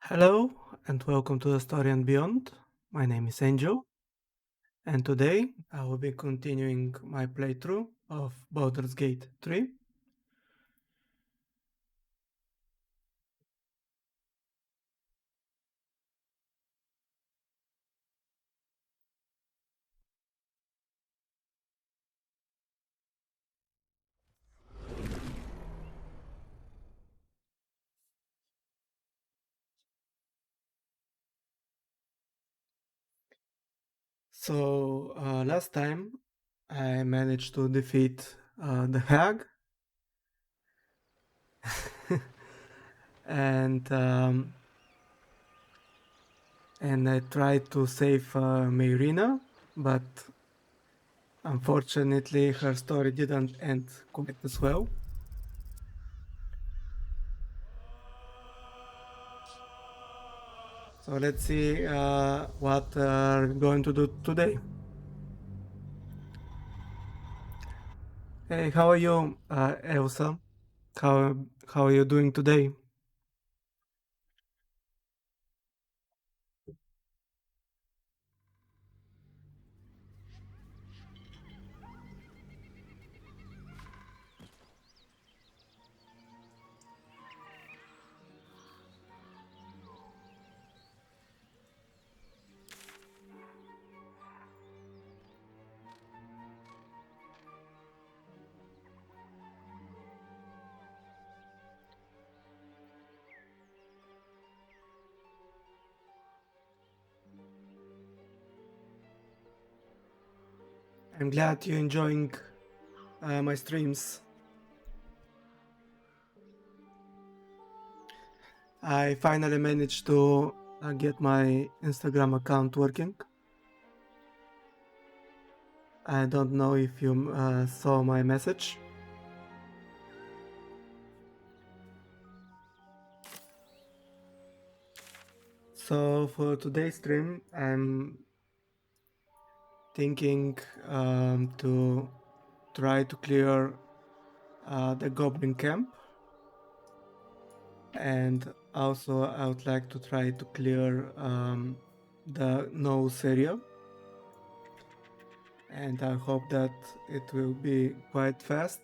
Hello and welcome to the Story and Beyond. My name is Angel, and today I will be continuing my playthrough of Baldur's Gate 3. So, last time I managed to defeat the hag, and I tried to save Mayrina, but unfortunately her story didn't end quite as well. So let's see what we're going to do today. Hey, how are you, Elsa? How are you doing today? I'm glad you're enjoying my streams. I finally managed to get my Instagram account working. I don't know if you saw my message. So for today's stream, I'm thinking to try to clear the goblin camp, and also I would like to try to clear the nose area, and I hope that it will be quite fast.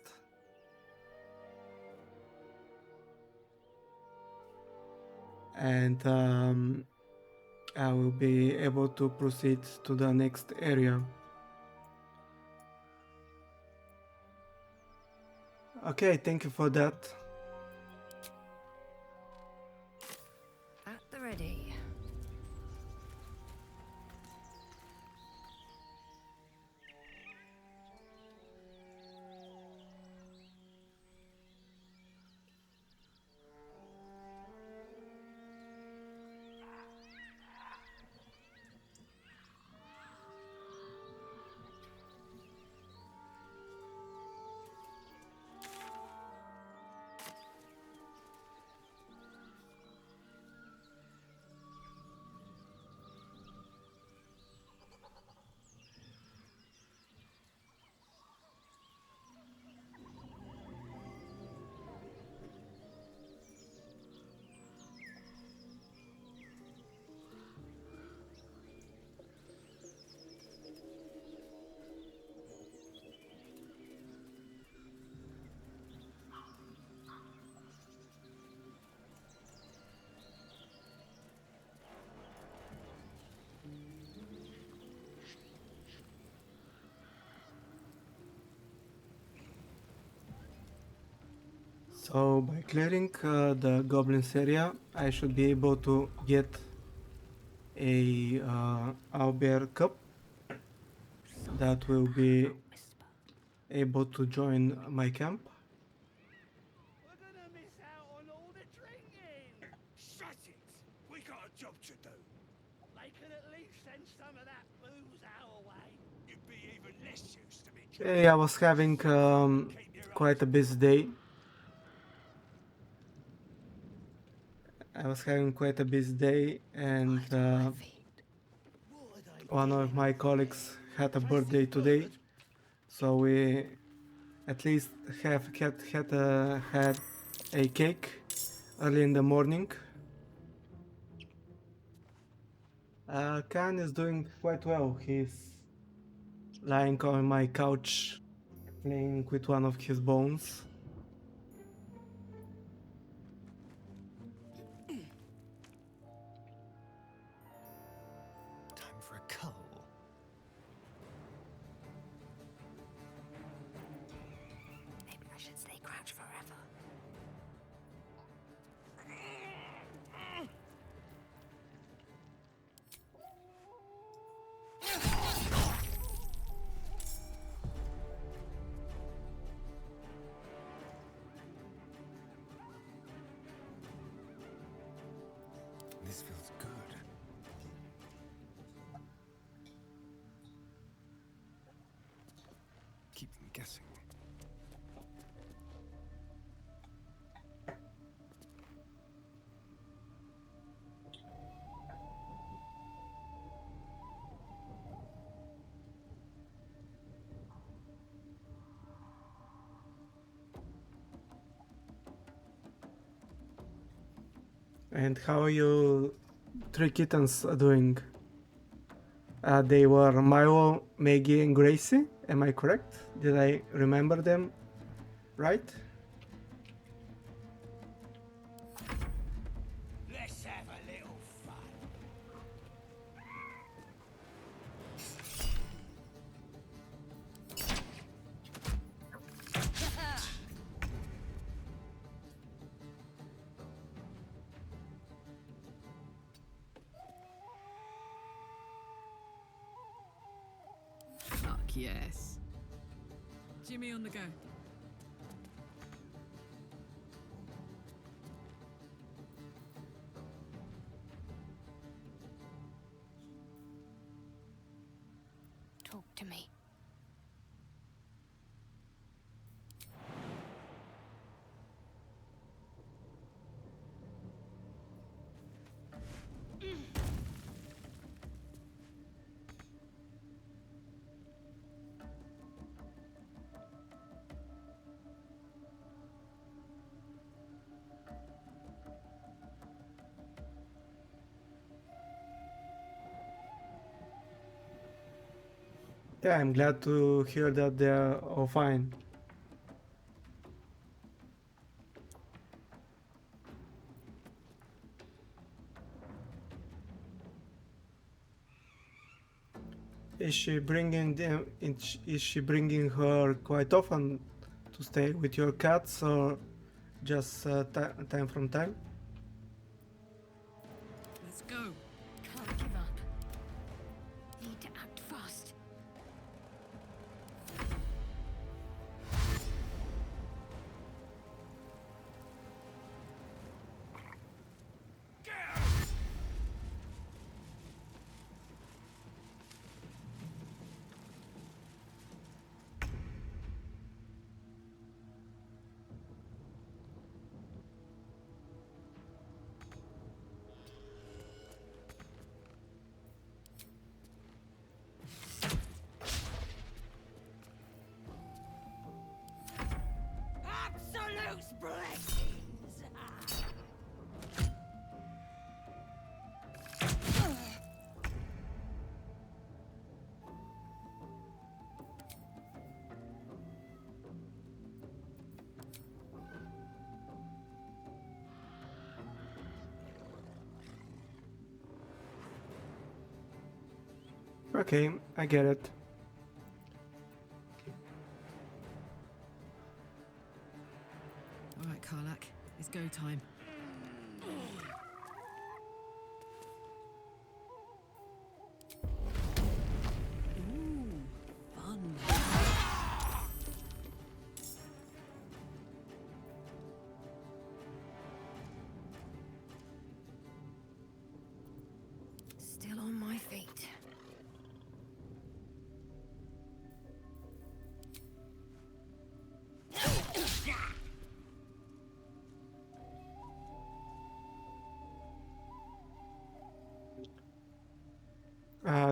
And I will be able to proceed to the next area. Okay, thank you for that. At the ready. So by clearing the goblins area, I should be able to get a owlbear cup that will be able to join my camp. We're gonna miss out on all the drinking! Shut it! We got a job to do. They could at least send some of that booze our way. You'd be even less used to me. Hey, I was having quite a busy day. And one of my colleagues had a birthday today, so we at least had a cake early in the morning. Khan is doing quite well. He's lying on my couch, playing with one of his bones. Time for a cull. Maybe I should stay crouched forever. This feels good. Keep them guessing. And how are you three kittens doing? They were Milo, Maggie, and Gracie. Am I correct? Did I remember them right? Let's have a little fun. Fuck yes. Jimmy on the go. Talk to me. Yeah, I'm glad to hear that they're all fine. Is she bringing them? Is she bringing her quite often to stay with your cats, or just time from time? Let's go. Can't give up. Need to act fast. Absolute blessings. Okay, I get it. All right, Karlak. It's go time. Ooh, fun. Still on my feet.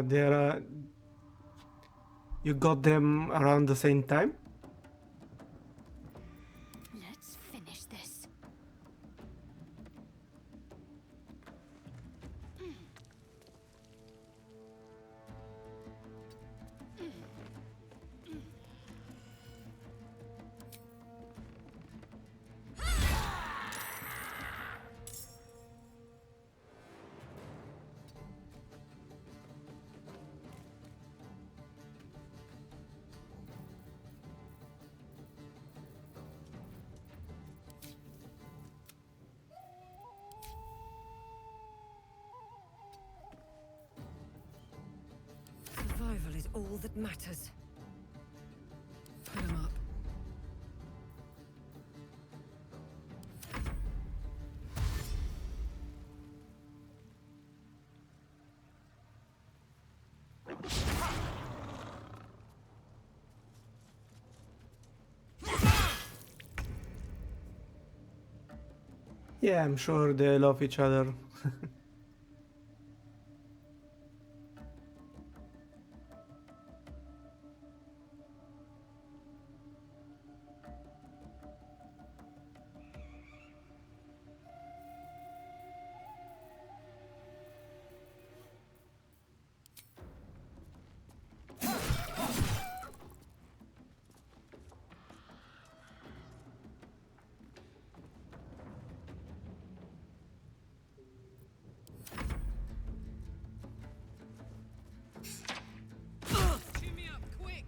There, you got them around the same time. Let's finish this. all that matters. Put 'em up. Yeah, I'm sure they love each other. Cheer me up, quick!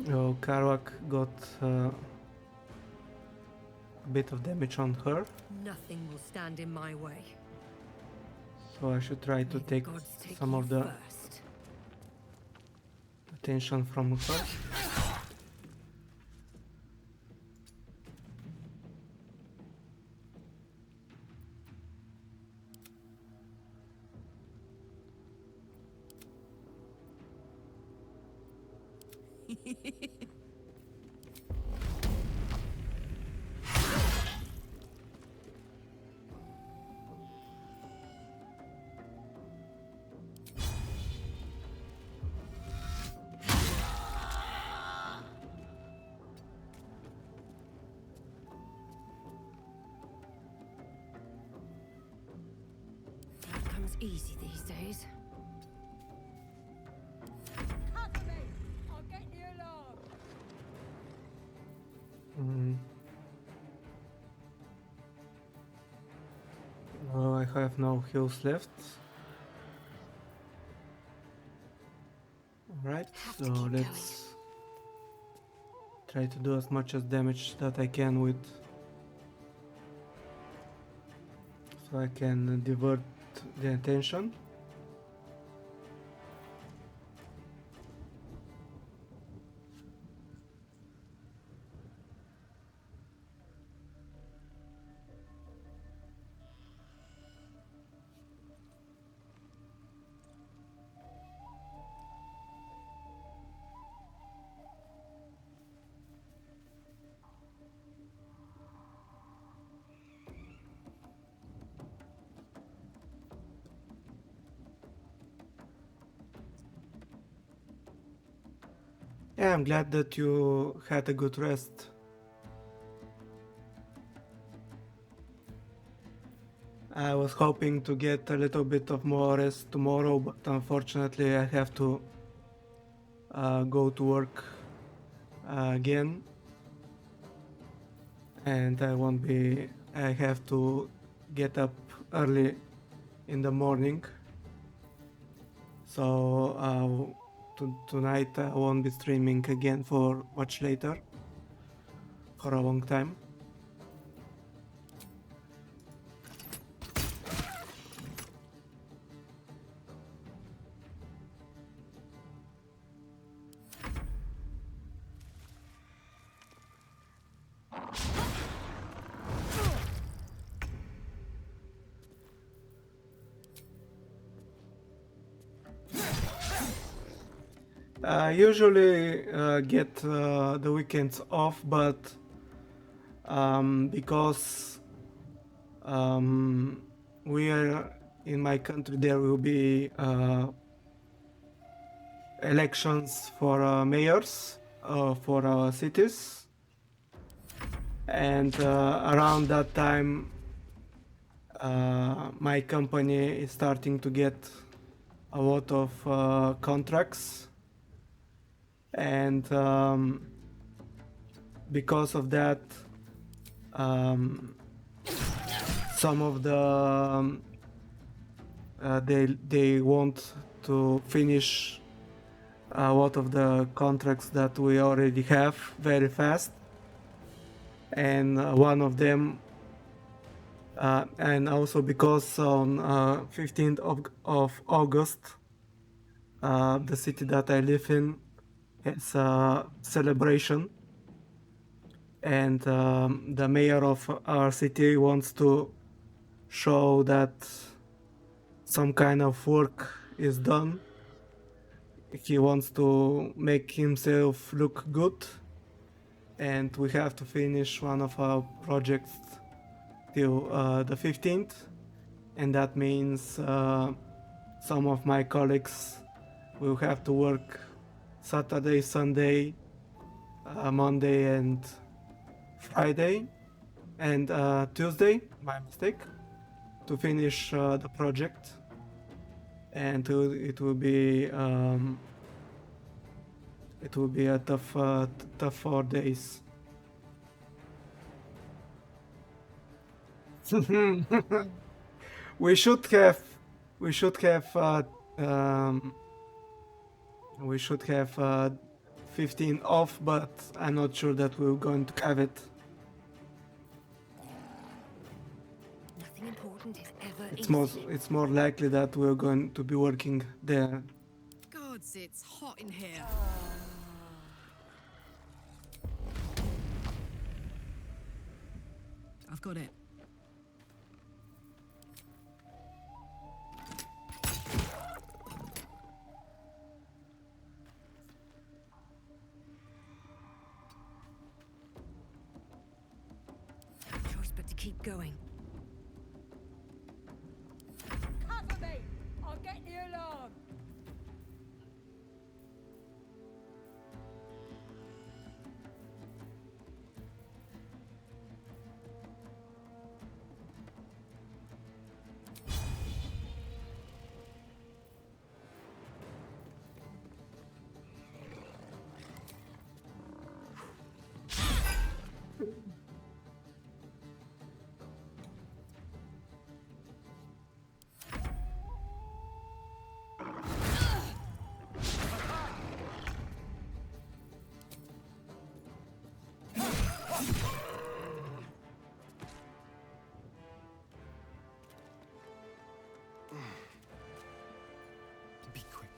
Oh, Karwak got a bit of damage on her, Nothing will stand in my way. so I should try to May the take gods take some you of the first. attention from her. Blood comes easy these days. Cover me! I'll get the alarm! Mm. Oh, I have no heals left. Alright, Have so to keep let's try to do as much as damage that I can with, so I can divert the attention. Yeah, I'm glad that you had a good rest. I was hoping to get a little bit of more rest tomorrow, but unfortunately I have to go to work again, and I have to get up early in the morning. So tonight I won't be streaming again for much later, for a long time. I usually get the weekends off, but because we are in my country, there will be elections for mayors for our cities, and around that time my company is starting to get a lot of contracts, and because of that some of the they want to finish a lot of the contracts that we already have very fast, and one of them And also because on 15th of August, the city that I live in has a celebration, and the mayor of our city wants to show that some kind of work is done. He wants to make himself look good, and we have to finish one of our projects till the 15th, and that means some of my colleagues will have to work Saturday, Sunday, Monday, and Friday, and Tuesday, my mistake, to finish the project. And it will be a tough 4 days. we should have we should have um, we should have 15 off, but I'm not sure that we're going to have it. Nothing important is ever It's more likely that we're going to be working there. Gods, it's hot in here. I've got it. No choice but to keep going. Cover me! I'll get the alarm! Be quick.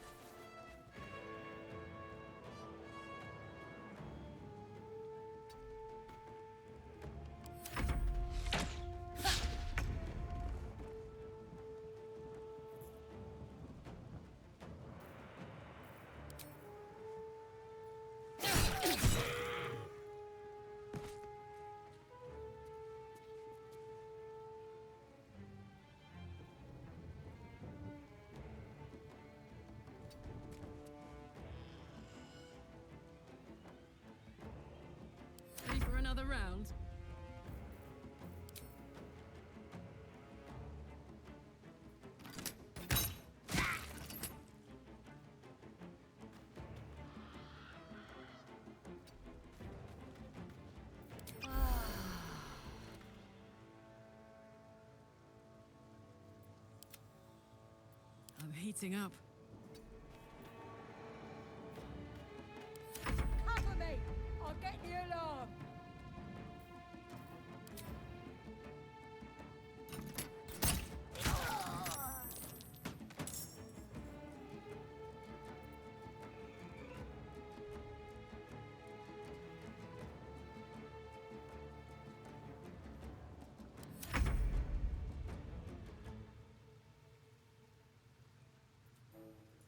Ready for another round? I'm heating up. Cover me! I'll get the alarm!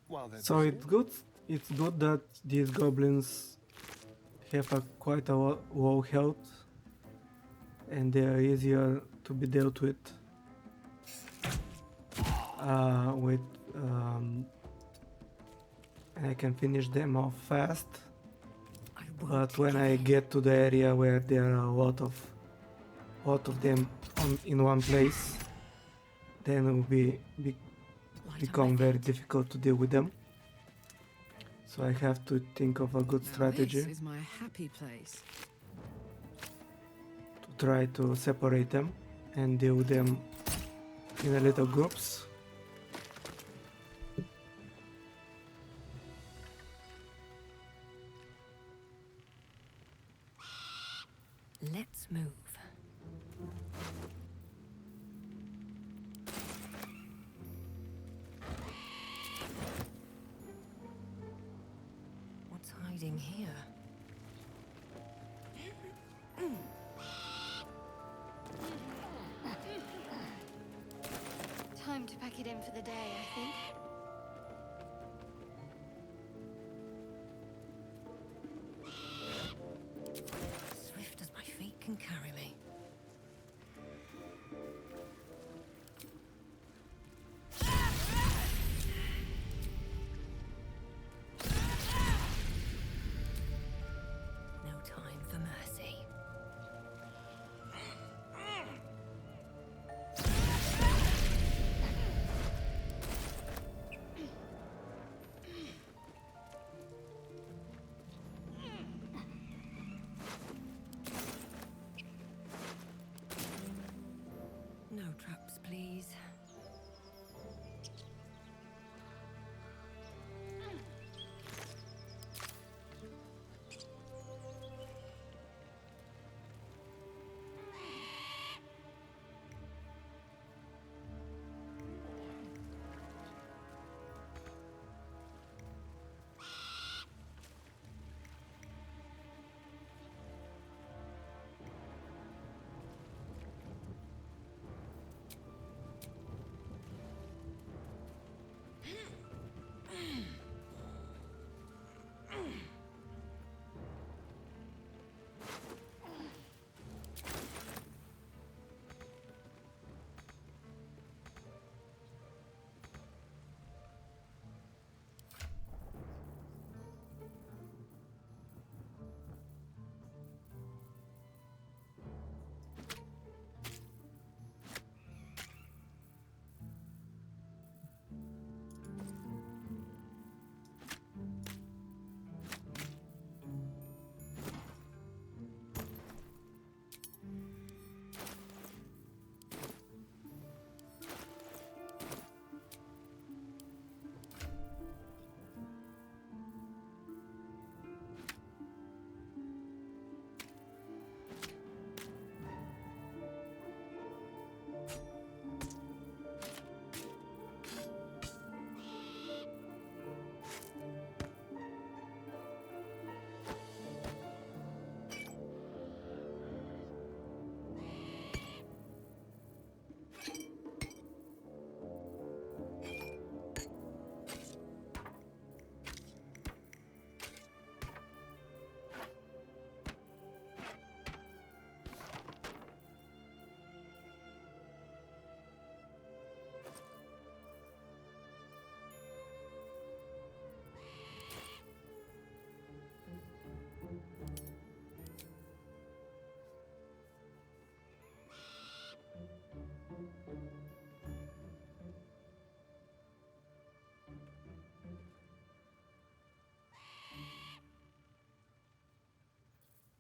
While they're So busy, it's good that these goblins have a quite a low health, and they are easier to be dealt with. And I can finish them off fast. I won't But when give I in. get to the area where there are a lot of them in one place, then it will Light on become my very feet. difficult to deal with them. So I have to think of a good Now strategy this is my happy place. to try to separate them and deal with them in a little groups. Let's move. Who's hiding here? Time to pack it in for the day, I think. Swift as my feet can carry me. No time for mercy. No traps, please.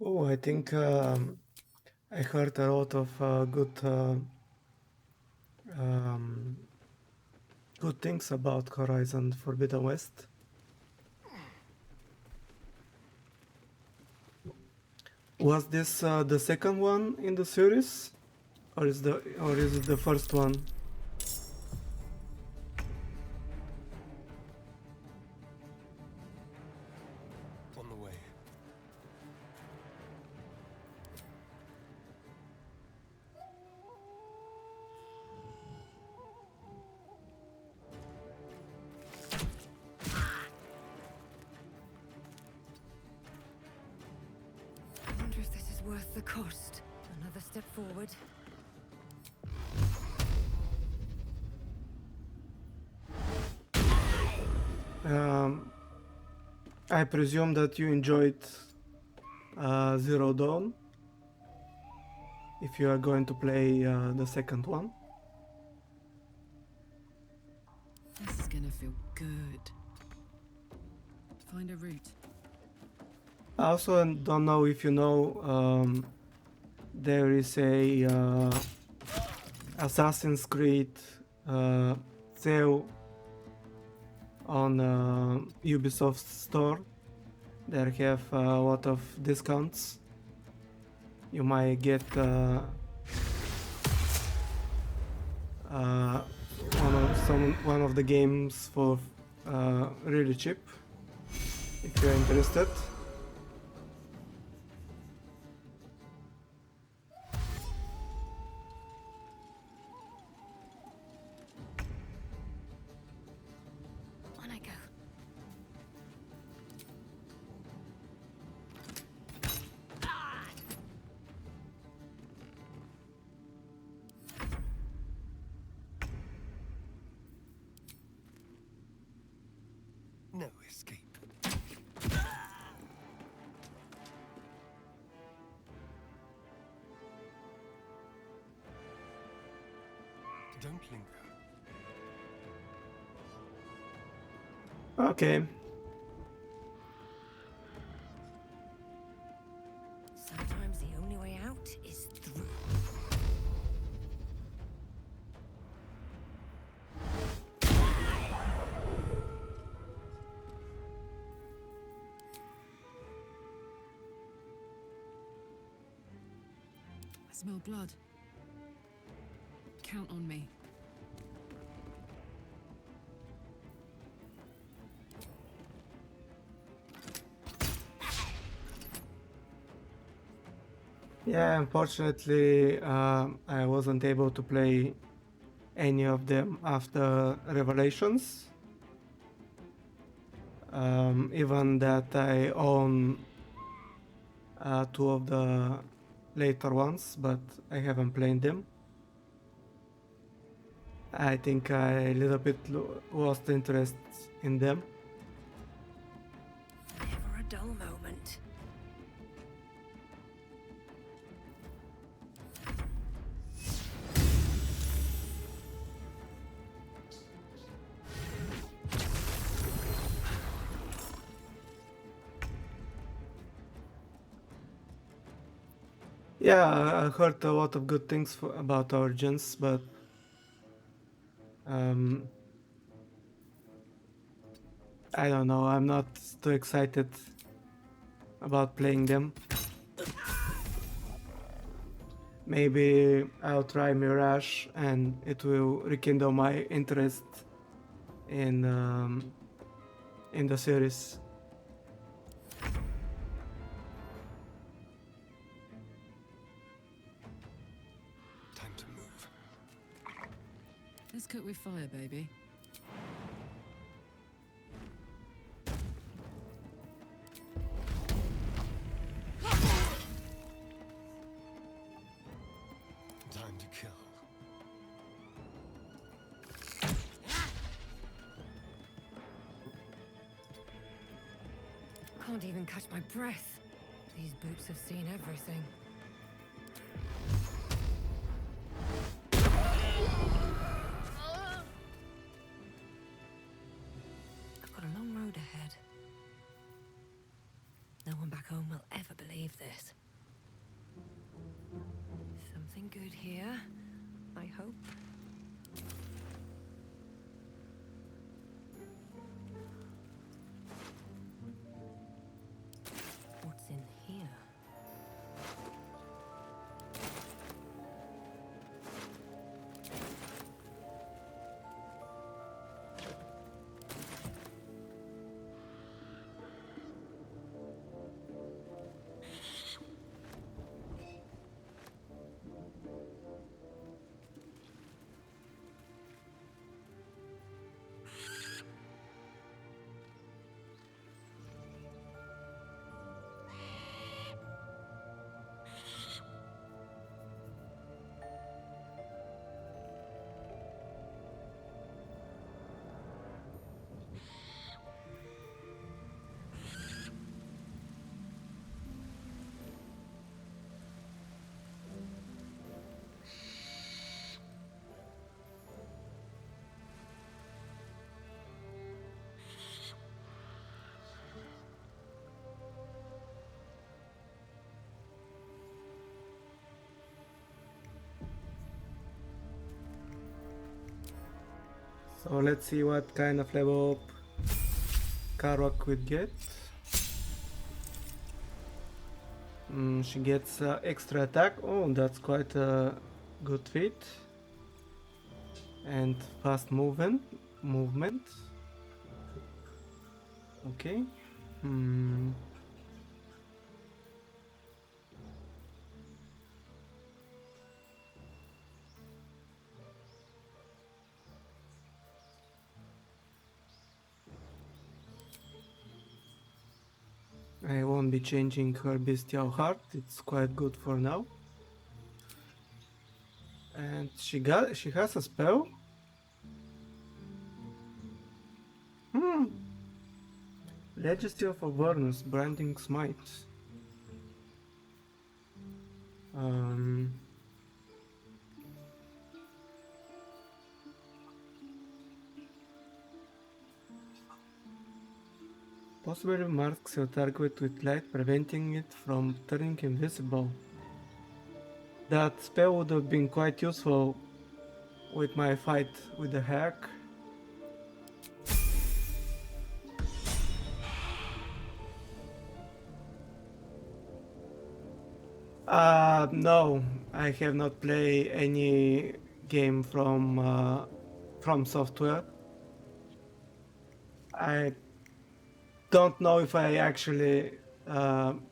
Oh, I think I heard a lot of um, good things about Horizon Forbidden West. Was this the second one in the series, or is it the first one? On the way. I wonder if this is worth the cost. Another step forward. I presume that you enjoyed Zero Dawn, if you are going to play the second one. This is gonna feel good. Find a route. I also don't know if you know, there is a Assassin's Creed sale on Ubisoft store. They have a lot of discounts. You might get one of the games for really cheap. if you're interested. On I go. No escape. Don't linger. Okay. Sometimes the only way out is through. I smell blood. Count on me. Yeah, unfortunately, I wasn't able to play any of them after Revelations. Even that I own two of the later ones, but I haven't played them. I think I a little bit lost interest in them. Never a dull moment. Yeah, I heard a lot of good things about Origins, but I don't know, I'm not too excited about playing them. Maybe I'll try Mirage and it will rekindle my interest in the series. Time to move. Let's cook with fire, baby. Time to kill. Can't even catch my breath. These boots have seen everything. I've got a long road ahead. No one back home will ever believe this. Something good here, I hope. What's in here? So let's see what kind of level up Karwak could get. She gets extra attack. Oh, that's quite a good feat. And fast movement. Okay. Hmm. I won't be changing her bestial heart, it's quite good for now. And she has a spell? Legacy of Awareness, Branding Smite. Um, Possibly marks your target with light, preventing it from turning invisible. That spell would have been quite useful with my fight with the hack. No, I have not played any game from software. I don't know if I actually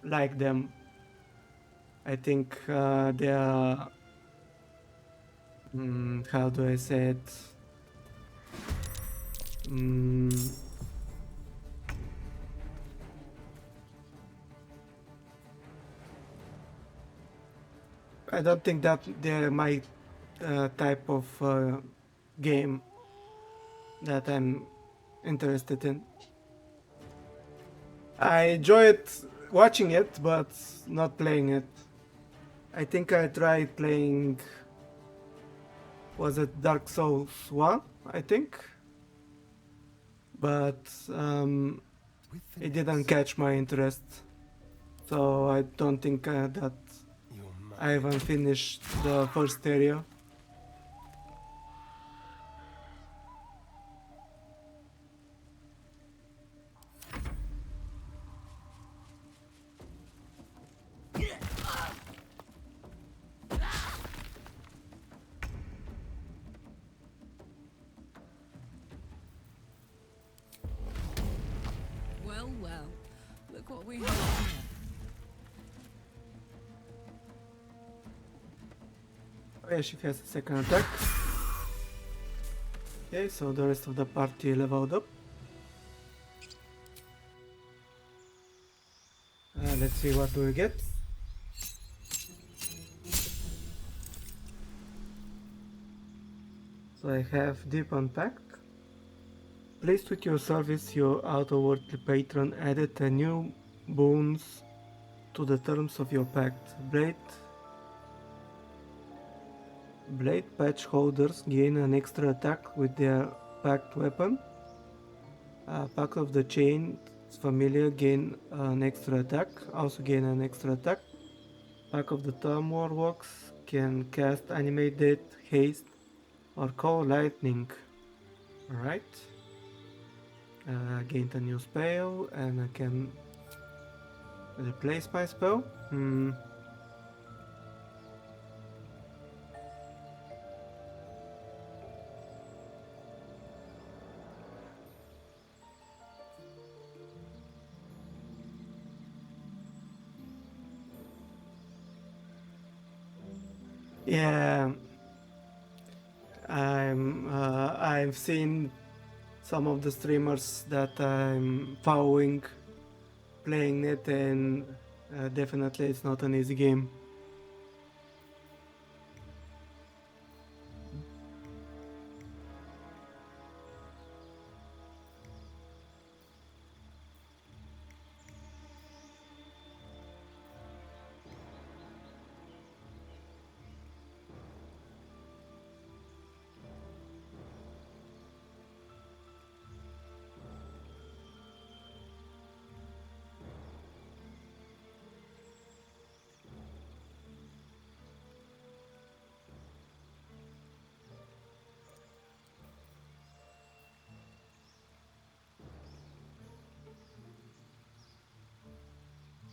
like them. I think they are. How do I say it? I don't think that they're my type of game that I'm interested in. I enjoyed watching it, but not playing it. I think I tried playing. Was it Dark Souls 1? I think. But With the it didn't nest, catch my interest. So I don't think that you're I mine. haven't finished the first area. Well, well. Look what we have here. Oh yeah, she has a second attack. Okay, so the rest of the party leveled up. Let's see what do we get. So I have Deep Unpacked. Pleased with your service, your outwardly patron added a new boons to the terms of your pact. Blade patch holders gain an extra attack with their packed weapon. Pact of the Chain familiar gain an extra attack, also gain an extra attack. Pack of the Tomb Warlocks can cast Animated Haste or Call Lightning. Alright. Gained a new spell and I can replace my spell. Yeah, I've seen some of the streamers that I'm following playing it, and definitely it's not an easy game.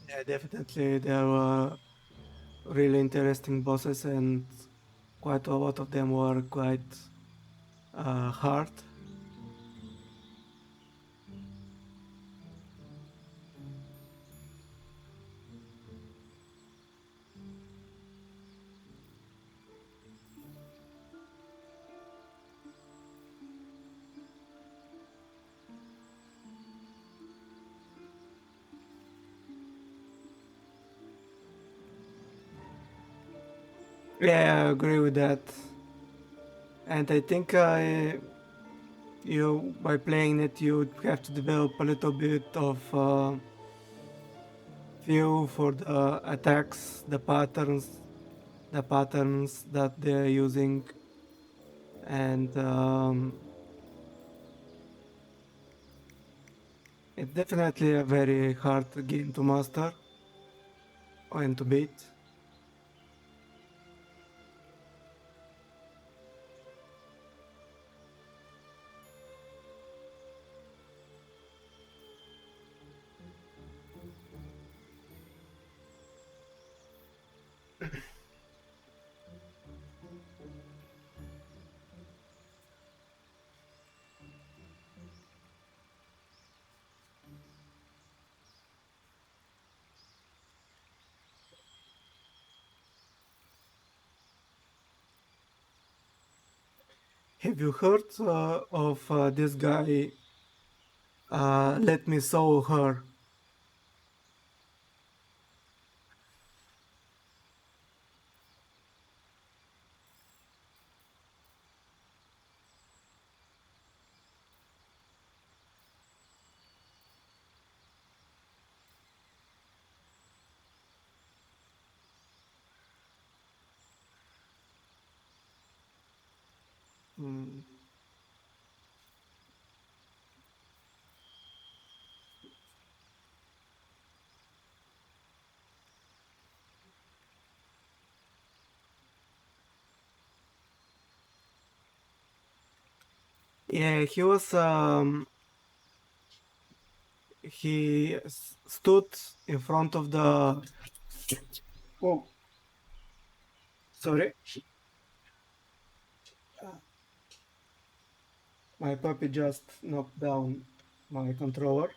Yeah, definitely there were really interesting bosses, and quite a lot of them were quite hard. Yeah, I agree with that. And I think you, by playing it, you have to develop a little bit of feel for the attacks, the patterns that they're using, and it's definitely a very hard game to master and to beat. Have you heard of this guy? Let me saw her. Mm. Yeah, he stood in front of the. Oh, sorry, my puppy just knocked down my controller.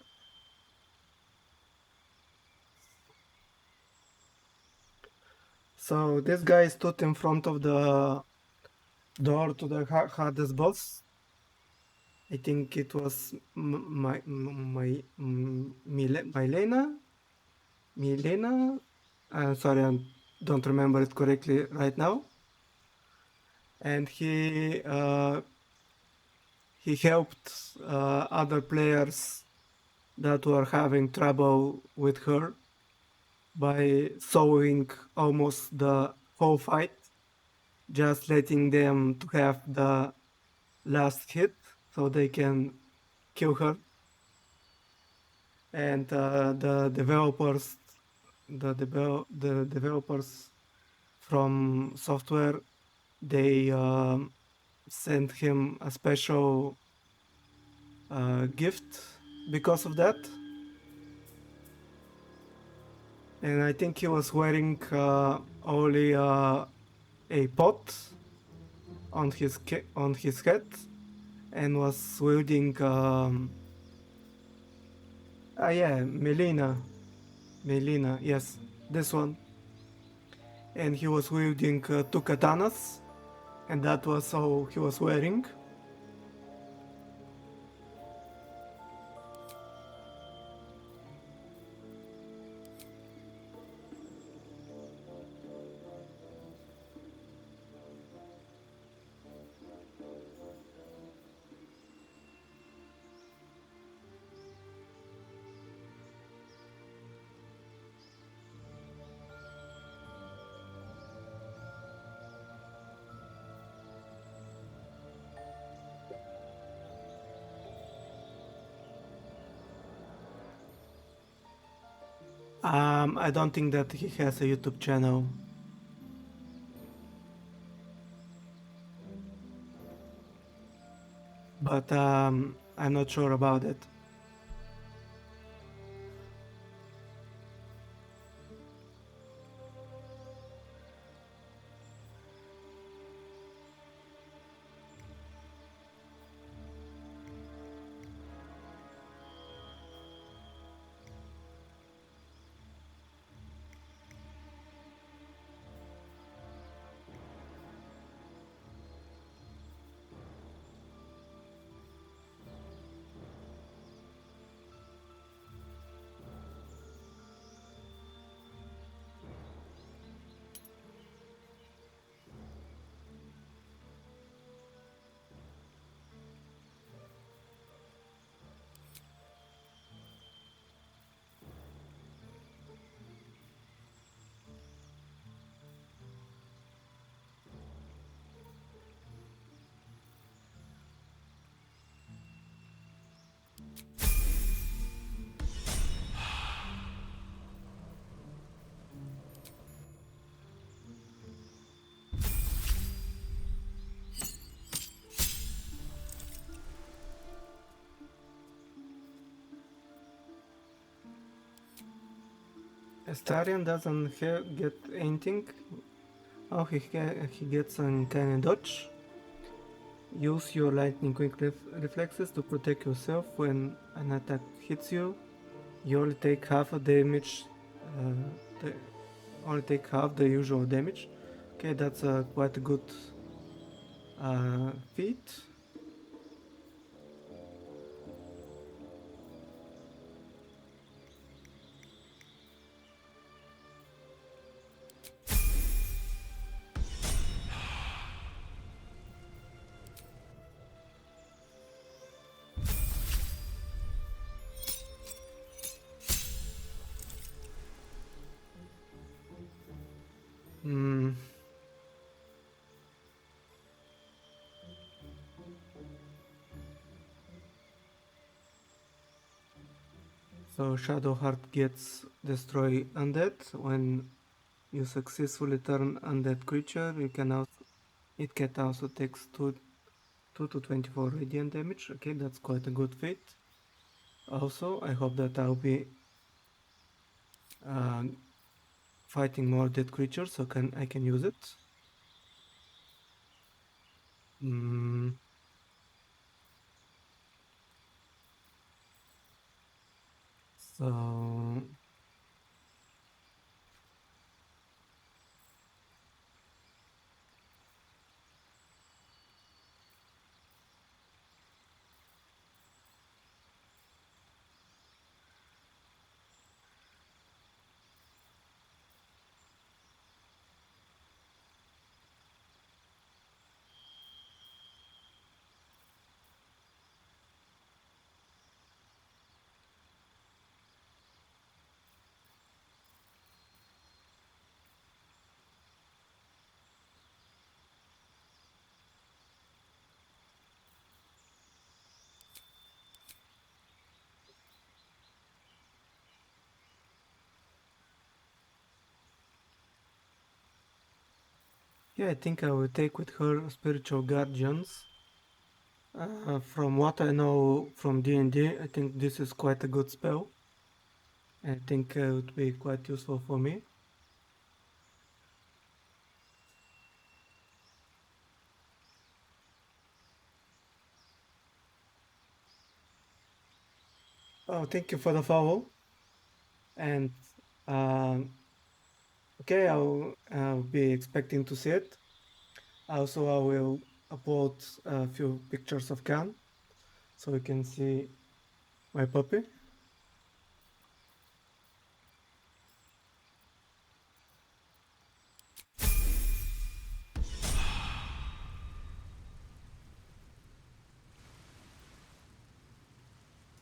So this guy stood in front of the door to the hardest boss. I think it was Milena. Sorry, I don't remember it correctly right now. And he helped other players that were having trouble with her by sewing almost the whole fight, just letting them to have the last hit so they can kill her. And the developers from software, they sent him a special gift because of that. And I think he was wearing only a pot on his head and was wielding yeah, Melina, yes, this one. And he was wielding two katanas, and that was all he was wearing. I don't think that he has a YouTube channel, but I'm not sure about it. Astarion doesn't get anything. Oh, he gets an uncanny dodge. Use your lightning quick reflexes to protect yourself when an attack hits you. You only take half a damage. Only take half the usual damage. Okay, that's quite a good feat. Hmm. So Shadowheart gets destroy undead. When you successfully turn undead creature, it can also takes 2 to 24 radiant damage. Okay, that's quite a good feat. Also, I hope that I'll be fighting more dead creatures, so I can use it. So yeah, I think I will take with her spiritual guardians. From what I know from D&D, I think this is quite a good spell. I think it would be quite useful for me. Oh, thank you for the follow. And okay, I'll be expecting to see it. Also, I will upload a few pictures of Khan so you can see my puppy.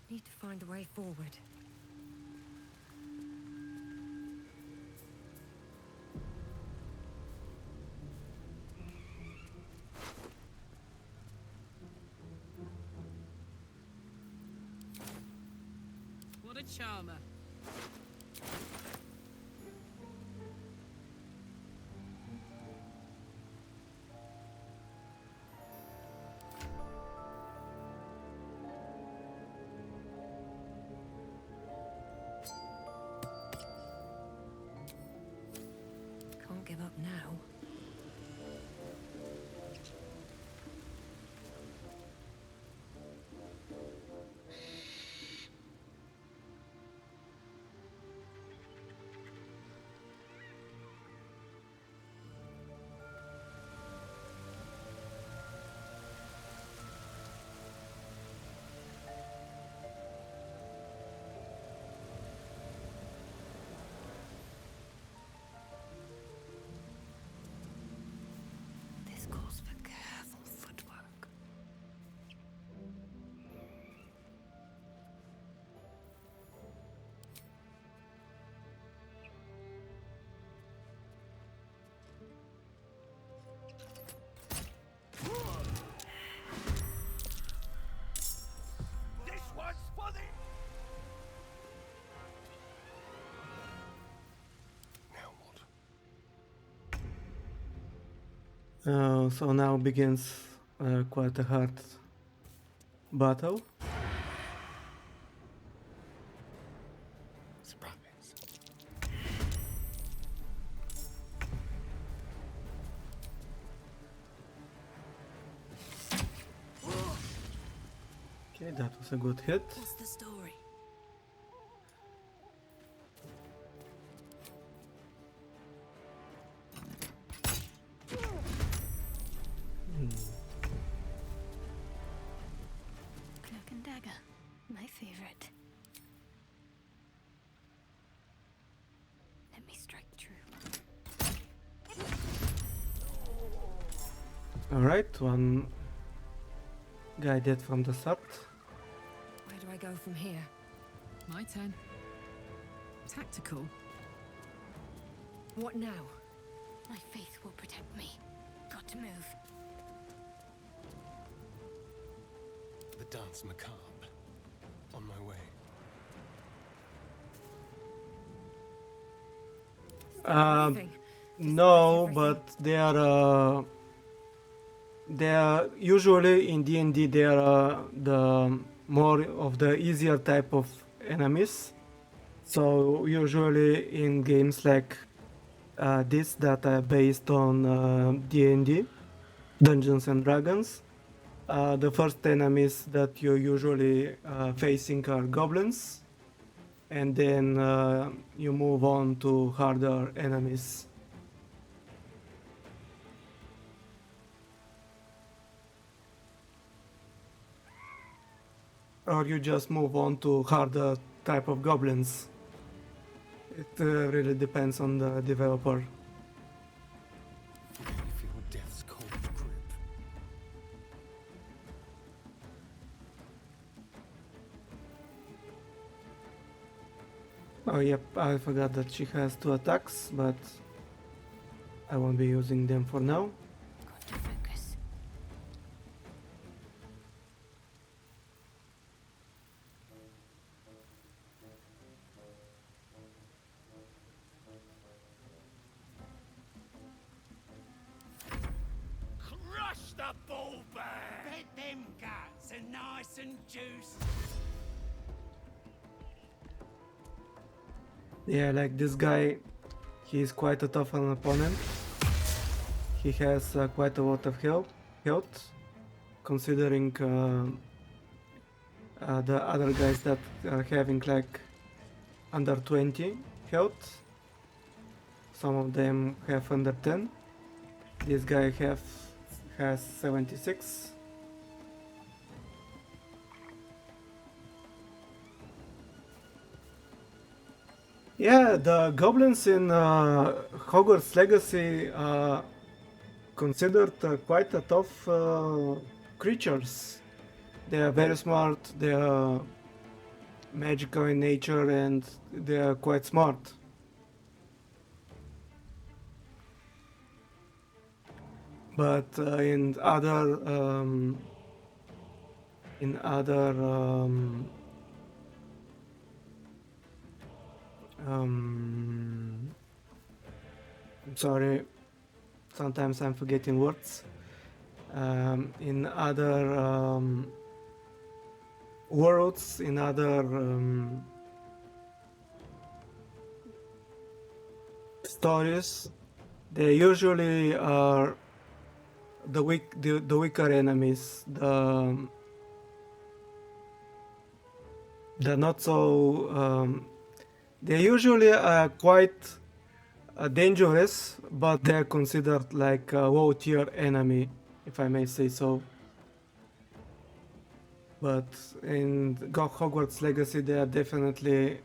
Need to find the way forward. What a charmer. Can't give up now. This calls for careful footwork. This one's for the... Now what? So now begins quite a hard battle. Surprise. Okay, that was a good hit. What's the story? Cloak and dagger. My favorite. Let me strike true. Alright, one guy dead from the start. Where do I go from here? My turn. Tactical. What now? My faith will protect me. Got to move. The dance macabre. On my way. Everything. No, everything. but they are usually in D&D they are the more of the easier type of enemies. So usually in games like this that are based on D&D, Dungeons and Dragons, the first enemies that you're usually facing are goblins, and then you move on to harder enemies. Or you just move on to harder type of goblins. It really depends on the developer. I feel death's cold grip. Oh yep, I forgot that she has 2 attacks, but I won't be using them for now. Got to focus. Crush the bull bear! Bet them guts are nice and juicy. Yeah, like this guy, he's quite a tough an opponent. He has quite a lot of health, considering the other guys that are having like under 20 health. Some of them have under 10. This guy has 76. Yeah, the goblins in Hogwarts Legacy are considered quite a tough creatures. They are very smart, they are magical in nature, and they are quite smart. But in other I'm sorry, sometimes I'm forgetting words. In other worlds, in other stories, they usually are the weaker enemies, the not so they usually are quite dangerous, but they're considered like a low tier enemy, if I may say so. But in Hogwarts Legacy, they are definitely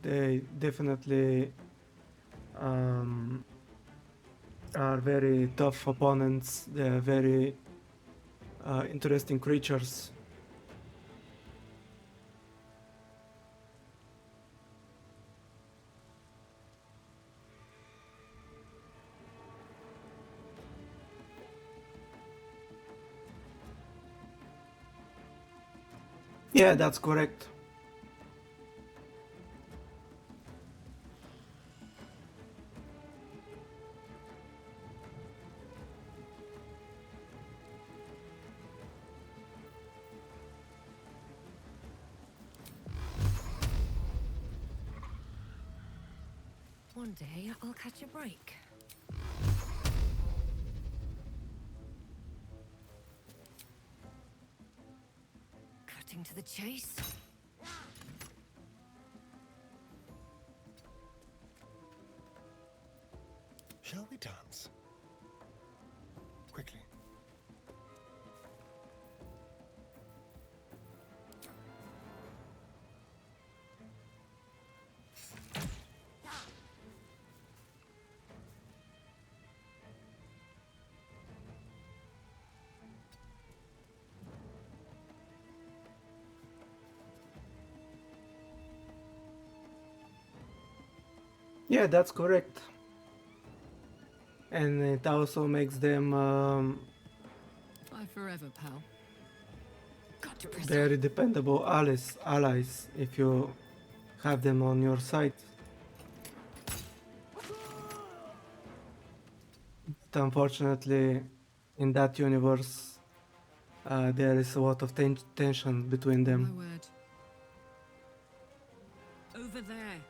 they definitely are very tough opponents. They are very interesting creatures. Yeah, that's correct. One day I'll catch a break. to the chase. Shall we dance? Quickly. Yeah, that's correct. And it also makes them Bye forever, pal. Got to press very dependable allies if you have them on your side. But unfortunately, in that universe, there is a lot of tension between on. them. My word. Over there.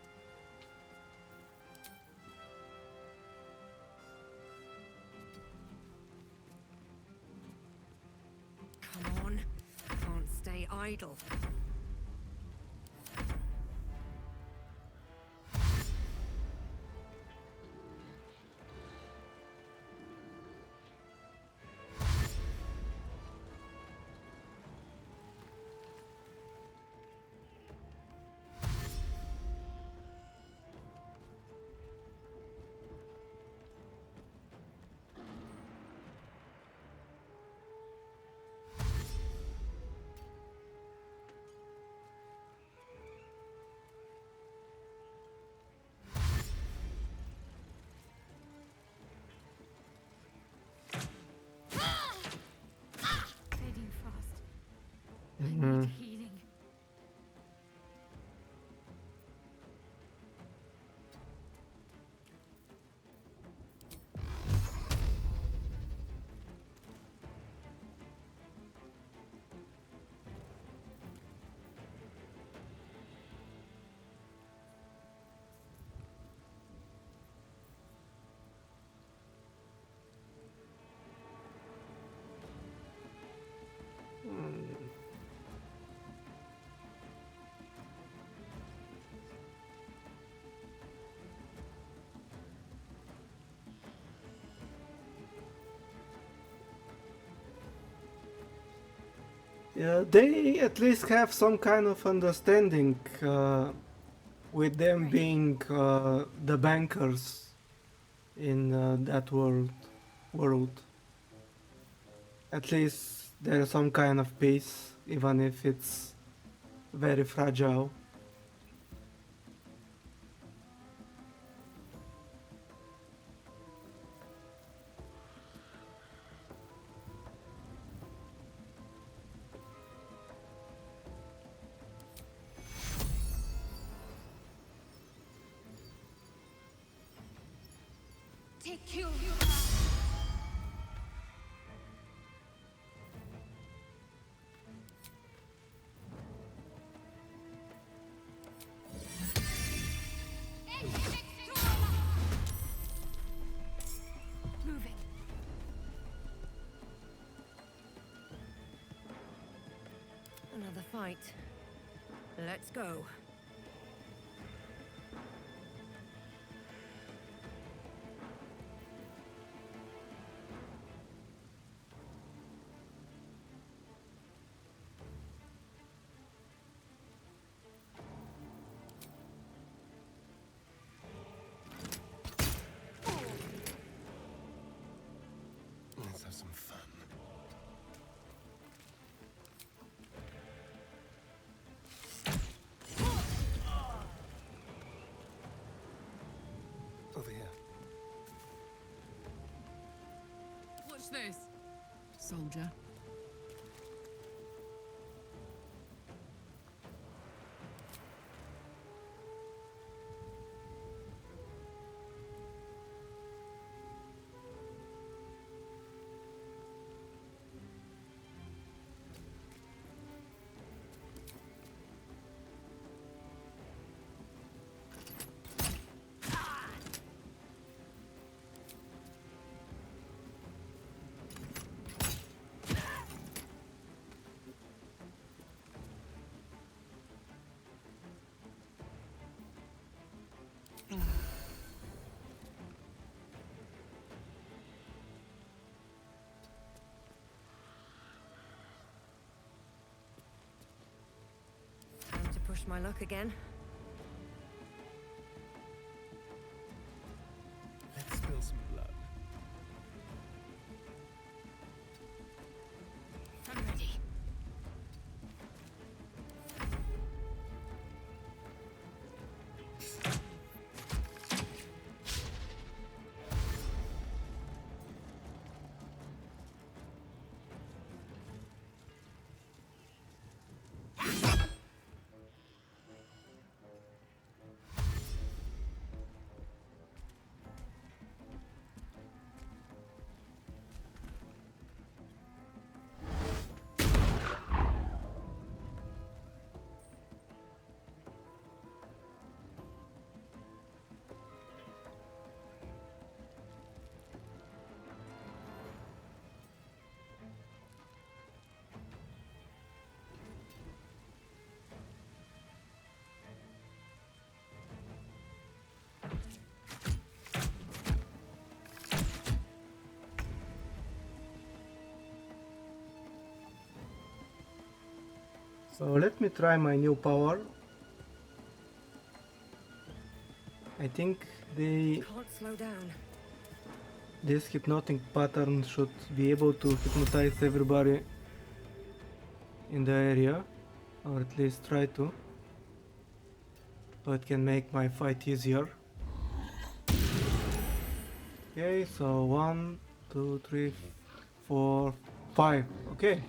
Come on. Can't stay idle. Fading fast. I Mhm. need healing. Yeah, they at least have some kind of understanding with them being the bankers in that world. At least there's some kind of peace, even if it's very fragile. Take you. Moving. Another fight. Let's go. Let's have some fun. Over here. Watch this. Soldier. push my luck again. Let's spill some blood. I'm ready. So let me try my new power. I think Can't slow down. this hypnotic pattern should be able to hypnotize everybody in the area, or at least try to, so it can make my fight easier. Okay, so 1, 2, 3, 4, 5. Okay,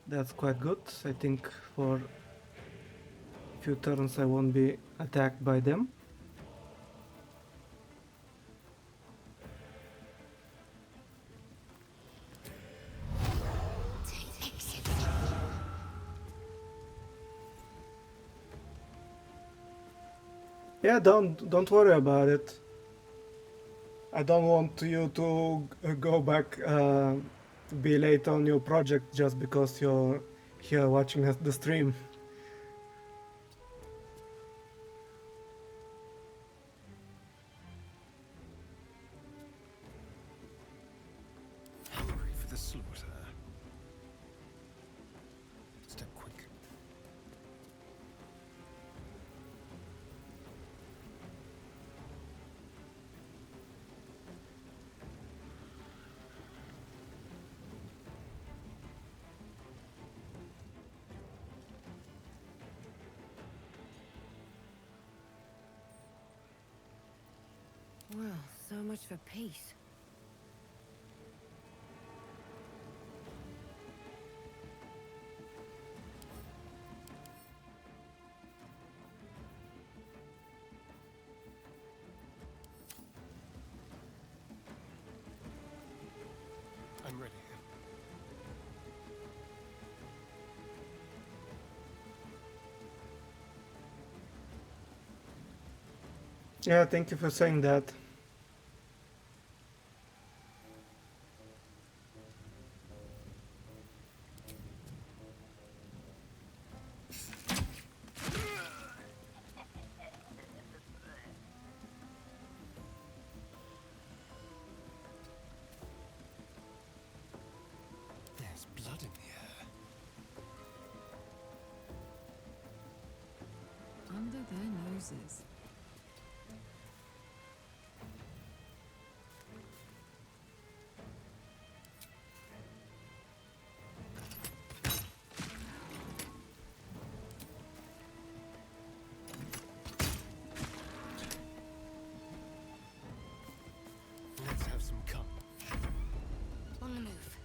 that's quite good. I think for a few turns I won't be attacked by them. Yeah, don't worry about it. I don't want you to go back, be late on your project just because you're here watching the stream. Hungry for the slaughter. Step quick. Well, so much for peace. I'm ready. Yeah, thank you for saying that. There's blood in the air. Under their noses. Let's have some cum. On the move.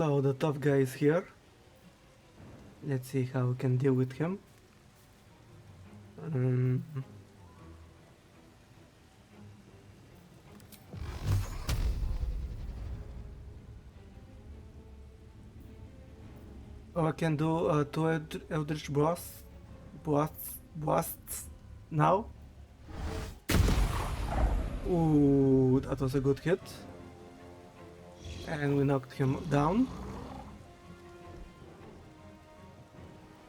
So the tough guy is here. Let's see how we can deal with him. Um, oh, I can do two Eldritch blasts now. Ooh, that was a good hit. And we knocked him down.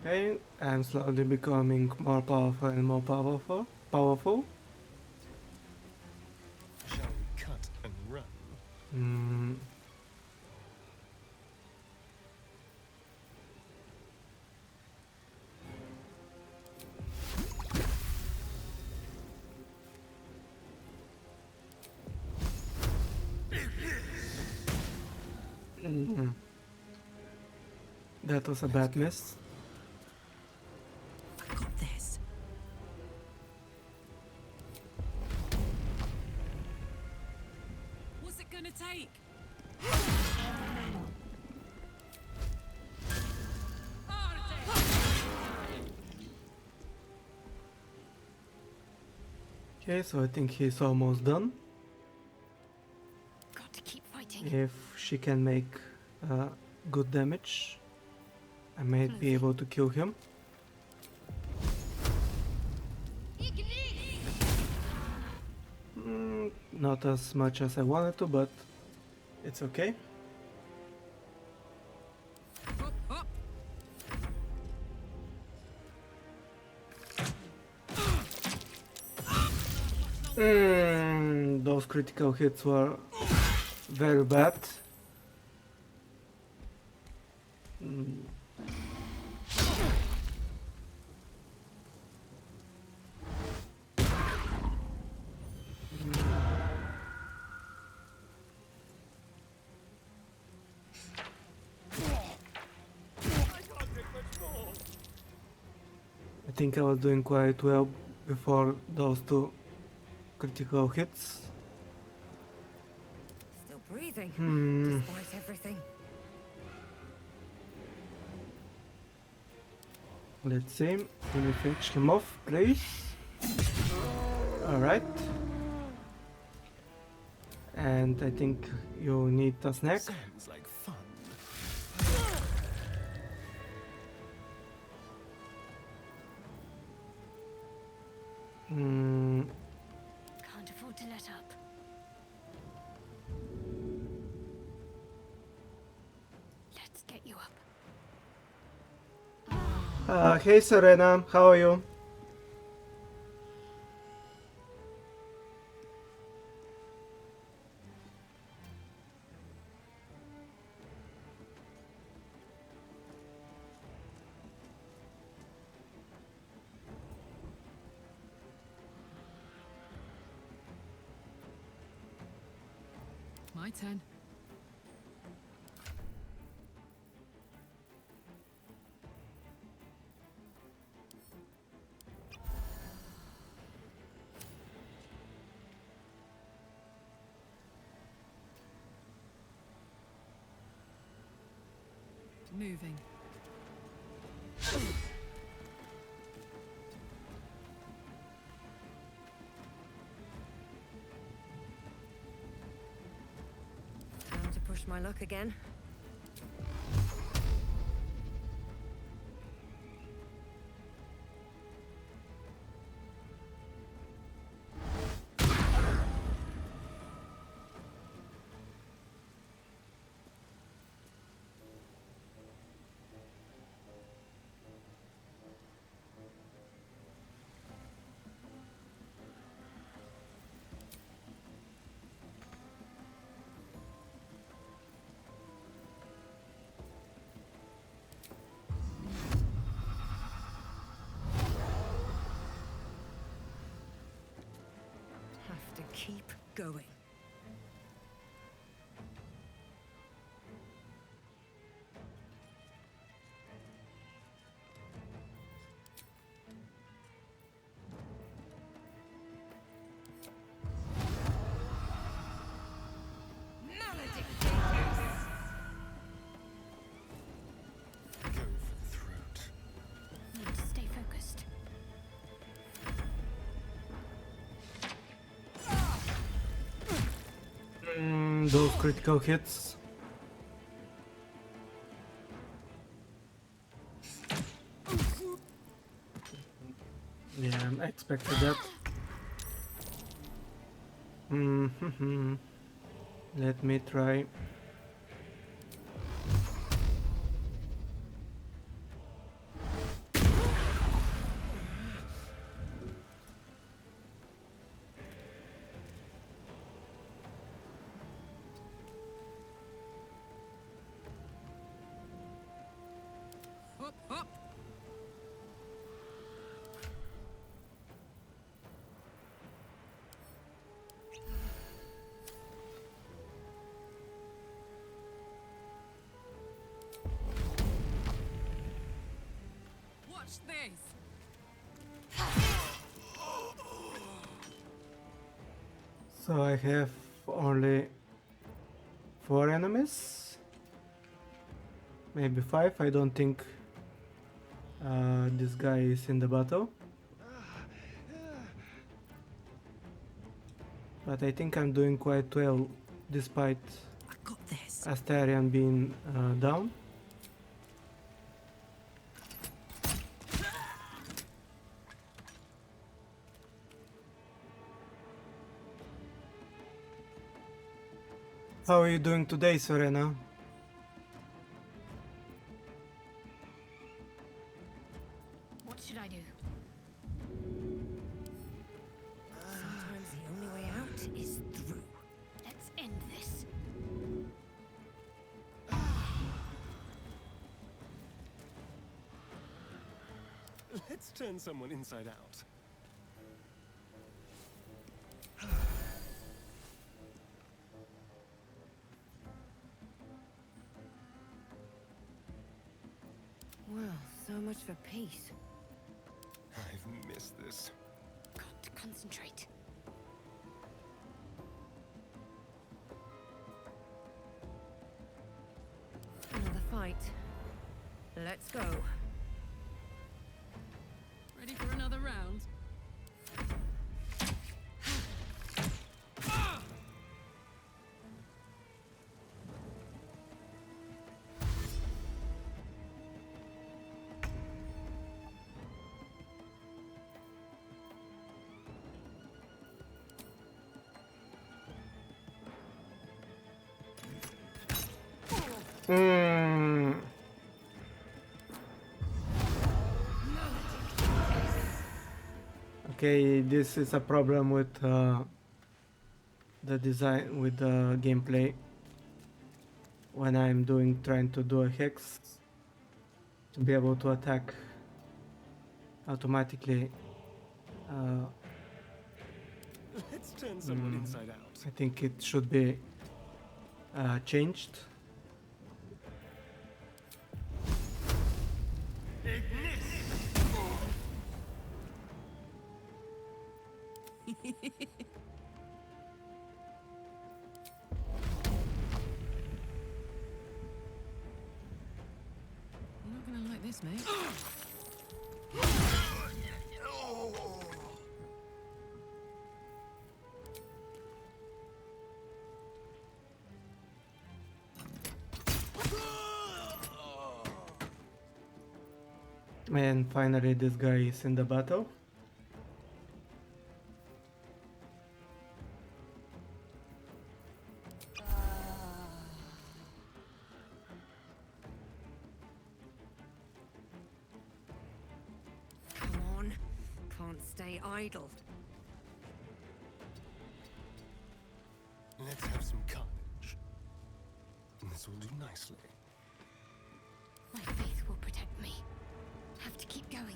Okay, I'm slowly becoming more powerful and more powerful. Shall we cut and run? Mm. Mm. That was a bad miss. I got this. What's it gonna take? Okay, so I think he's almost done. Got to keep fighting. If she can make good damage, I might be able to kill him. Not as much as I wanted to, but it's okay. Up, up. Those critical hits were very bad. Mm. I think I was doing quite well before those two critical hits. Still breathing, Hmm. despite everything. Let's see. Let me finish him off, please. Alright. And I think you need a snack. Sounds like fun. Hmm. Can't afford to let up. Let's get you up. Hey Serena, how are you? My turn. Moving. Time to push my luck again. Have to keep going. those critical hits. Yeah, I expected that. Let me try. Up, up. Watch this. So I have only 4 enemies, maybe 5. I don't think this guy is in the battle, but I think I'm doing quite well despite I got this. Astarion being down. How are you doing today, Serena? What should I do? Sometimes the only way out is through. Let's end this. Let's turn someone inside out. Well, so much for peace. I've missed this. Got to concentrate. Another fight. Let's go. Ready for another round? Okay, this is a problem with the design, with the gameplay. When I'm trying to do a hex, to be able to attack automatically. Let's turn someone inside out. I think it should be changed. You're not gonna like this, mate. And finally this guy is in the battle. Come on. Can't stay idle. Let's have some carnage. This will do nicely. My faith will protect me. Have to keep going.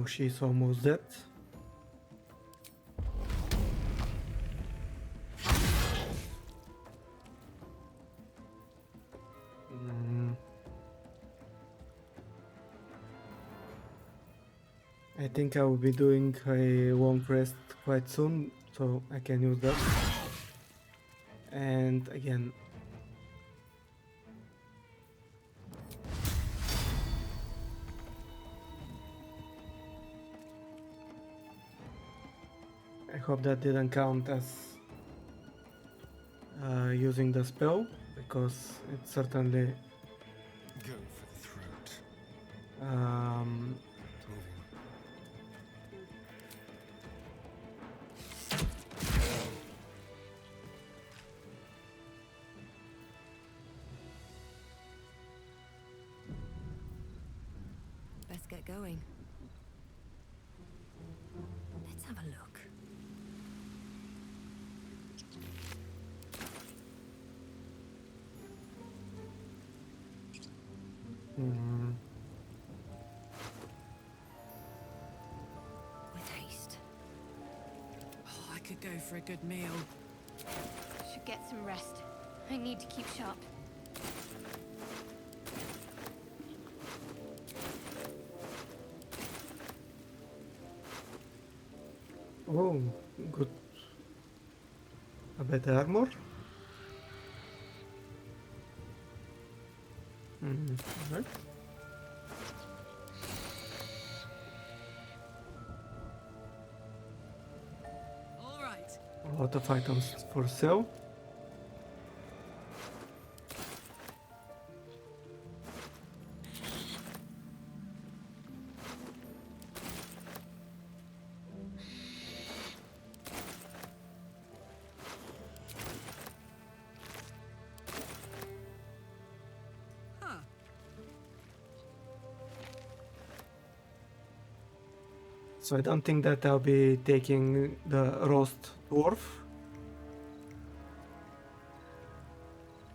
Oh, she's almost dead. Mm. I think I will be doing a long rest quite soon, so I can use that. And again, I hope that didn't count as using the spell, because it certainly Go for the throat. um, Moving. Best get going. Let's have a look. mm, With haste. Oh, I could go for a good meal. Should get some rest. I need to keep sharp. oh, good. A better armor. Right. All right. A lot of items for sale. Huh. So I don't think that I'll be taking the roast dwarf,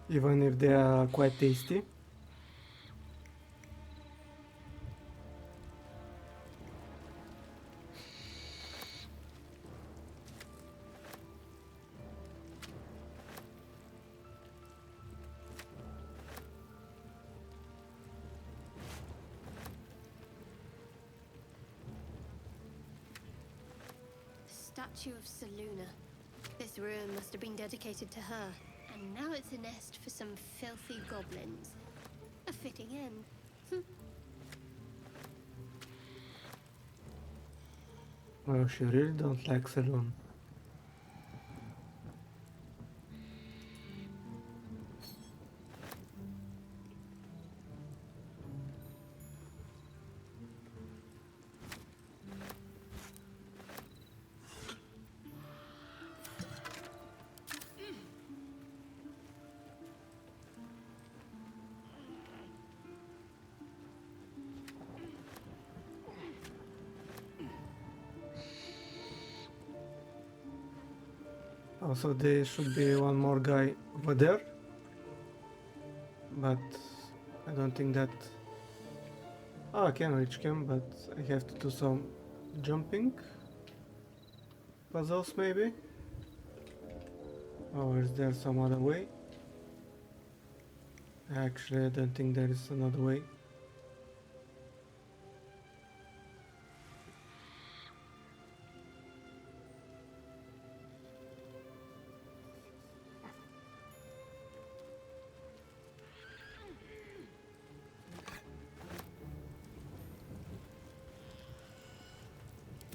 even if they are quite tasty. Statue of Seluna. This ruin must have been dedicated to her, and now it's a nest for some filthy goblins. A fitting end. Well, she really don't like saloon. Also, there should be one more guy over there, but I don't think that. Oh, I can reach him, but I have to do some jumping puzzles maybe. Or is there some other way? Actually, I don't think there is another way.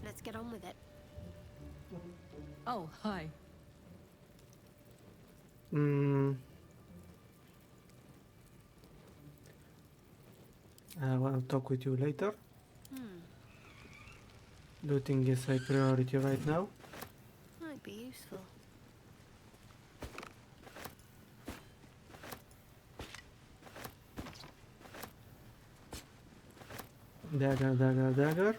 Let's get on with it. Oh, hi. I will talk with you later. Hmm. Looting is a priority right now. Might be useful. Dagger, dagger, dagger.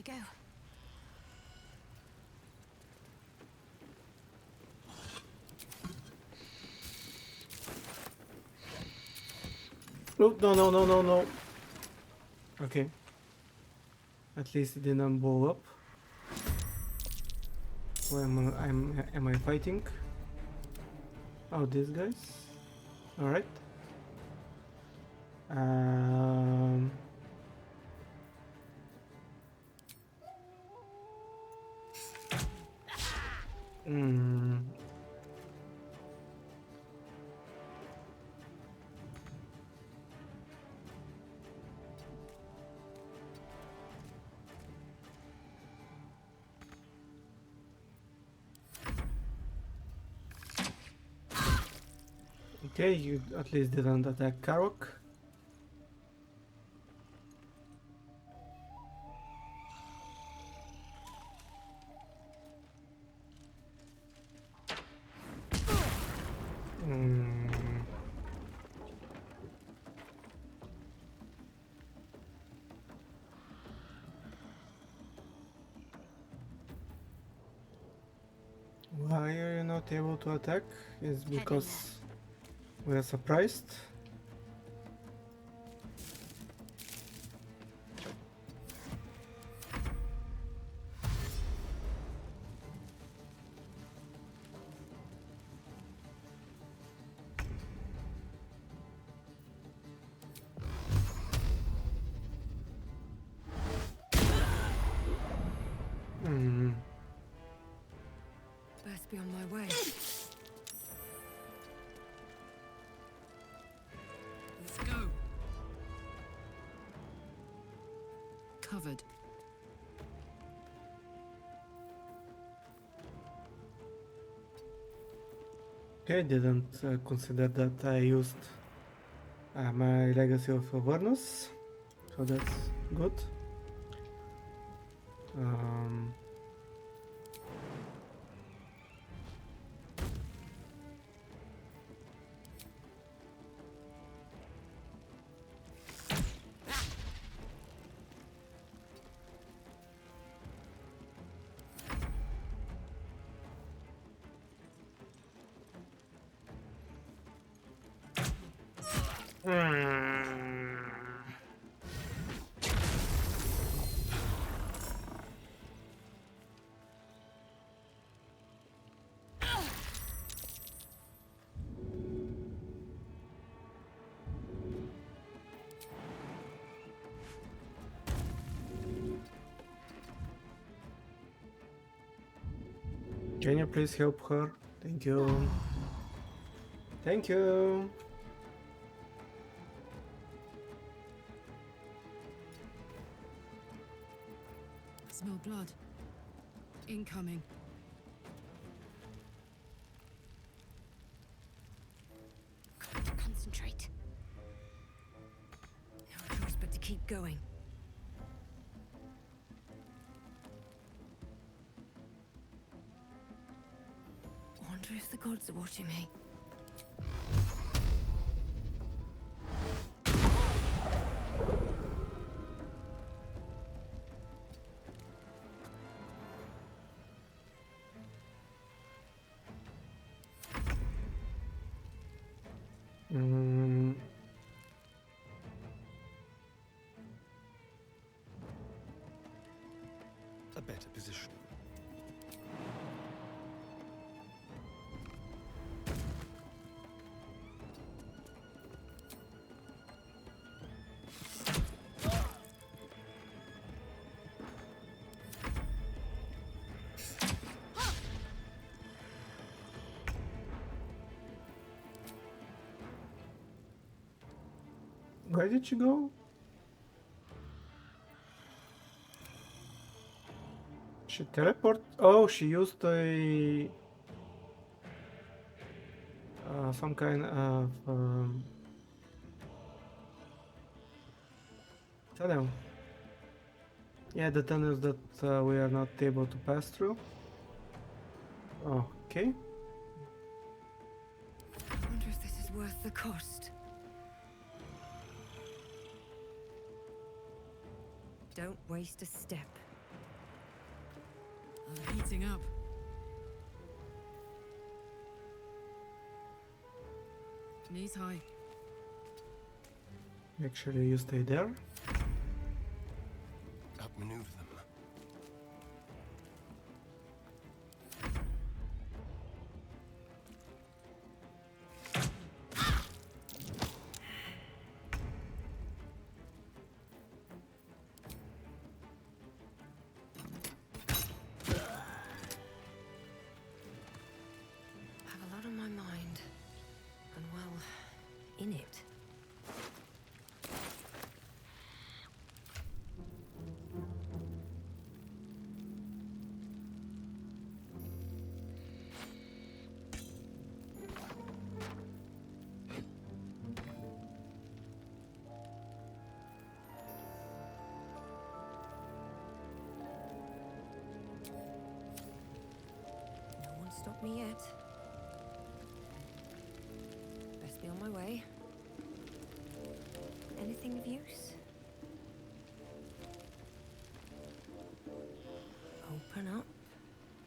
I go. Oh, no, no, no, no, no. Okay. At least it didn't blow up. Where am I fighting? Oh, these guys. All right. Um. Hmm. Okay, you at least didn't attack Karok. Hmm. Why are you not able to attack? Is Heading because we are surprised. Hmm. Best be on my way. Let's go. Covered. Okay, didn't consider that I used my Legacy of Avernus, so that's good. Um, Can you please help her? Thank you. Thank you. Smell blood. Incoming. Got to concentrate. No choice but to keep going. Wonder if the gods are watching me. Mm, A better position. where did she go? She teleport? Oh, she used a some kind of tunnel. Yeah, the tunnels that we are not able to pass through. Okay. Wonder if this is worth the cost. Don't waste a step. Oh, they're heating up. Knees high. Make sure you stay there. Outmaneuver them. I have a lot on my mind. And well, in it. No one stopped me yet. Best be on my way. Anything of use? Open up.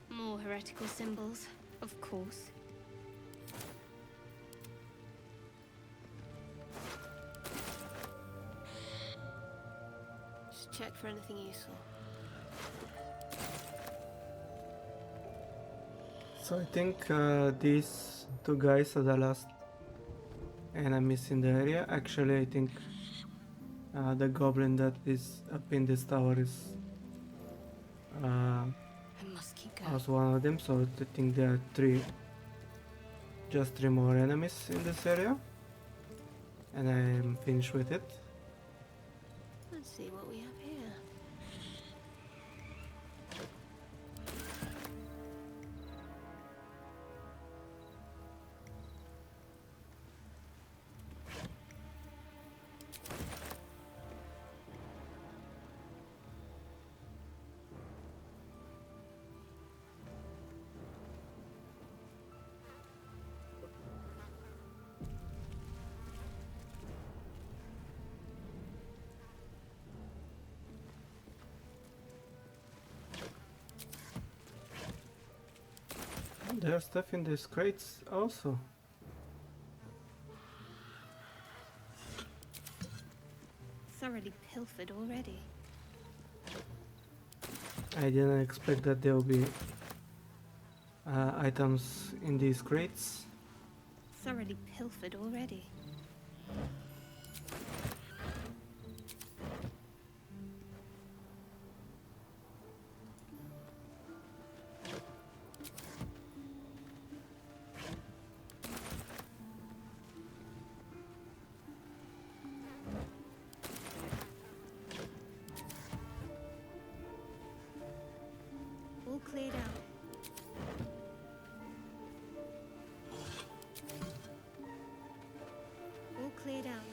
More heretical symbols, of course. Just check for anything useful. So I think these two guys are the last enemies in the area. Actually, I think the goblin that is up in this tower is I must keep going. also one of them. So I think there are just three more enemies in this area, and I'm finished with it. Let's see what we have here. There's stuff in these crates also. Thoroughly pilfered already. I didn't expect that there will be items in these crates. Thoroughly pilfered already. All cleared out. All cleared out.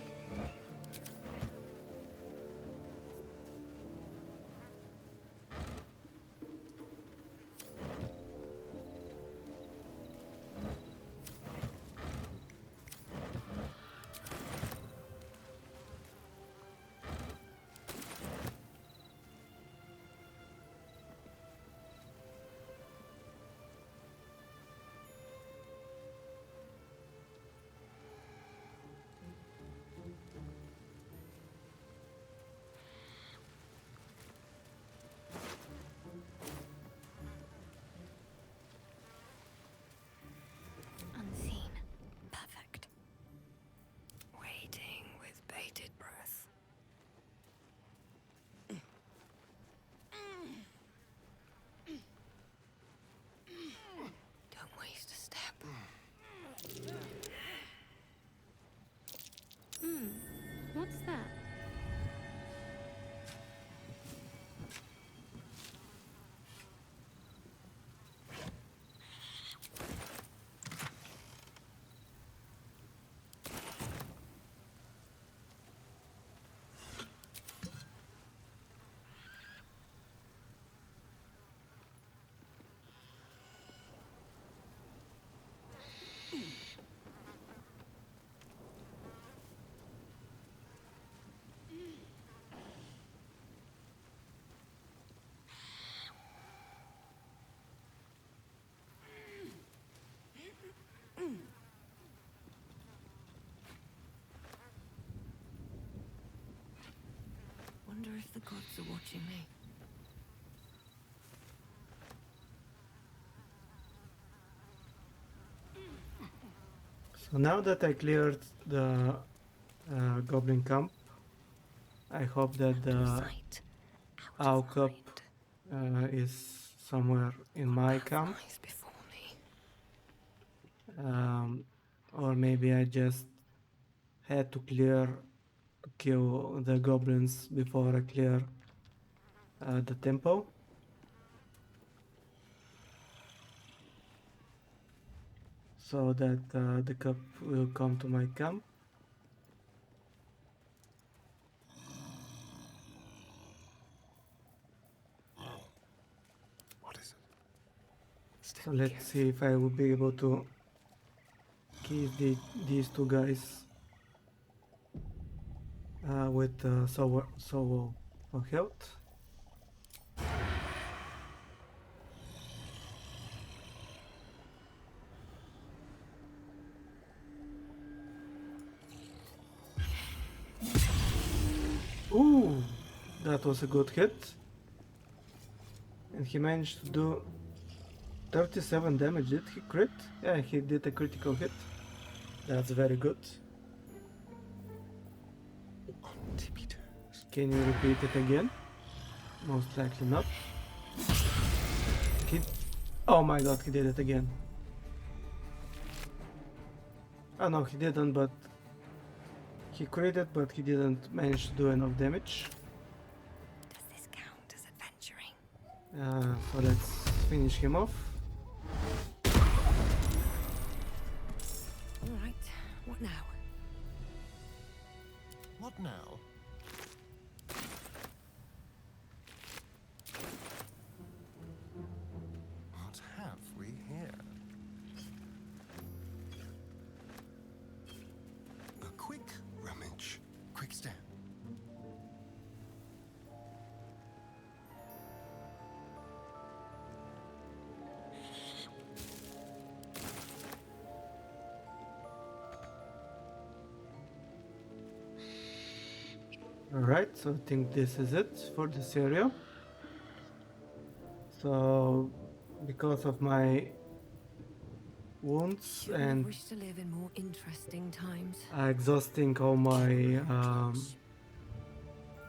if the gods are watching me. So now that I cleared the goblin camp, I hope that Out of the sight, out owl of cup mind. is somewhere in my Have camp. eyes before me. Or maybe I just had to kill the goblins before I clear the temple. So that the cup will come to my camp. What is it? So let's see if I will be able to kill these two guys with so for health. Ooh, that was a good hit. And he managed to do 37 damage. Did he crit? Yeah, he did a critical hit. That's very good. On tippy toes. Can you repeat it again? Most likely not. He... Oh my god, he did it again. Oh no, he didn't, but... He critted, but he didn't manage to do enough damage. Does this count as adventuring? So let's finish him off. All right. What now? What now? What have we here? A quick rummage. Quick step. Alright, so I think this is it for this area. So, because of my wounds You and wish to live in more interesting times. exhausting all my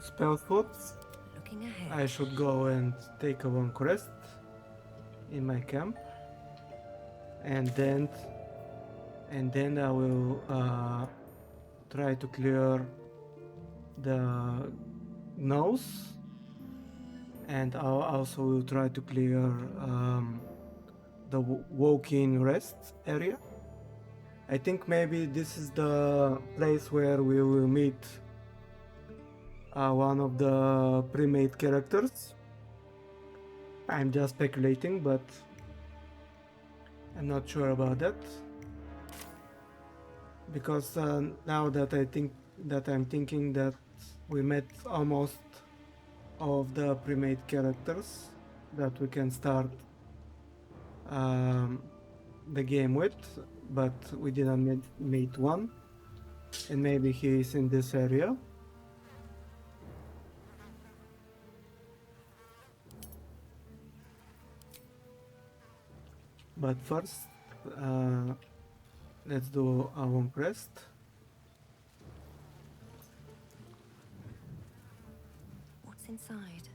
spell slots, Looking ahead. I should go and take a long rest in my camp, and then I will try to clear the nose, and I also will try to clear the walk-in rest area. I think maybe this is the place where we will meet one of the pre-made characters. I'm just speculating, but I'm not sure about that. Because now that I'm thinking that we met almost all of the pre-made characters that we can start the game with, but we didn't meet one, and maybe he is in this area. But first, let's do a long rest. What's inside?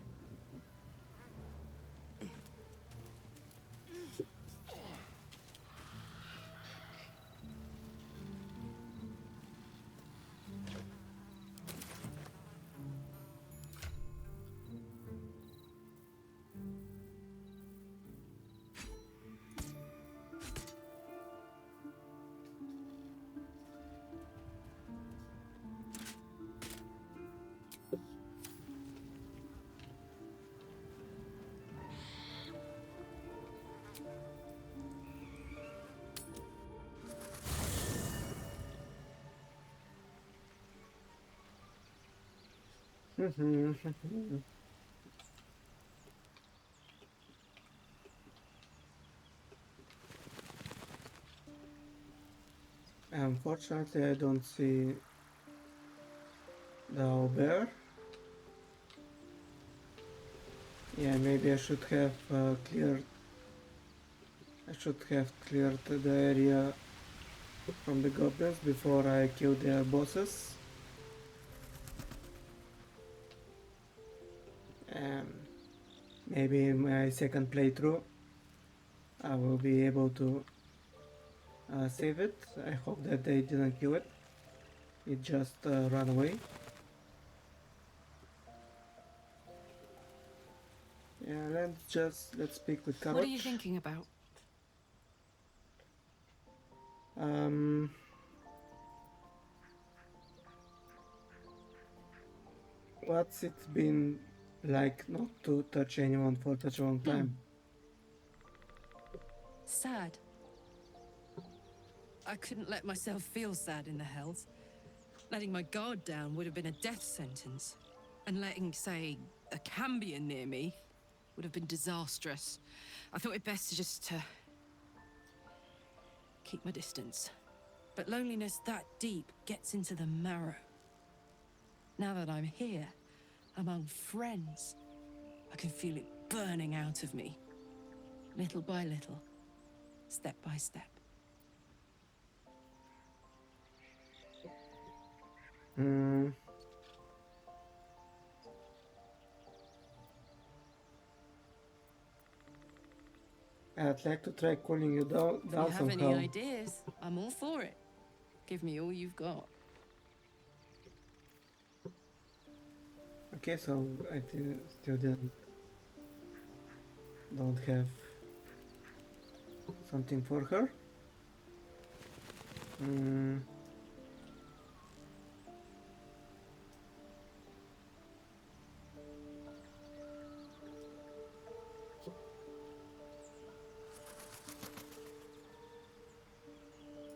Unfortunately, I don't see the bear. Yeah, maybe I should have cleared. I should have cleared the area from the goblins before I kill their bosses. Maybe in my second playthrough I will be able to save it. I hope that they didn't kill it. It just ran away. Yeah, let's speak with Karot. What are you thinking about? What's it been like not to touch anyone for such a long time? Sad. I couldn't let myself feel sad in the Hells. Letting my guard down would have been a death sentence. And letting, say, a Cambion near me would have been disastrous. I thought it best to just keep my distance. But loneliness that deep gets into the marrow. Now that I'm here, among friends, I can feel it burning out of me. Little by little, step by step. I'd like to try cooling you down If you have somehow. any ideas, I'm all for it. Give me all you've got. Okay, so I still don't have something for her.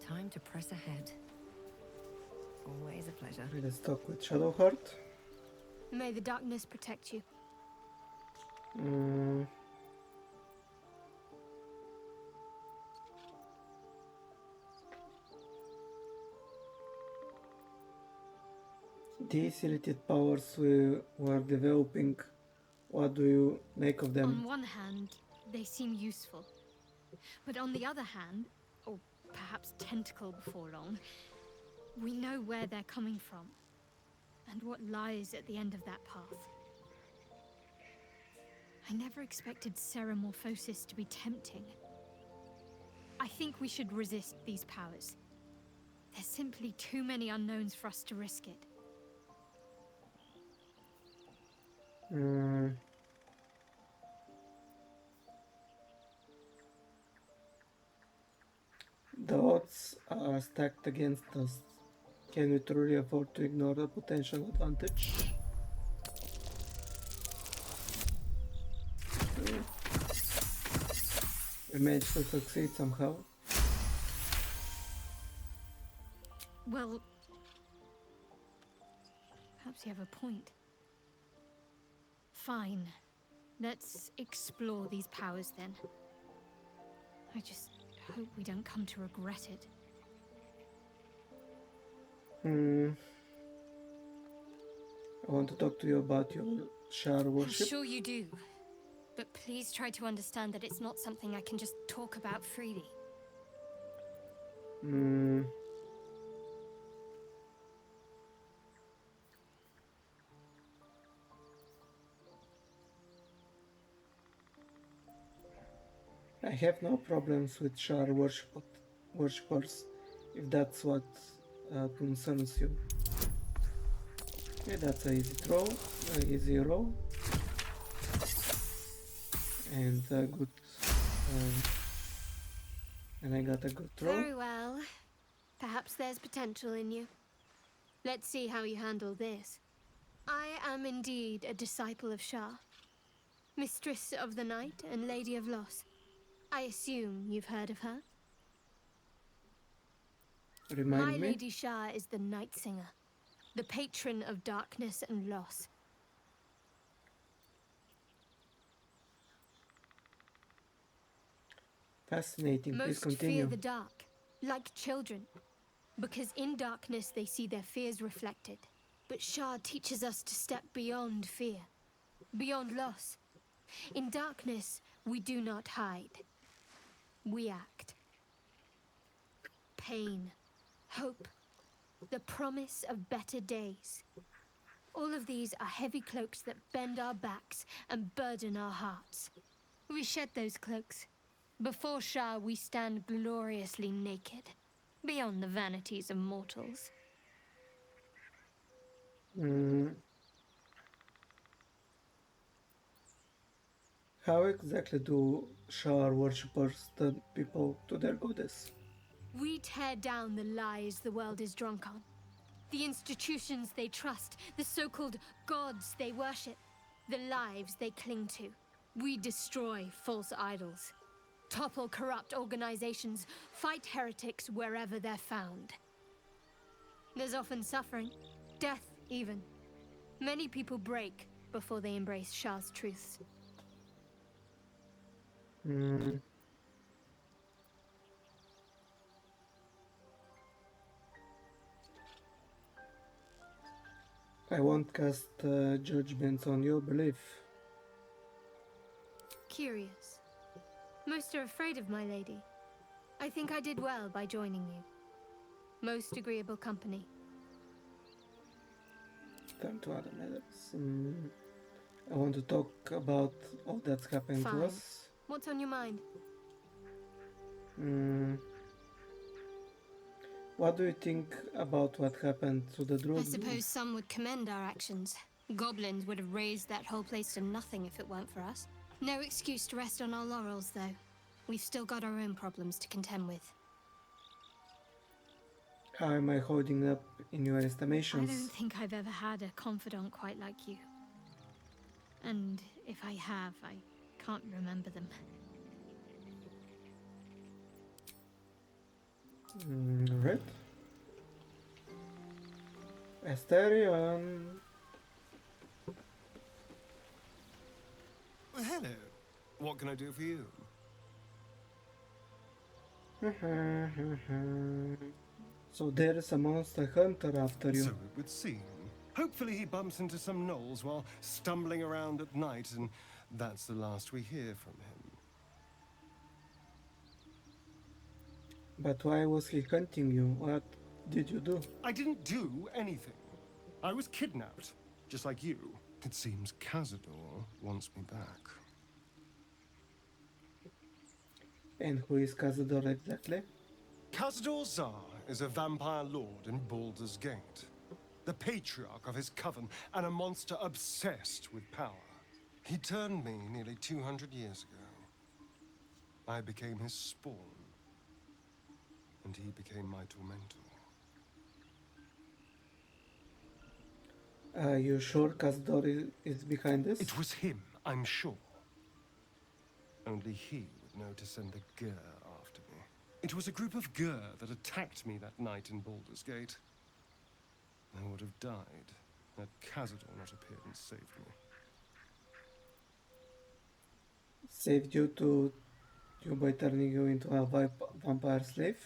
Time to press ahead. Always a pleasure. Let's talk with Shadowheart. May the darkness protect you. These related powers we were developing, what do you make of them? On one hand, they seem useful. But on the other hand, or perhaps tentacle before long, we know where they're coming from. And what lies at the end of that path. I never expected Ceramorphosis to be tempting. I think we should resist these powers. There's simply too many unknowns for us to risk it. The odds are stacked against us. Can we truly afford to ignore the potential advantage? We managed to succeed somehow. Well, perhaps you have a point. Fine. Let's explore these powers then. I just hope we don't come to regret it. I want to talk to you about your Shar I'm worship. sure you do. But please try to understand that it's not something I can just talk about freely. I have no problems with Shar worshippers, if that's what concerns you. Okay, that's an easy roll, and a good, and I got a good roll. Very well. Perhaps there's potential in you. Let's see how you handle this. I am indeed a disciple of Shah, Mistress of the Night and Lady of Loss. I assume you've heard of her? Remind My me. Lady Shah is the Night Singer, the patron of darkness and loss. Fascinating. Please Most continue. fear the dark, like children, because in darkness they see their fears reflected. But Shah teaches us to step beyond fear, beyond loss, In darkness, we do not hide. We act. Pain, hope, the promise of better days. All of these are heavy cloaks that bend our backs and burden our hearts. We shed those cloaks. Before Shah, we stand gloriously naked, beyond the vanities of mortals. Mm, how exactly do Shar worshippers turn people to their goddess? We tear down the lies the world is drunk on. The institutions they trust, the so-called gods they worship, the lives they cling to. We destroy false idols, topple corrupt organizations, fight heretics wherever they're found. There's often suffering, death even. Many people break before they embrace Shah's truths. Mm, I won't cast judgments on your belief. Curious. Most are afraid of my lady. I think I did well by joining you. Most agreeable company. Turn to other matters. I want to talk about all that's happened to Fine. us. What's on your mind? Mm, what do you think about what happened to the I druid? suppose some would commend our actions. Goblins would have razed that whole place to nothing if it weren't for us. No excuse to rest on our laurels, though. We've still got our own problems to contend with. How am I holding up in your I estimations? don't think I've ever had a confidant quite like you. And if I have, I can't remember them. Alright. Asterion. Well, hello. What can I do for you? So there is a monster hunter after you. So it would seem. Hopefully he bumps into some gnolls while stumbling around at night, and that's the last we hear from him. But why was he hunting you? What did you do? I didn't do anything. I was kidnapped, just like you. It seems Cazador wants me back. And who is Cazador exactly? Cazador Zar is a vampire lord in Baldur's Gate. The patriarch of his coven and a monster obsessed with power. He turned me nearly 200 years ago. I became his spawn. And he became my tormentor. Are you sure Cazador is behind this? It was him, I'm sure. Only he would know to send the Gur after me. It was a group of Gur that attacked me that night in Baldur's Gate. I would have died had Cazador not appeared and saved me. Saved you by turning you into a vampire slave?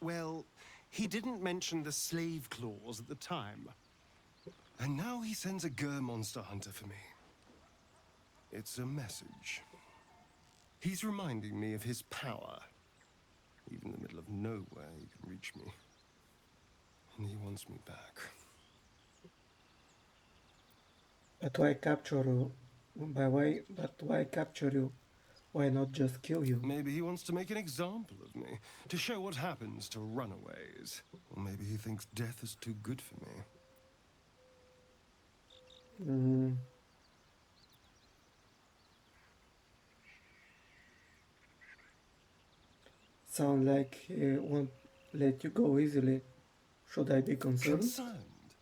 Well, he didn't mention the slave clause at the time. And now he sends a Gur monster hunter for me. It's a message. He's reminding me of his power. Even in the middle of nowhere, he can reach me. And he wants me back. But why capture you? But why capture you? Why not just kill you? Maybe he wants to make an example of me, to show what happens to runaways. Or maybe he thinks death is too good for me. Sound like he won't let you go easily. Should I be concerned? Concerned?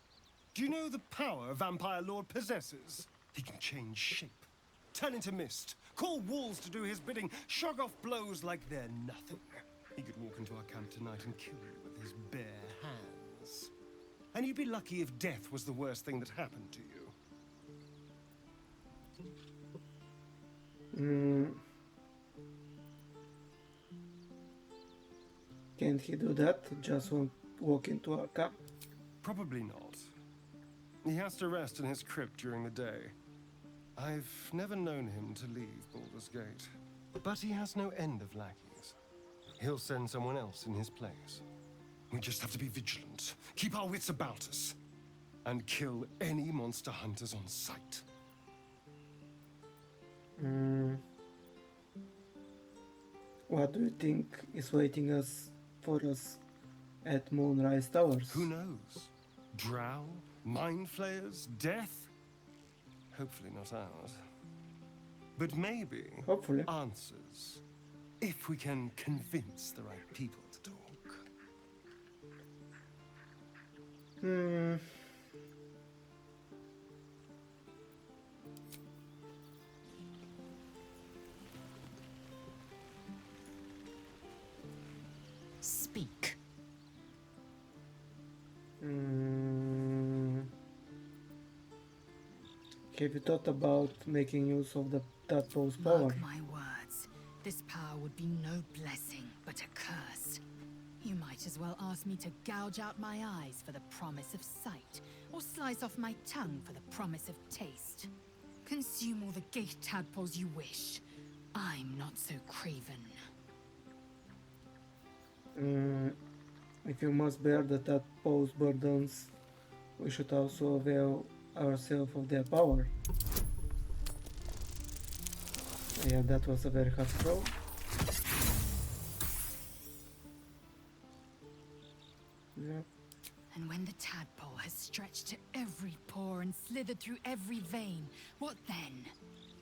Do you know the power a vampire lord possesses? He can change shape, turn into mist, call walls to do his bidding, shrug off blows like they're nothing. He could walk into our camp tonight and kill you with his bare hands. And you'd be lucky if death was the worst thing that happened to you. Can't he do that? Just walk into our camp? Probably not. He has to rest in his crypt during the day. I've never known him to leave Baldur's Gate, but he has no end of lackeys. He'll send someone else in his place. We just have to be vigilant, keep our wits about us, and kill any monster hunters on sight. What do you think is waiting for us at Moonrise Towers? Who knows? Drow? Mind flayers? Death? Hopefully not ours. But maybe Hopefully. answers, if we can convince the right people to talk. Speak. Have you thought about making use of the tadpole's power? Mark my words. This power would be no blessing, but a curse. You might as well ask me to gouge out my eyes for the promise of sight, or slice off my tongue for the promise of taste. Consume all the gate tadpoles you wish. I'm not so craven. If you must bear the tadpole's burdens, we should also avail ourselves of their power. Yeah, that was a very hard throw. Yeah. And when the tadpole has stretched to every pore and slithered through every vein, what then?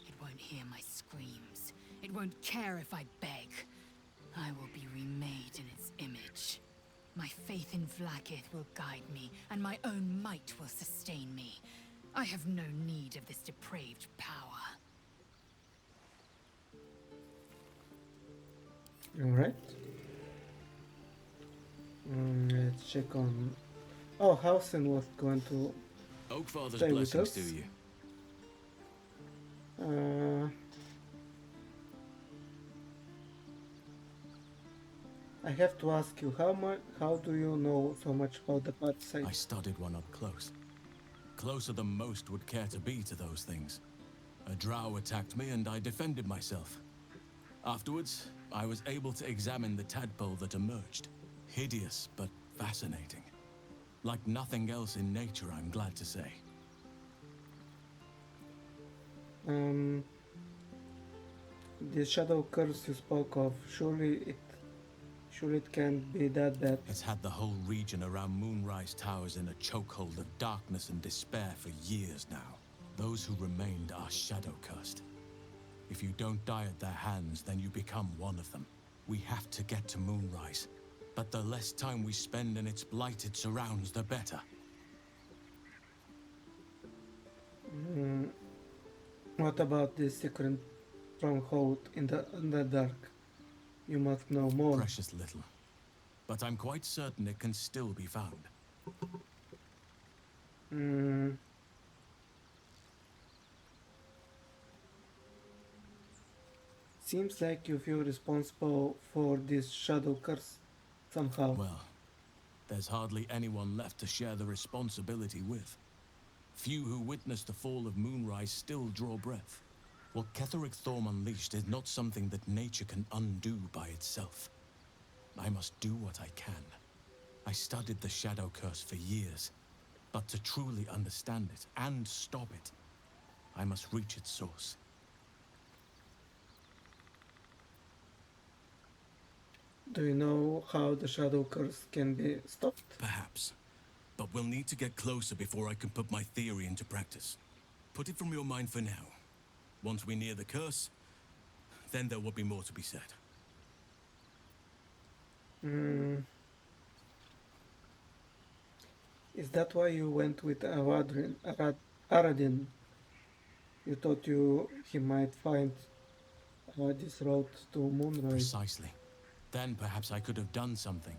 It won't hear my screams. It won't care if I beg. I will be remade in its image. My faith in Vlaakith will guide me, and my own might will sustain me. I have no need of this depraved power. Alright. Let's check on... Oh, Hausen was going to Oakfather's stay with blessings us. to you. I have to ask you, how do you know so much about the path side? I studied one up close. Closer than most would care to be to those things. A drow attacked me and I defended myself. Afterwards, I was able to examine the tadpole that emerged. Hideous, but fascinating. Like nothing else in nature, I'm glad to say. The shadow curse you spoke of, surely it can't be that bad. It's had the whole region around Moonrise Towers in a chokehold of darkness and despair for years now. Those who remained are shadow cursed. If you don't die at their hands, then you become one of them. We have to get to Moonrise, but the less time we spend in its blighted surrounds, the better. What about this secret stronghold in the Underdark? You must know more. Precious little. But I'm quite certain it can still be found. Seems like you feel responsible for this shadow curse somehow. Well, there's hardly anyone left to share the responsibility with. Few who witnessed the fall of Moonrise still draw breath. What Ketheric Thorm unleashed is not something that nature can undo by itself. I must do what I can. I studied the shadow curse for years, but to truly understand it and stop it, I must reach its source. Do you know how the shadow curse can be stopped? Perhaps. But we'll need to get closer before I can put my theory into practice. Put it from your mind for now. Once we near the curse, then there will be more to be said. Is that why you went with Aradin? You thought he might find this road to Moonrise. Precisely. Then perhaps I could have done something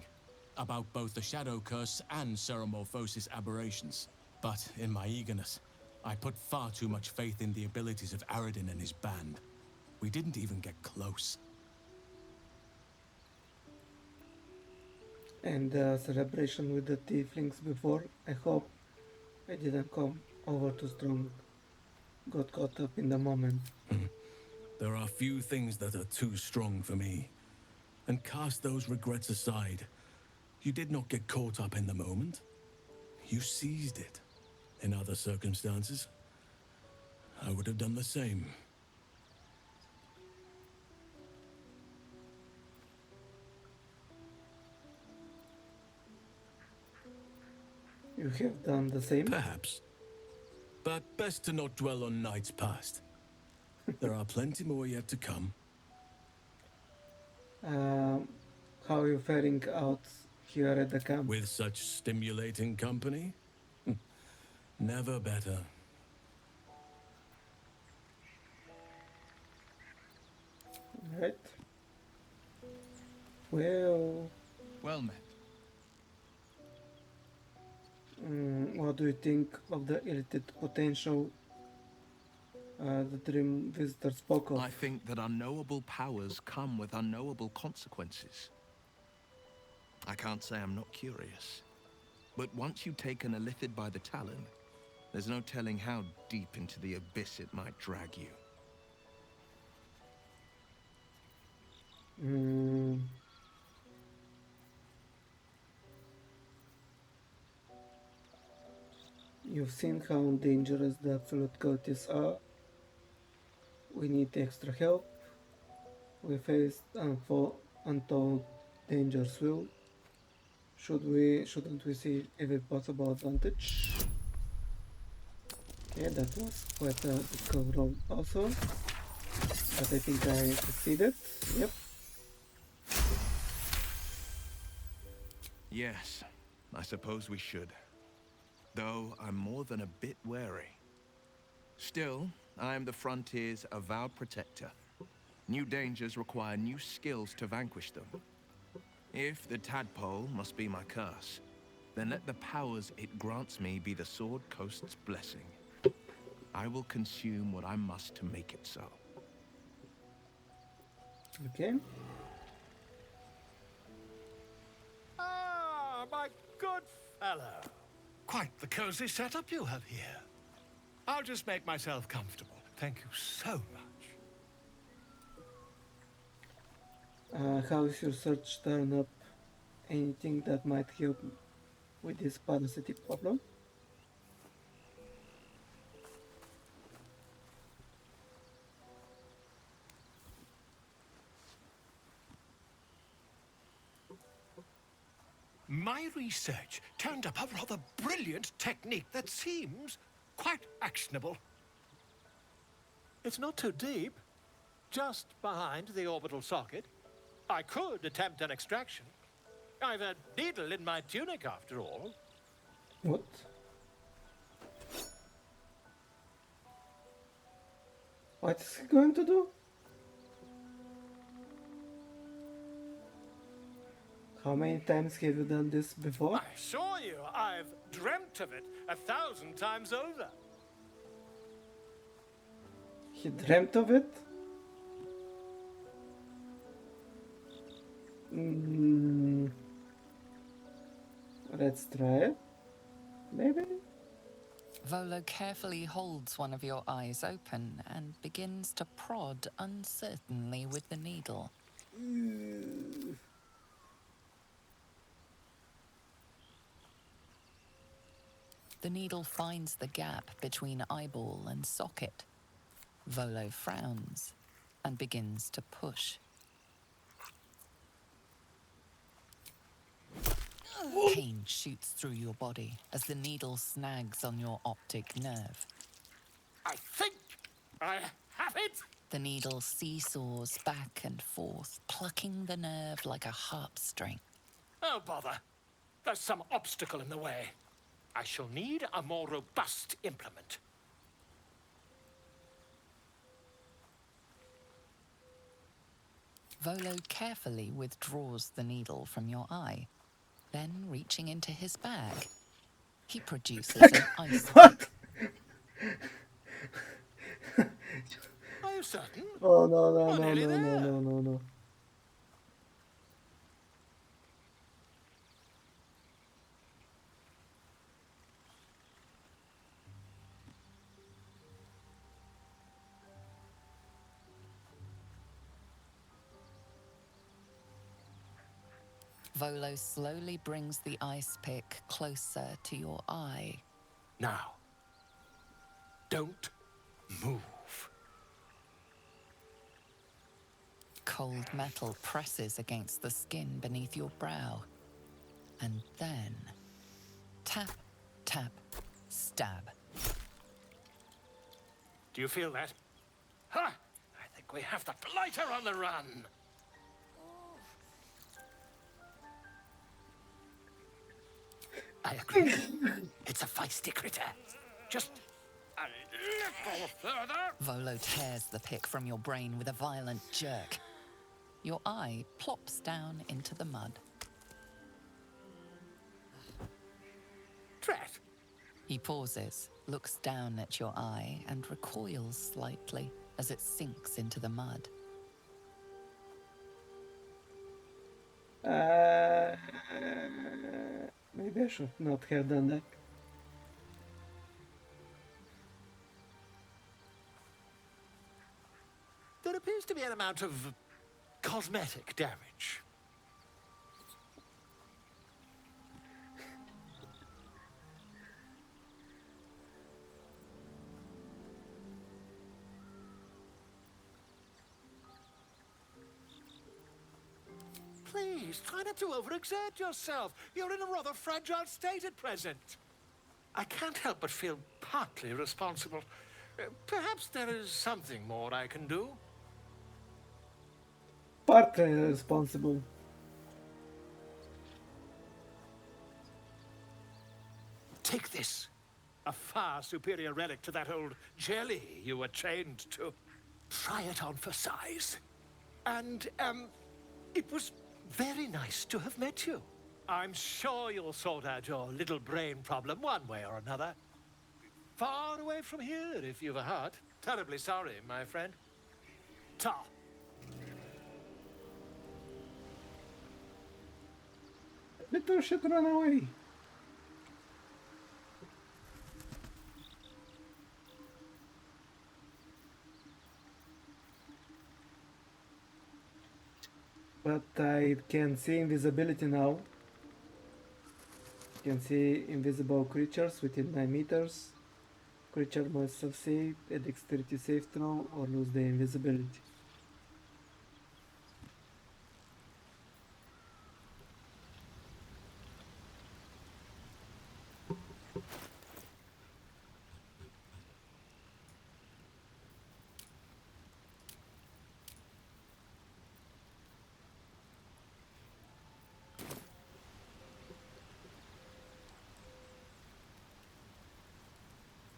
about both the shadow curse and Ceramorphosis aberrations. But in my eagerness, I put far too much faith in the abilities of Aradin and his band. We didn't even get close. And the celebration with the tieflings before, I hope I didn't come over too strong. got caught up in the moment. There are few things that are too strong for me. And cast those regrets aside. You did not get caught up in the moment. You seized it. In other circumstances, I would have done the same. You have done the same. Perhaps. But best to not dwell on nights past. There are plenty more yet to come. How are you faring out here at the camp? With such stimulating company? Never better. Right. Well, Well met. what do you think of the illicit potential the Dream Visitor spoke of? I think that unknowable powers come with unknowable consequences. I can't say I'm not curious. But once you've taken a lithid by the talon, there's no telling how deep into the abyss it might drag you. You've seen how dangerous the absolute cultists are. We need extra help. We faced untold dangers. Shouldn't we see every possible advantage? Yeah, that was quite a difficult roll also. But I think I succeeded. Yep. Yes, I suppose we should. Though I'm more than a bit wary. Still, I am the frontier's avowed protector. New dangers require new skills to vanquish them. If the tadpole must be my curse, then let the powers it grants me be the Sword Coast's blessing. I will consume what I must to make it so. Okay. Ah, my good fellow. Quite the cozy setup you have here. I'll just make myself comfortable. Thank you so much. How is your search turn up? Anything that might help with this parasitic problem? My research turned up a rather brilliant technique that seems quite actionable. It's not too deep, just behind the orbital socket. I could attempt an extraction. I've a needle in my tunic, after all. What? What is he going to do? How many times have you done this before? I assure you, I've dreamt of it 1,000 times over. He dreamt of it? Let's try it. Maybe? Volo carefully holds one of your eyes open and begins to prod uncertainly with the needle. The needle finds the gap between eyeball and socket. Volo frowns and begins to push. Pain shoots through your body as the needle snags on your optic nerve. I think I have it! The needle seesaws back and forth, plucking the nerve like a harp string. Oh, bother. There's some obstacle in the way. I shall need a more robust implement. Volo carefully withdraws the needle from your eye. Then, reaching into his bag, he produces an ice. What? Are you certain? Oh no no We're no nearly no no there. no no no. Volo slowly brings the ice pick closer to your eye. Now, don't move. Cold metal presses against the skin beneath your brow. And then, tap, tap, stab. Do you feel that? Ha! I think we have the blighter on the run. I agree. It's a feisty critter. Just a little further. Volo tears the pick from your brain with a violent jerk. Your eye plops down into the mud. Tret. He pauses, looks down at your eye, and recoils slightly as it sinks into the mud. Maybe I should not have done that. There appears to be an amount of cosmetic damage. Please, try not to overexert yourself. You're in a rather fragile state at present. I can't help but feel partly responsible. Perhaps there is something more I can do. Partly responsible. Take this. A far superior relic to that old jelly you were chained to. Try it on for size. And, it was very nice to have met you. I'm sure you'll sort out your little brain problem one way or another. Far away from here, if you've a heart. Terribly sorry, my friend. Ta. Little shit run away. But I can see invisibility now. You can see invisible creatures within 9 meters. Creature must succeed a dexterity save throw or lose the invisibility.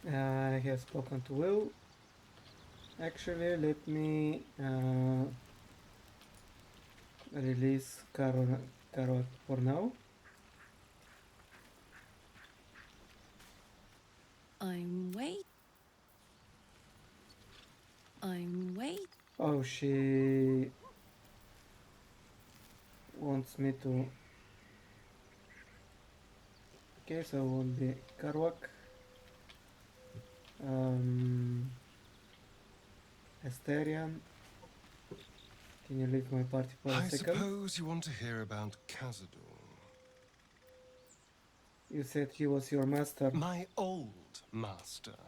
I have spoken to Will. Actually, let me release Caro for now. I'm wait. Oh, she wants me to. Okay, so it won't be Karwak. Asterian. Can you leave my party for a I second? suppose you want to hear about Cazador. You said he was your master. My old master.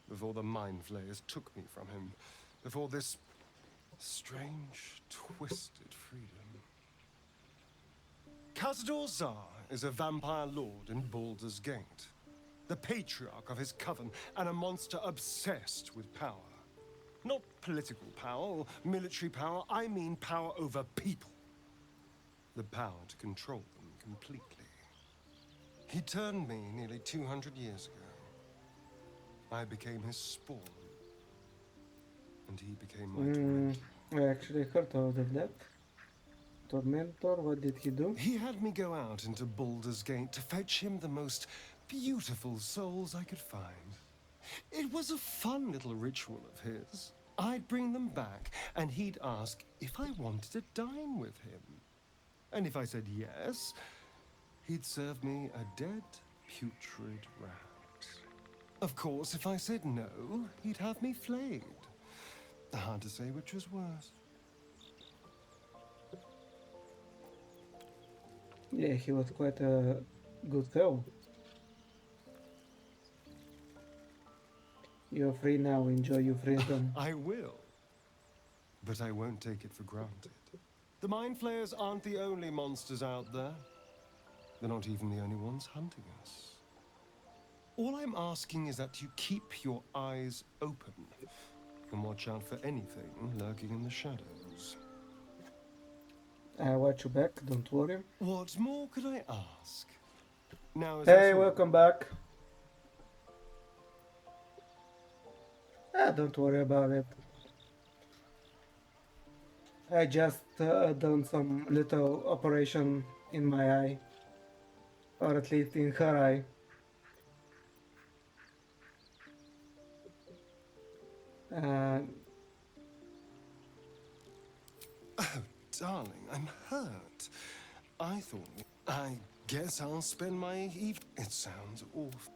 Before the Mind Flayers took me from him. Before this strange, twisted freedom. Cazador Zar is a vampire lord in Baldur's Gate. The patriarch of his coven, and a monster obsessed with power. Not political power or military power, I mean power over people. The power to control them completely. He turned me nearly 200 years ago. I became his spawn. And he became my tormentor. I actually heard of that. Tormentor, what did he do? He had me go out into Baldur's Gate to fetch him the most beautiful souls I could find. It was a fun little ritual of his. I'd bring them back, and he'd ask if I wanted to dine with him. And if I said yes, he'd serve me a dead, putrid rat. Of course, if I said no, he'd have me flayed. Hard to say which was worse. Yeah, he was quite a good fellow. You're free now, enjoy your freedom. I will. But I won't take it for granted. The Mind Flayers aren't the only monsters out there. They're not even the only ones hunting us. All I'm asking is that you keep your eyes open and watch out for anything lurking in the shadows. I watch you back, don't worry. What more could I ask? Now, is Hey, that all? welcome back. Don't worry about it. I just done some little operation in my eye. Or at least in her eye. Uh, Oh, darling, I'm hurt. I thought... I guess I'll spend my It sounds awful.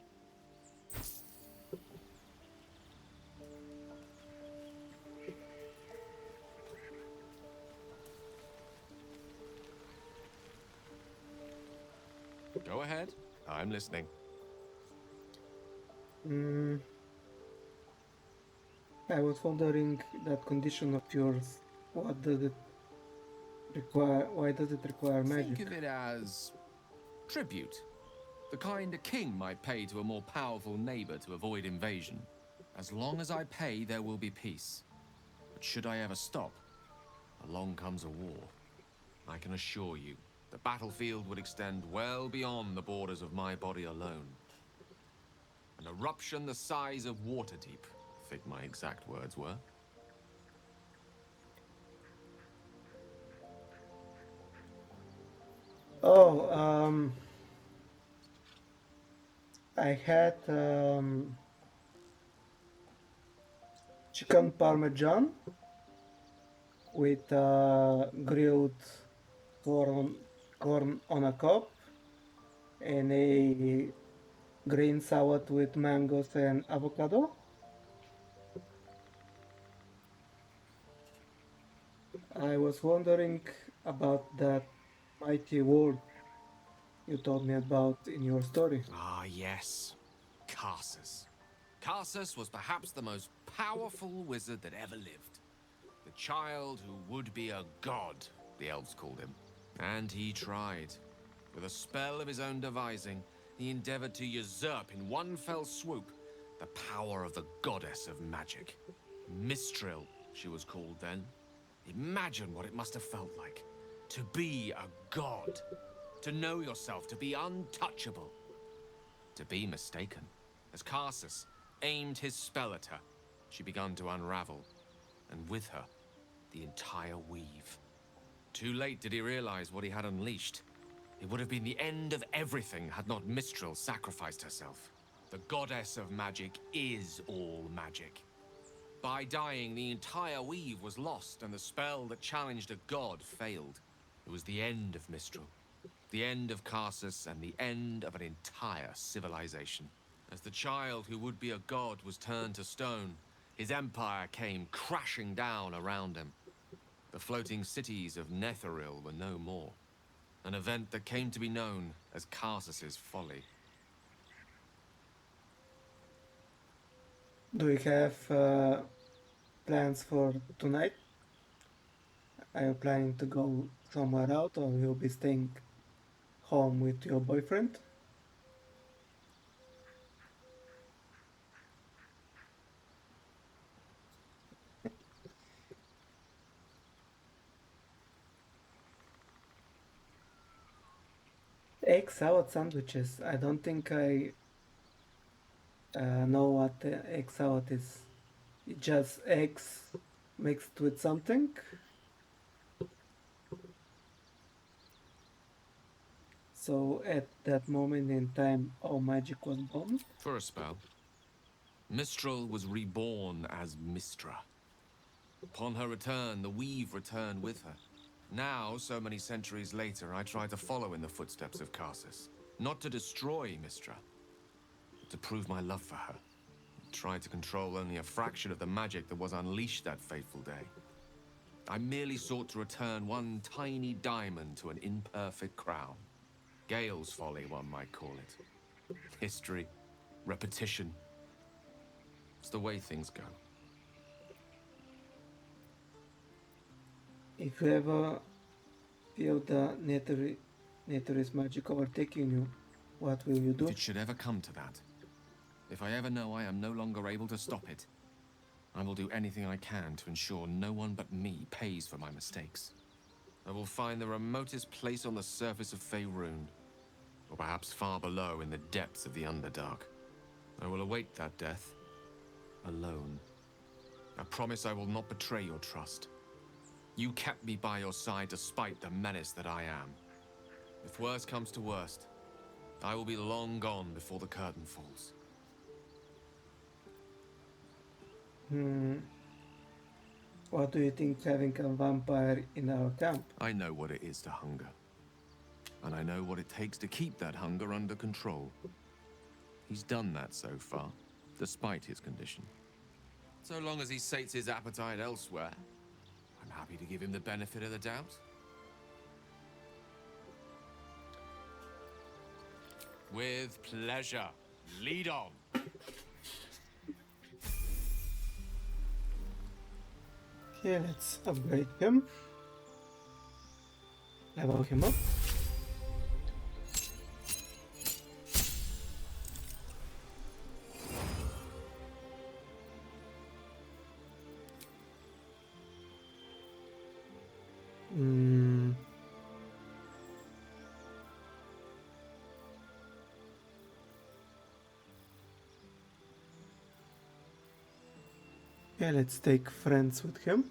Go ahead. I'm listening. I was wondering that condition of yours. What does it require? Why does it require magic? Think of it as tribute. The kind a king might pay to a more powerful neighbor to avoid invasion. As long as I pay, there will be peace. But should I ever stop, along comes a war. I can assure you, the battlefield would extend well beyond the borders of my body alone. An eruption the size of Waterdeep, I think my exact words were. Oh, I had chicken parmesan with grilled corn on a cob and a green salad with mangoes and avocado. I was wondering about that mighty word you told me about in your story. Ah, yes. Karsus. Karsus was perhaps the most powerful wizard that ever lived. The child who would be a god, the elves called him. And he tried. With a spell of his own devising, he endeavored to usurp in one fell swoop the power of the goddess of magic. Mistril, she was called then. Imagine what it must have felt like. To be a god. To know yourself, to be untouchable. To be mistaken. As Karsus aimed his spell at her, she began to unravel. And with her, the entire weave. Too late did he realize what he had unleashed. It would have been the end of everything had not Mistril sacrificed herself. The goddess of magic is all magic. By dying, the entire weave was lost, and the spell that challenged a god failed. It was the end of Mistril. The end of Karsus, and the end of an entire civilization. As the child who would be a god was turned to stone, his empire came crashing down around him. The floating cities of Netheril were no more. An event that came to be known as Karsus's folly. Do you have plans for tonight? Are you planning to go somewhere out, or you'll be staying home with your boyfriend? Egg salad sandwiches. I don't think I know what egg salad is. It's just eggs mixed with something. So at that moment in time, all magic was born. For a spell, Mistral was reborn as Mistra. Upon her return, the weave returned with her. Now, so many centuries later, I try to follow in the footsteps of Karsus. Not to destroy Mistra, but to prove my love for her. Try to control only a fraction of the magic that was unleashed that fateful day. I merely sought to return one tiny diamond to an imperfect crown. Gale's folly, one might call it. History, repetition. It's the way things go. If you ever feel the Netherese magic overtaking you, what will you do? If it should ever come to that, if I ever know I am no longer able to stop it, I will do anything I can to ensure no one but me pays for my mistakes. I will find the remotest place on the surface of Faerun, or perhaps far below in the depths of the Underdark. I will await that death, alone. I promise I will not betray your trust. You kept me by your side despite the menace that I am. If worst comes to worst, I will be long gone before the curtain falls. What do you think having a vampire in our camp? I know what it is to hunger. And I know what it takes to keep that hunger under control. He's done that so far, despite his condition. So long as he sates his appetite elsewhere, I'm happy to give him the benefit of the doubt. With pleasure. Lead on. Okay, let's upgrade him. Level him up. Okay, let's take friends with him.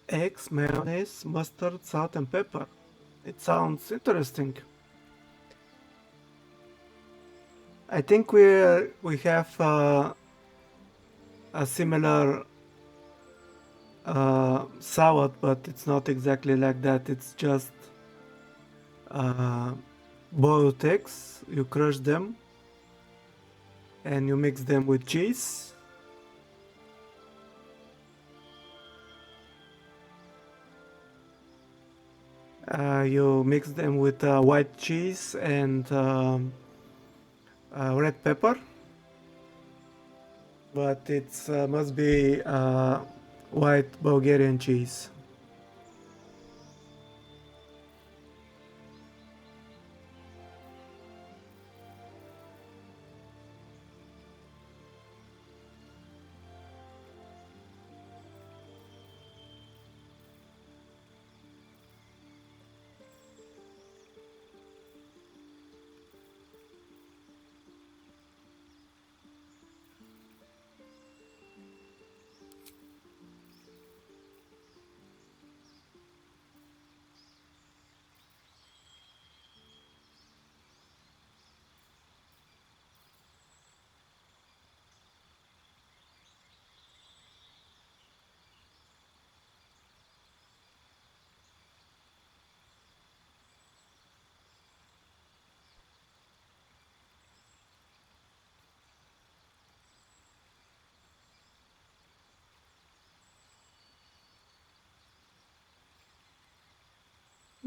Eggs, mayonnaise, mustard, salt and pepper. It sounds interesting. I think we have a similar salad, but it's not exactly like that. It's just boiled eggs. You crush them and you mix them with cheese. You mix them with white cheese and red pepper, but it must be white Bulgarian cheese.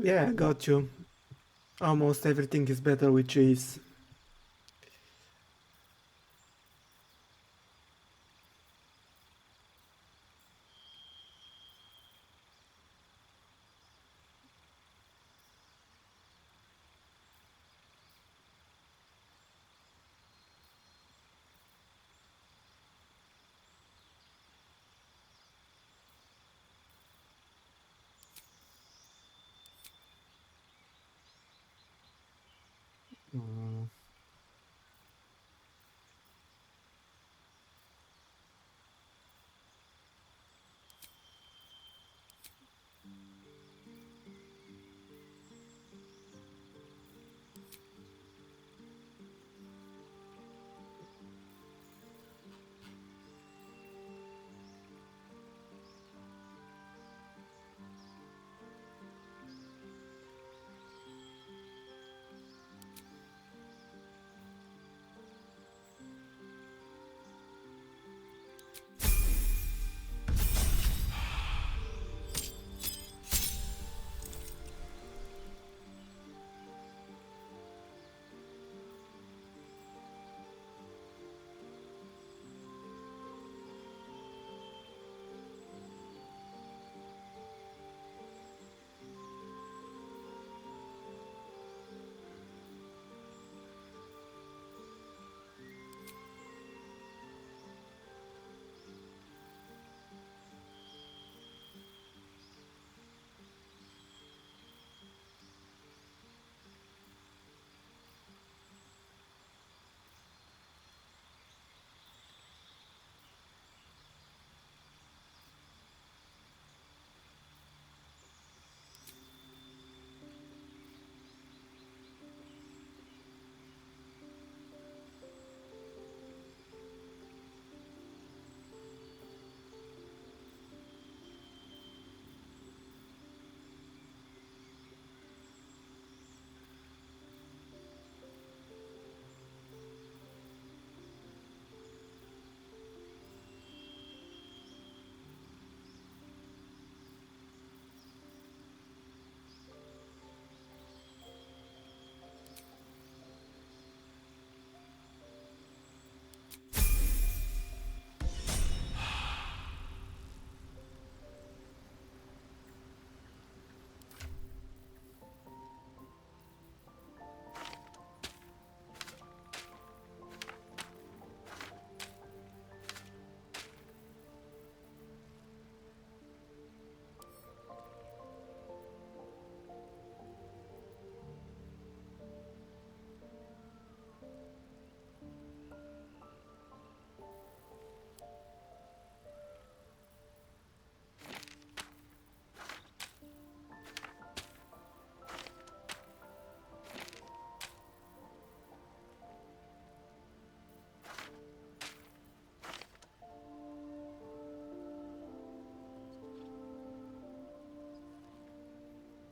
Yeah, I got you. Almost everything is better with cheese.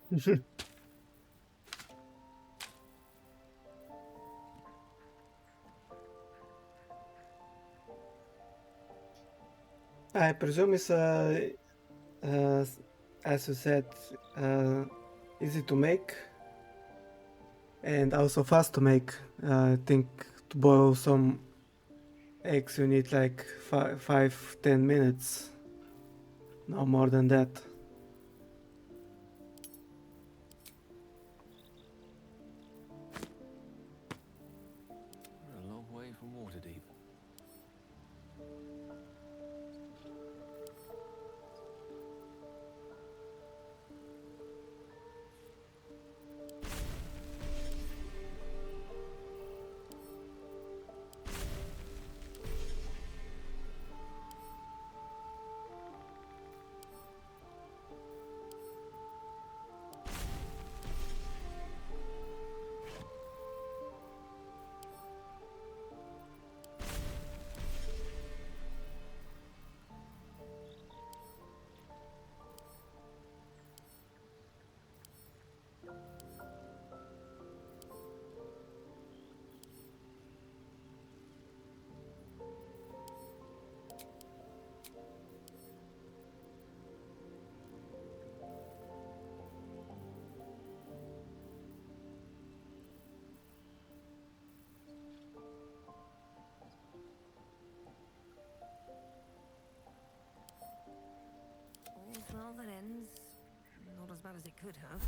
I presume it's as you said, easy to make and also fast to make. I think to boil some eggs you need like 5-10 minutes, no more than that. We're a long way from Waterdeep. All's well that ends. Not as bad as it could have.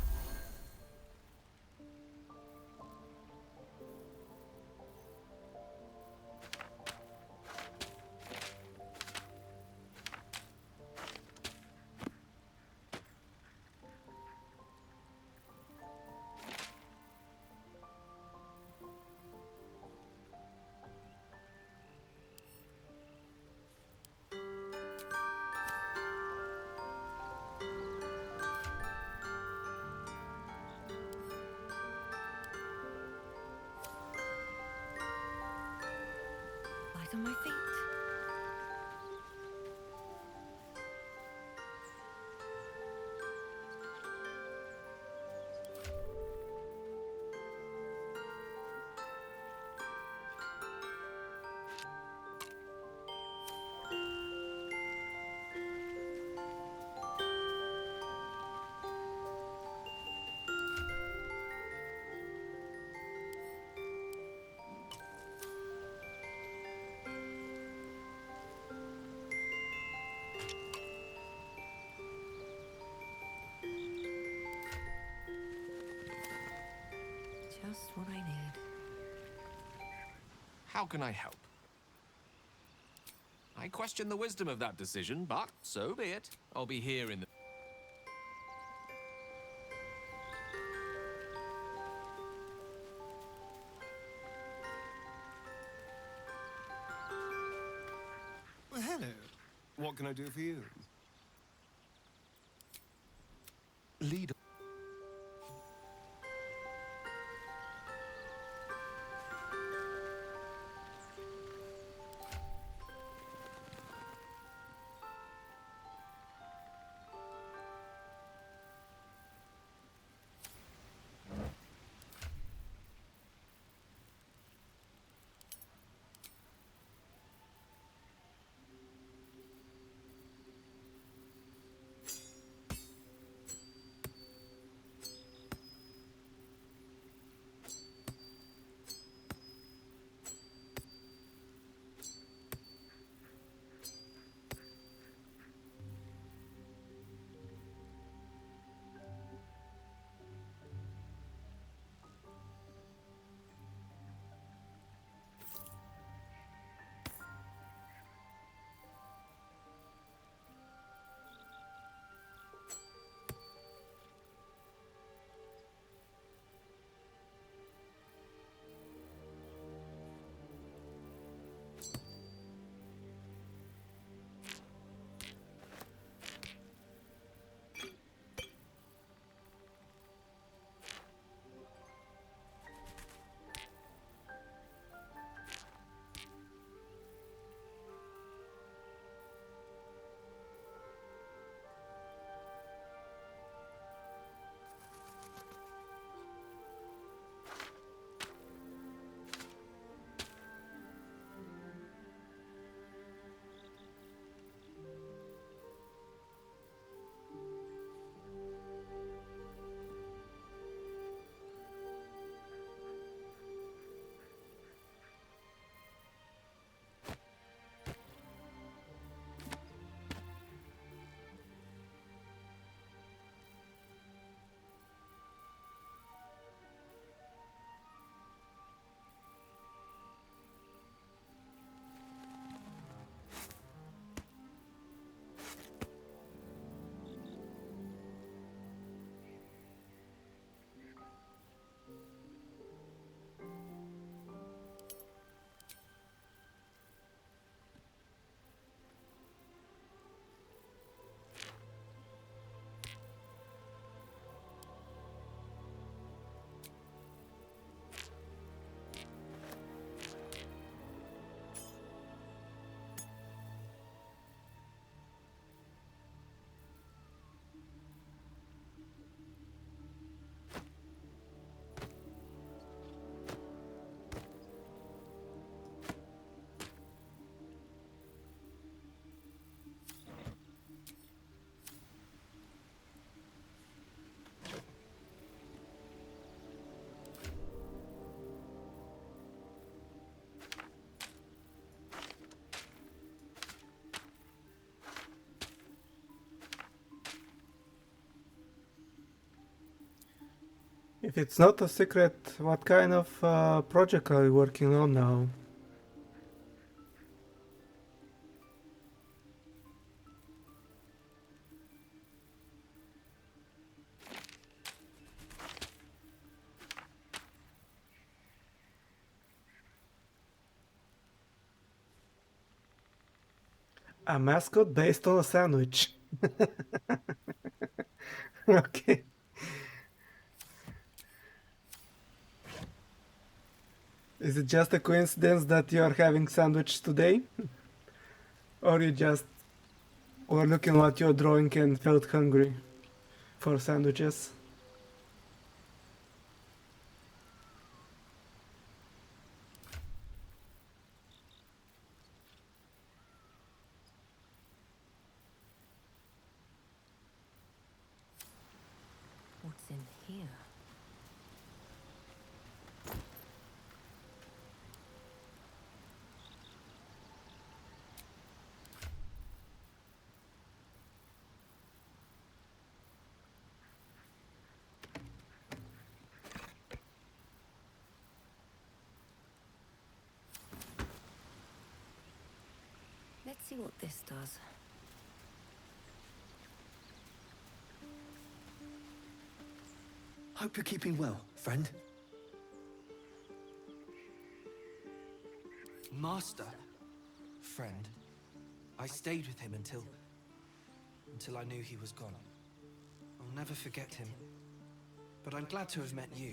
Light on my feet. Just what I need. How can I help? I question the wisdom of that decision, but so be it. I'll be here in the... Well, hello. What can I do for you? Lead. If it's not a secret, what kind of project are you working on now? A mascot based on a sandwich. Okay. Is it just a coincidence that you are having sandwich today? Or you just were looking at your drawing and felt hungry for sandwiches? What's in here? Let's see what this does. Hope you're keeping well, friend. Master? Friend. I stayed with him until I knew he was gone. I'll never forget him. But I'm glad to have met you.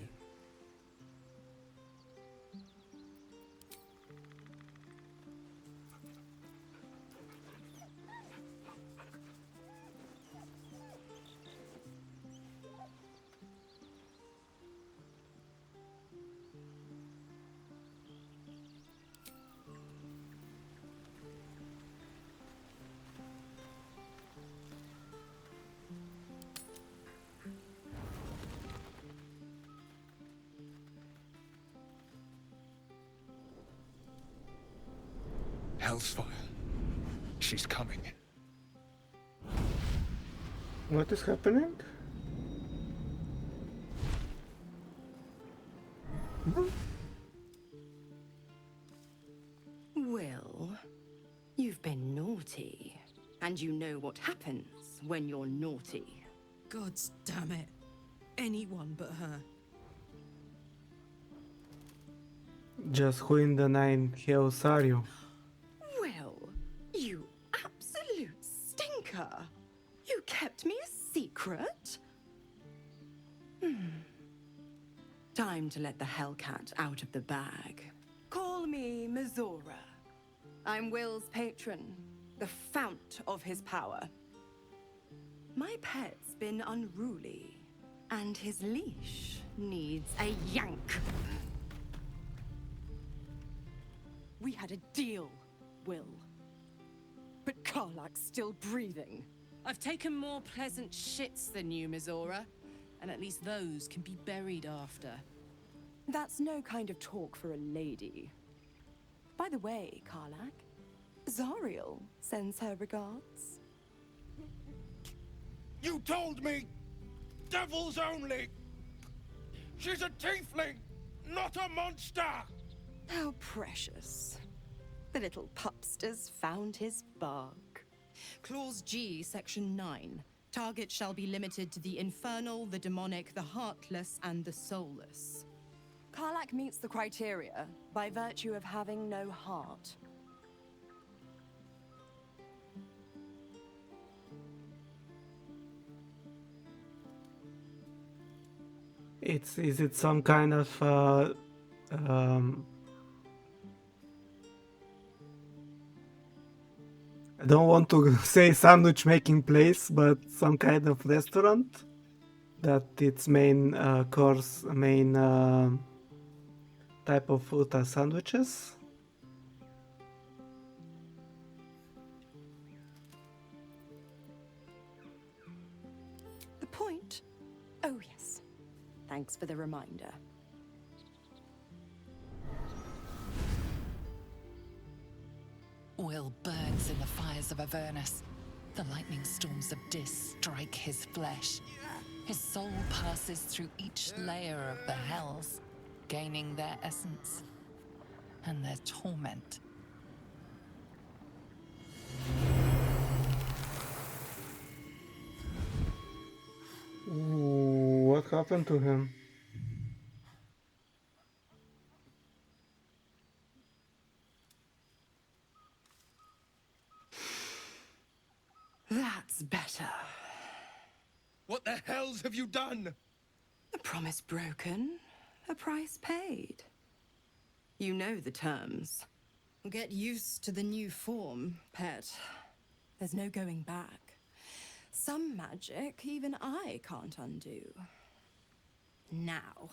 Hell's fire. She's coming. What is happening? Well, you've been naughty. And you know what happens when you're naughty. Gods damn it. Anyone but her. Just who in the nine hells are you? Well, you absolute stinker. You kept me a secret? Time to let the Hellcat out of the bag. Call me Mizora. I'm Will's patron, the fount of his power. My pet's been unruly, and his leash needs a yank. We had a deal, Will. But Karlak's still breathing. I've taken more pleasant shits than you, Mizora. And at least those can be buried after. That's no kind of talk for a lady. By the way, Karlak, Zariel sends her regards. You told me! Devils only! She's a tiefling, not a monster! How precious. The little pupster's found his bark. Clause G, Section 9. Target shall be limited to the infernal, the demonic, the heartless, and the soulless. Karlak meets the criteria by virtue of having no heart. Is it some kind of I don't want to say sandwich making place, but some kind of restaurant that its main course, main type of food are sandwiches? The point? Oh, yes. Thanks for the reminder. Will burns in the fires of Avernus. The lightning storms of Dis strike his flesh. His soul passes through each layer of the hells, gaining their essence and their torment. Ooh, what happened to him? That's better. What the hells have you done? A promise broken, a price paid. You know the terms. Get used to the new form, pet. There's no going back. Some magic even I can't undo. Now,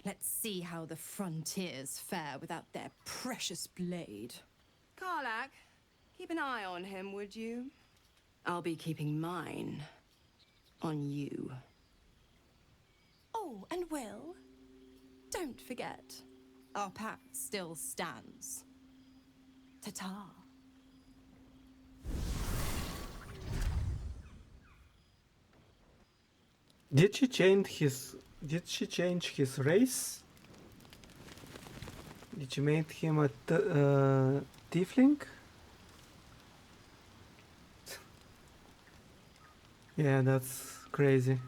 let's see how the frontiers fare without their precious blade. Karlak, keep an eye on him, would you? I'll be keeping mine on you. Oh, and Will, don't forget, our pact still stands. Ta-ta. Did she change his race? Did she make him a tiefling? Yeah, that's crazy.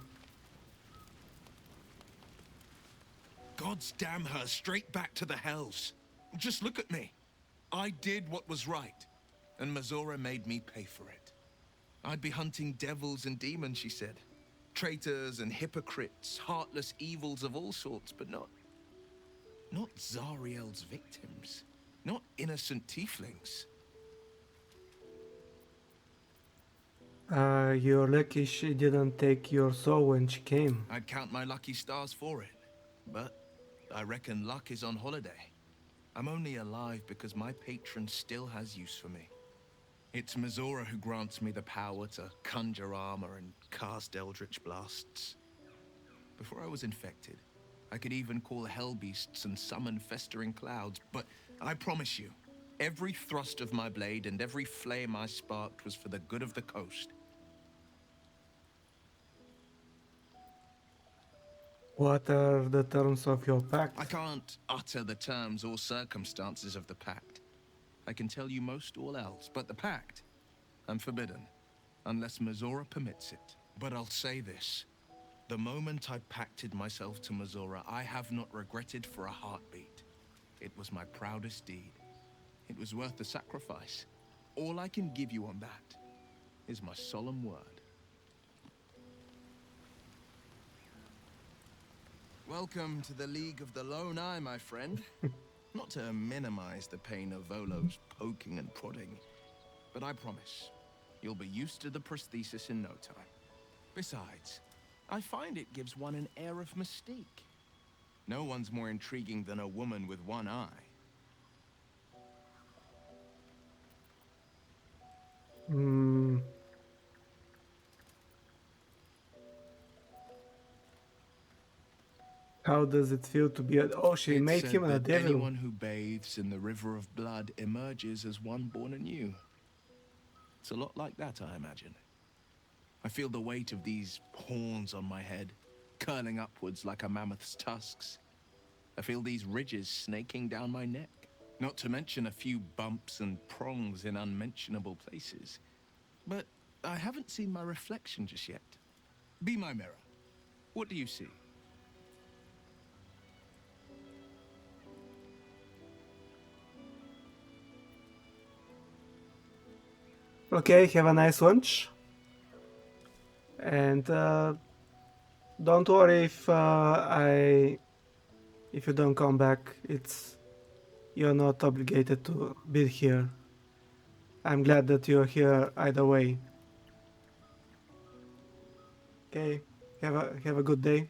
God's damn her, straight back to the hells. Just look at me. I did what was right, and Mazora made me pay for it. I'd be hunting devils and demons, she said. Traitors and hypocrites, heartless evils of all sorts, but not Zariel's victims. Not innocent tieflings. You're lucky she didn't take your soul when she came. I'd count my lucky stars for it, but I reckon luck is on holiday. I'm only alive because my patron still has use for me. It's Mazora who grants me the power to conjure armor and cast eldritch blasts. Before I was infected, I could even call hell beasts and summon festering clouds, but I promise you, every thrust of my blade and every flame I sparked was for the good of the coast. What are the terms of your pact? I can't utter the terms or circumstances of the pact. I can tell you most all else, but the pact, I'm forbidden, unless Mazora permits it. But I'll say this. The moment I pacted myself to Mazora, I have not regretted for a heartbeat. It was my proudest deed. It was worth the sacrifice. All I can give you on that is my solemn word. Welcome to the League of the Lone Eye, my friend. Not to minimize the pain of Volo's poking and prodding, but I promise, you'll be used to the prosthesis in no time. Besides, I find it gives one an air of mystique. No one's more intriguing than a woman with one eye. How does it feel to be a... Oh, she It's made said him a that devil. anyone who bathes in the river of blood emerges as one born anew. It's a lot like that, I imagine. I feel the weight of these horns on my head, curling upwards like a mammoth's tusks. I feel these ridges snaking down my neck, not to mention a few bumps and prongs in unmentionable places. But I haven't seen my reflection just yet. Be my mirror. What do you see? Okay, have a nice lunch. And don't worry if you don't come back. You're not obligated to be here. I'm glad that you're here either way. Okay, have a good day.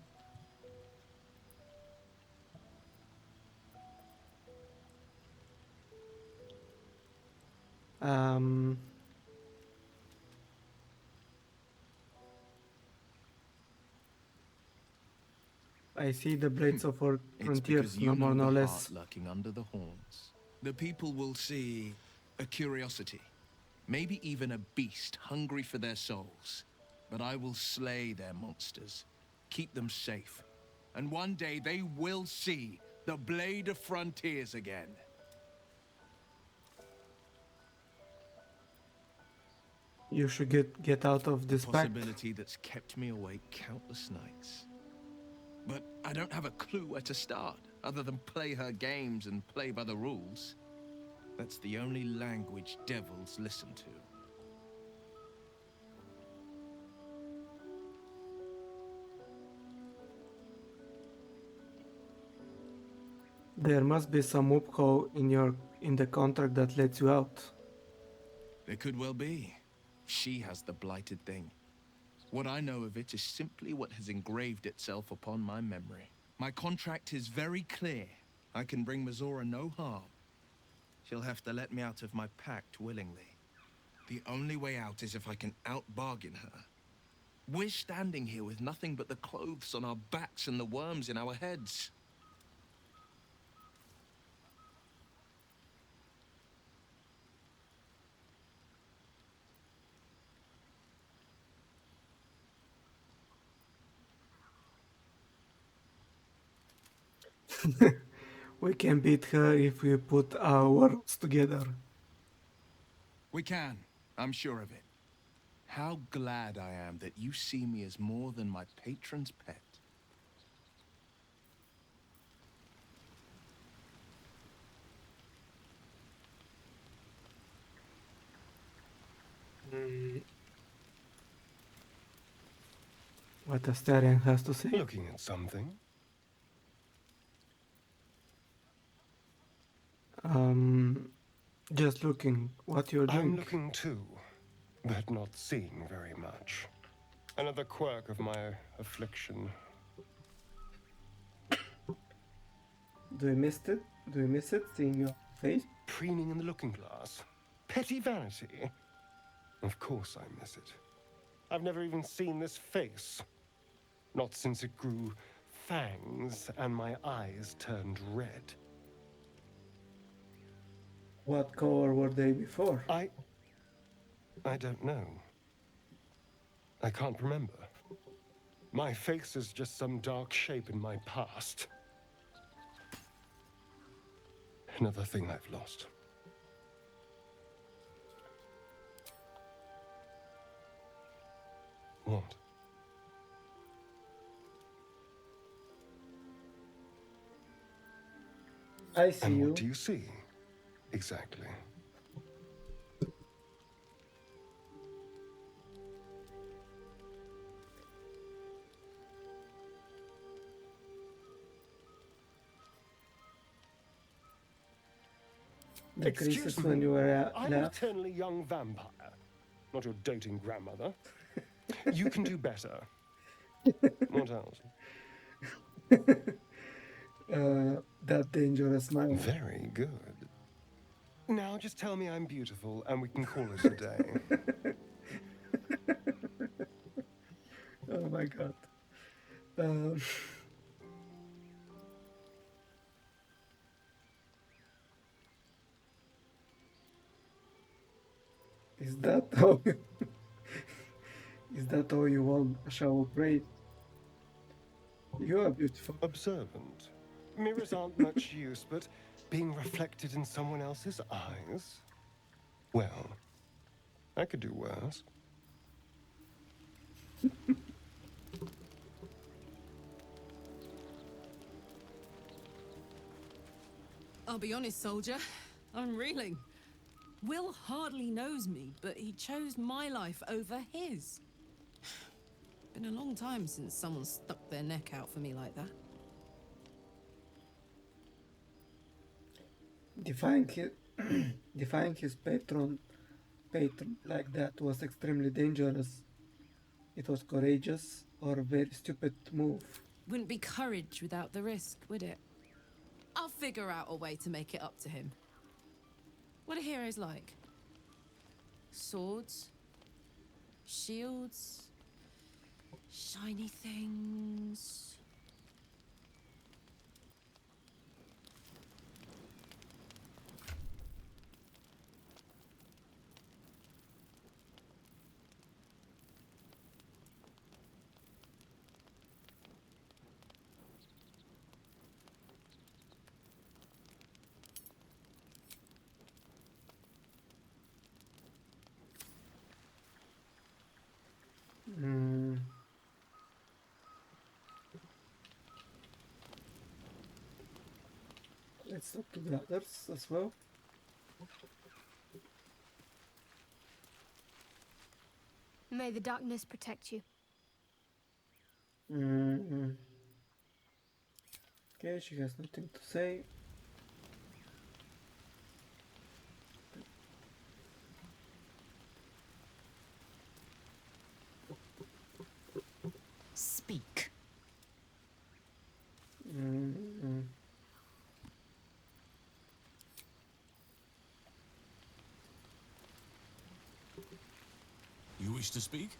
I see the blades of our frontiers, no more, no less. Heart lurking under the horns. The people will see a curiosity, maybe even a beast hungry for their souls. But I will slay their monsters, keep them safe. And one day they will see the Blade of Frontiers again. You should get out of this pact. Possibility that's kept me awake countless nights. But I don't have a clue where to start, other than play her games and play by the rules. That's the only language devils listen to. There must be some loophole in the contract that lets you out. There could well be. She has the blighted thing. What I know of it is simply what has engraved itself upon my memory. My contract is very clear. I can bring Mizora no harm. She'll have to let me out of my pact willingly. The only way out is if I can out-bargain her. We're standing here with nothing but the clothes on our backs and the worms in our heads. We can beat her if we put our worlds together. We can. I'm sure of it. How glad I am that you see me as more than my patron's pet. What Astarion has to say? Looking at something? Just looking what you're doing. I'm looking too, but not seeing very much. Another quirk of my affliction. Do you miss it? Do you miss it, seeing your face? Preening in the looking glass. Petty vanity. Of course I miss it. I've never even seen this face. Not since it grew fangs and my eyes turned red. What color were they before? I don't know. I can't remember. My face is just some dark shape in my past. Another thing I've lost. What? I see and you. What do you see? Exactly. The creases when you were I'm an left. eternally young vampire, not your doting grandmother. You can do better. What else? That dangerous smile. Very good. Now just tell me I'm beautiful and we can call it a day. Oh my god. Is that all? Is that all you want? Shall we pray? You are beautiful. Observant. Mirrors aren't much use, but being reflected in someone else's eyes? Well, I could do worse. I'll be honest, soldier. I'm reeling. Will hardly knows me, but he chose my life over his. Been a long time since someone stuck their neck out for me like that. Defying his patron like that was extremely dangerous. It was courageous or a very stupid move. Wouldn't be courage without the risk, would it? I'll figure out a way to make it up to him. What are heroes like? Swords? Shields? Shiny things? Mm. Let's talk to the others as well. May the darkness protect you. Mm. Okay, she has nothing to say. Speak. Mm. You wish to speak?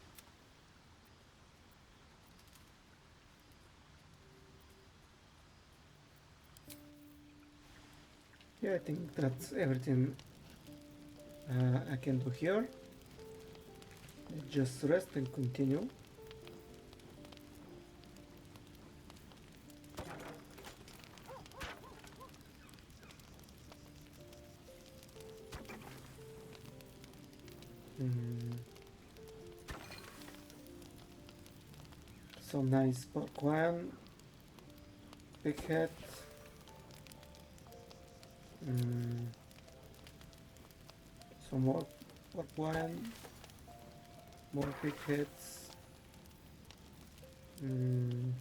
Yeah, I think that's everything I can do here. Just rest and continue. Mm. Some nice pork wine, big head. Mm. Some more pork wine, more big heads. Mm.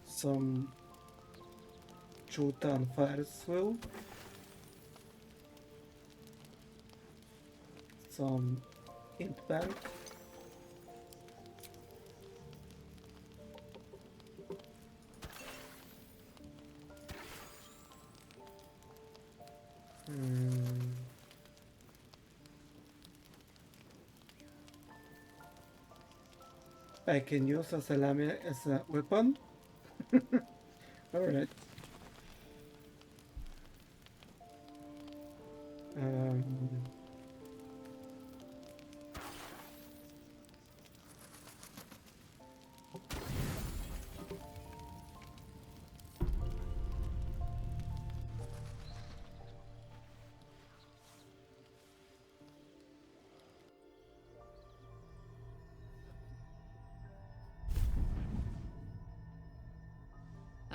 Some chuta and fire as well. Some ink bank. Mm. I can use a salami as a weapon. Alright. Um,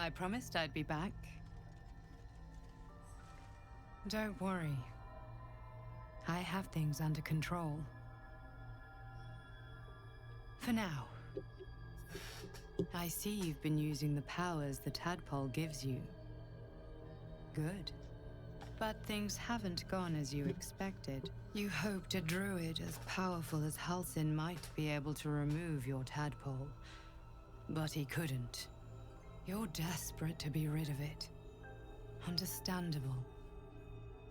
I promised I'd be back. Don't worry. I have things under control. For now. I see you've been using the powers the tadpole gives you. Good. But things haven't gone as you expected. You hoped a druid as powerful as Halsin might be able to remove your tadpole. But he couldn't. You're desperate to be rid of it. Understandable.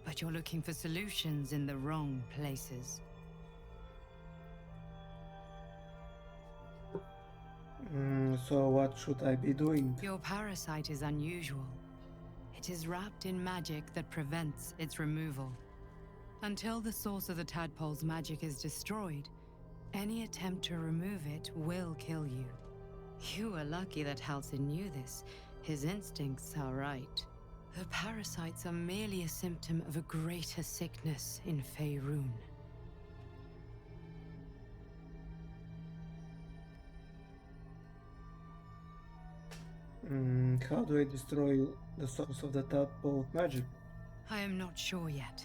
But you're looking for solutions in the wrong places. So what should I be doing? Your parasite is unusual. It is wrapped in magic that prevents its removal. Until the source of the tadpole's magic is destroyed, any attempt to remove it will kill you. You were lucky that Halsin knew this. His instincts are right. The parasites are merely a symptom of a greater sickness in Faerun. How do I destroy the source of the tadpole magic? I am not sure yet.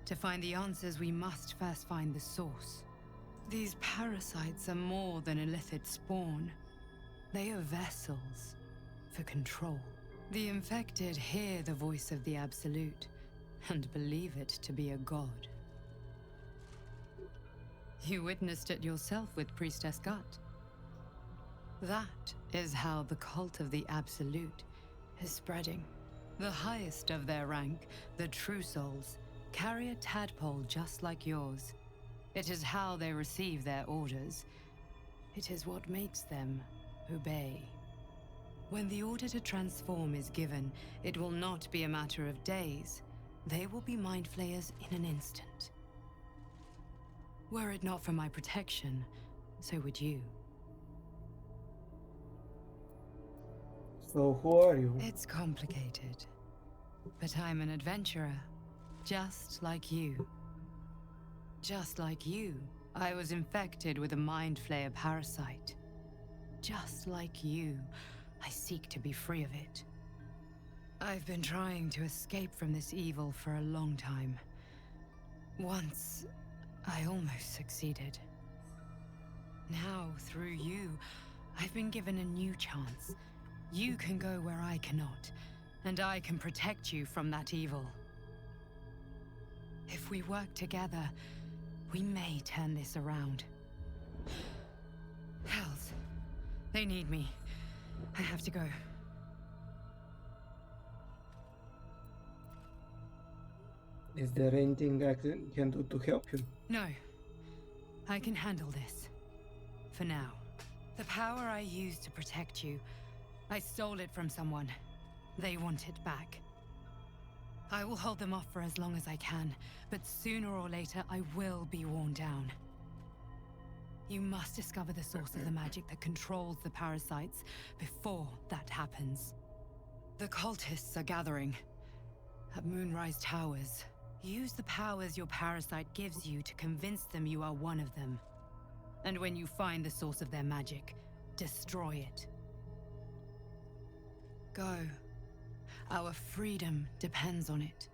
To find the answers, we must first find the source. These parasites are more than a lithid spawn. They are vessels for control. The infected hear the voice of the Absolute and believe it to be a god. You witnessed it yourself with Priestess Gut. That is how the cult of the Absolute is spreading. The highest of their rank, the True Souls, carry a tadpole just like yours. It is how they receive their orders. It is what makes them obey. When the order to transform is given, it will not be a matter of days. They will be mind flayers in an instant. Were it not for my protection, so would you. So who are you? It's complicated, but I'm an adventurer. Just like you. Just like you, I was infected with a mind flayer parasite. Just like you, I seek to be free of it. I've been trying to escape from this evil for a long time. Once, I almost succeeded. Now, through you, I've been given a new chance. You can go where I cannot, and I can protect you from that evil. If we work together, we may turn this around. Hells. They need me. I have to go. Is there anything I can do to help you? No. I can handle this. For now. The power I used to protect you, I stole it from someone. They want it back. I will hold them off for as long as I can, but sooner or later I will be worn down. You must discover the source of the magic that controls the parasites before that happens. The cultists are gathering at Moonrise Towers. Use the powers your parasite gives you to convince them you are one of them. And when you find the source of their magic, destroy it. Go. Our freedom depends on it.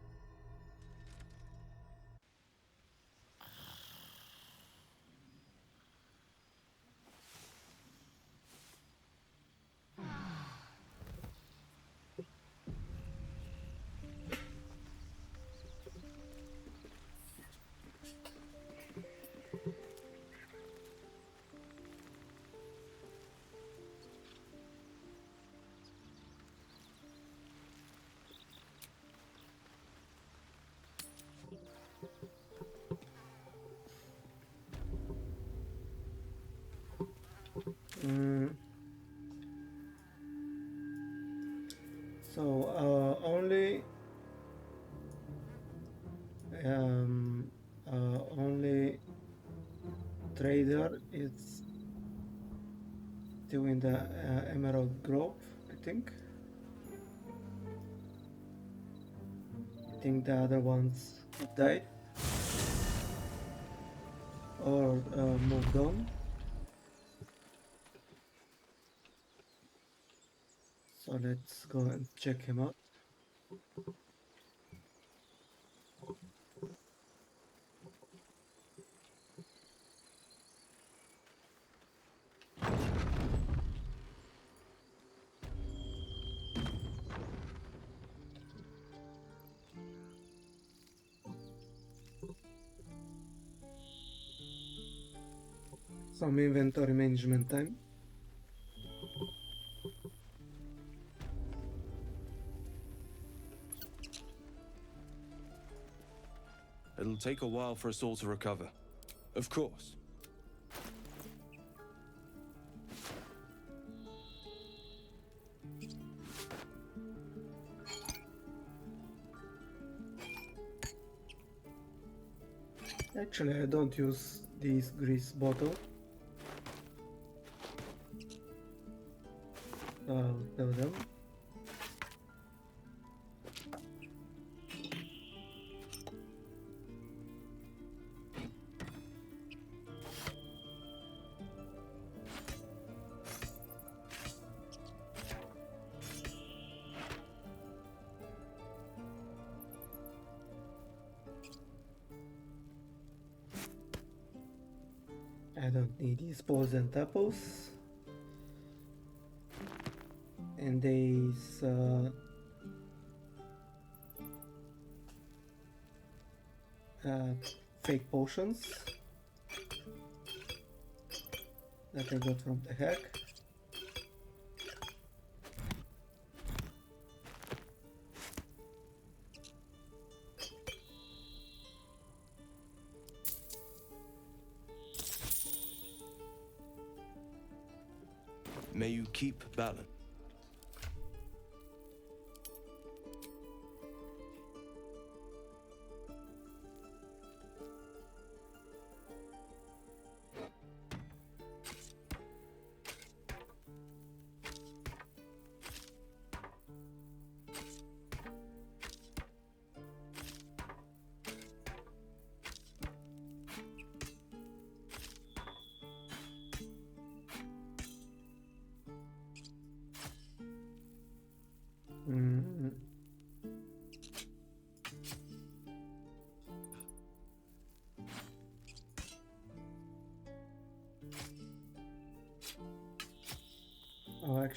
So only trader is still in the Emerald Grove, I think. I think the other ones died or moved on. So let's go and check him out. Some inventory management time. It'll take a while for us all to recover. Of course. Actually, I don't use this grease bottle. I'll tell them. I don't need these poisoned apples. And these fake potions that I got from the hack. May you keep balance.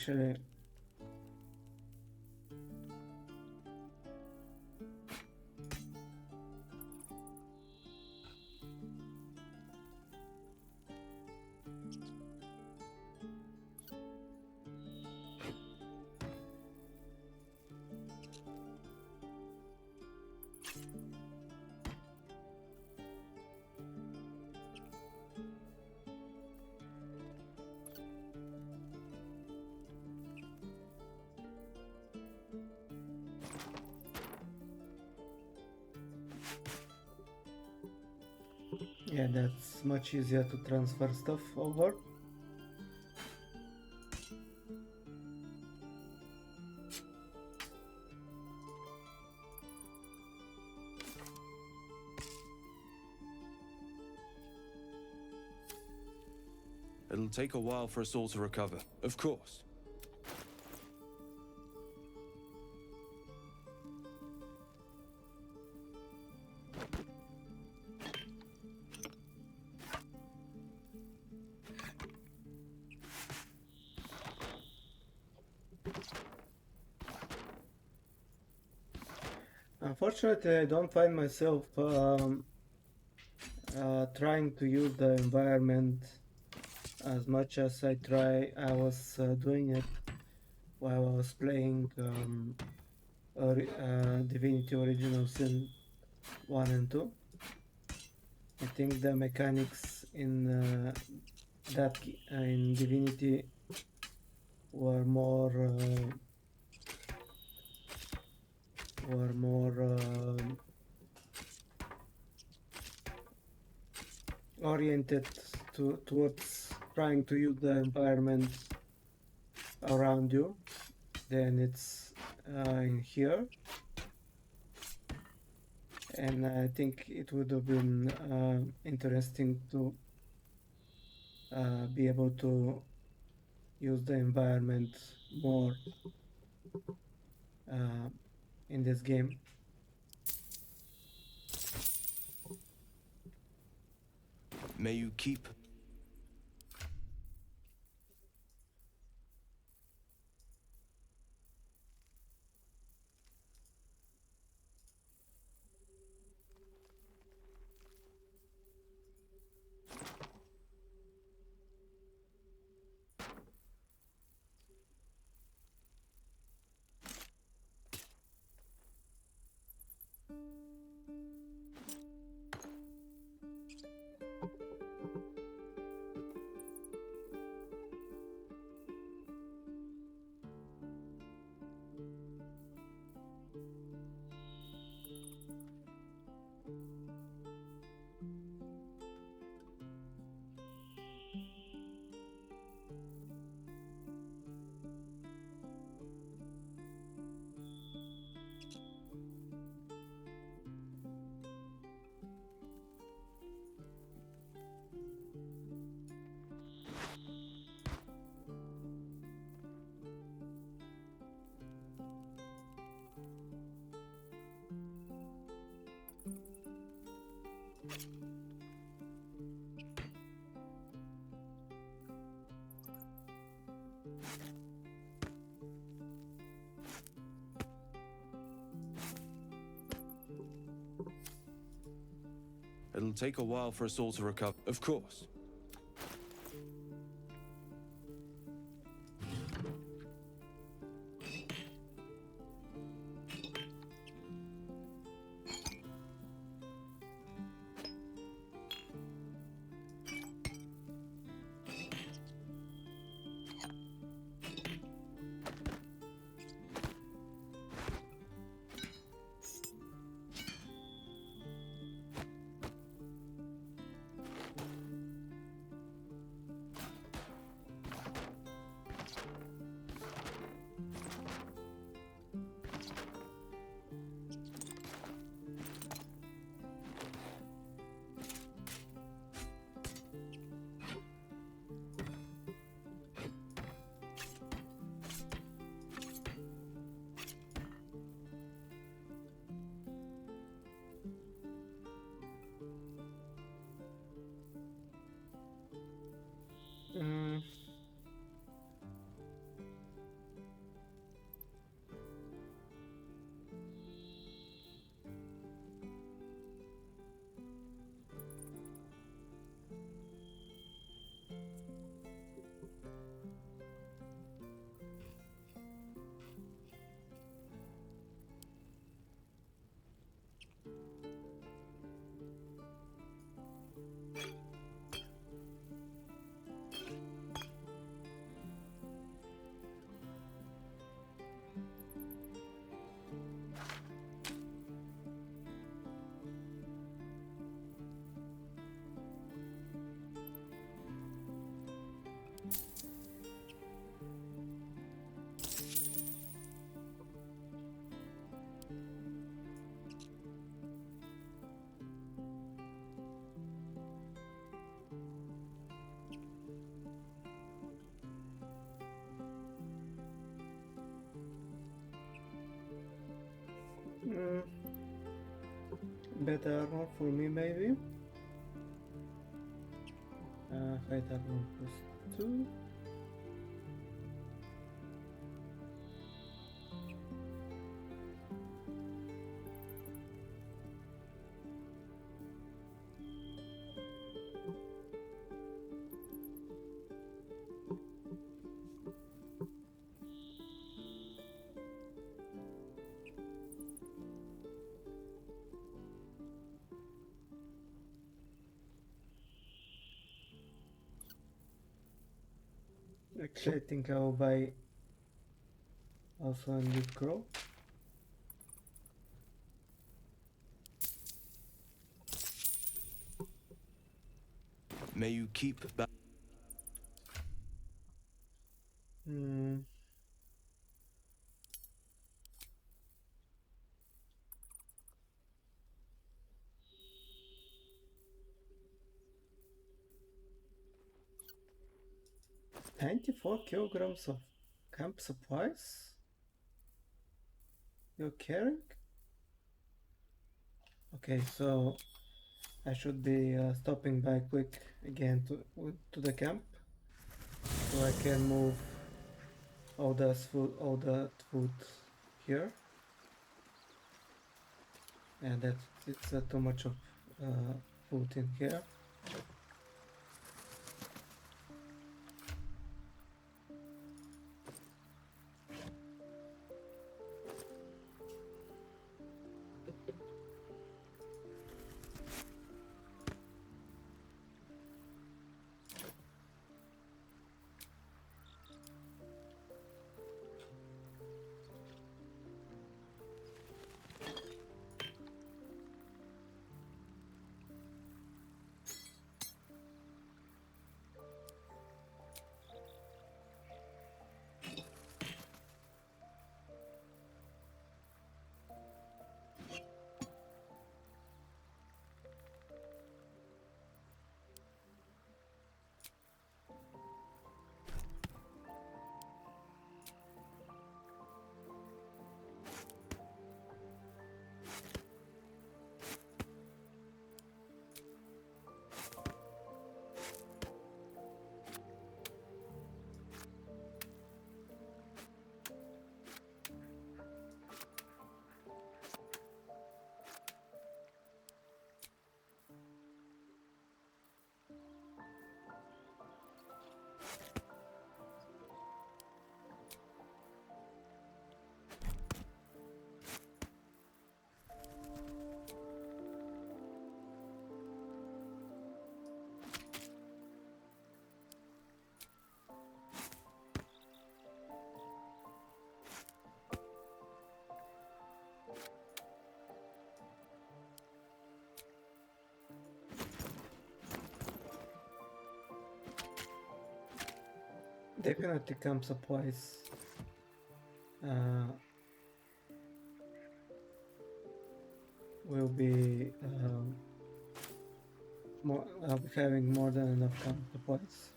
actually. Yeah, that's much easier to transfer stuff over. It'll take a while for us all to recover. Of course. Unfortunately, I don't find myself trying to use the environment as much as I was doing it while I was playing Divinity Original Sin 1 and 2. I think the mechanics in in Divinity were more oriented towards trying to use the environment around you than it's in here. And I think it would have been interesting to be able to use the environment more in this game. May you keep... It'll take a while for us all to recover. Of course. Mm, better armor for me, maybe. Height armor +2. Actually, I think I will buy also a new crow. May you keep back. Hmm. $94 of camp supplies? You're carrying? Okay, so I should be stopping by quick again to the camp, so I can move all that food here. And that it's too much of food in here. Definitely camp supplies. Will be more. I'll be having more than enough camp supplies.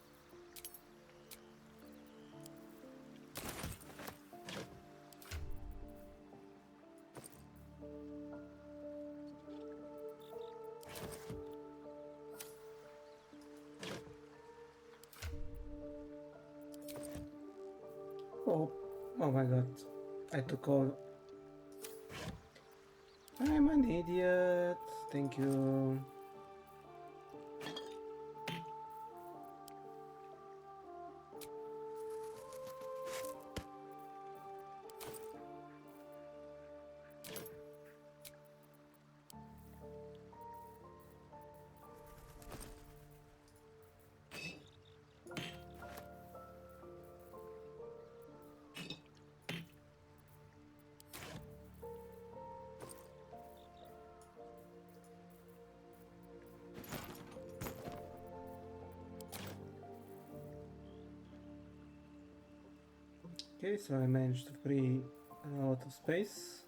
Oh my god! I took all. I'm an idiot. Thank you. Okay, so I managed to free a lot of space.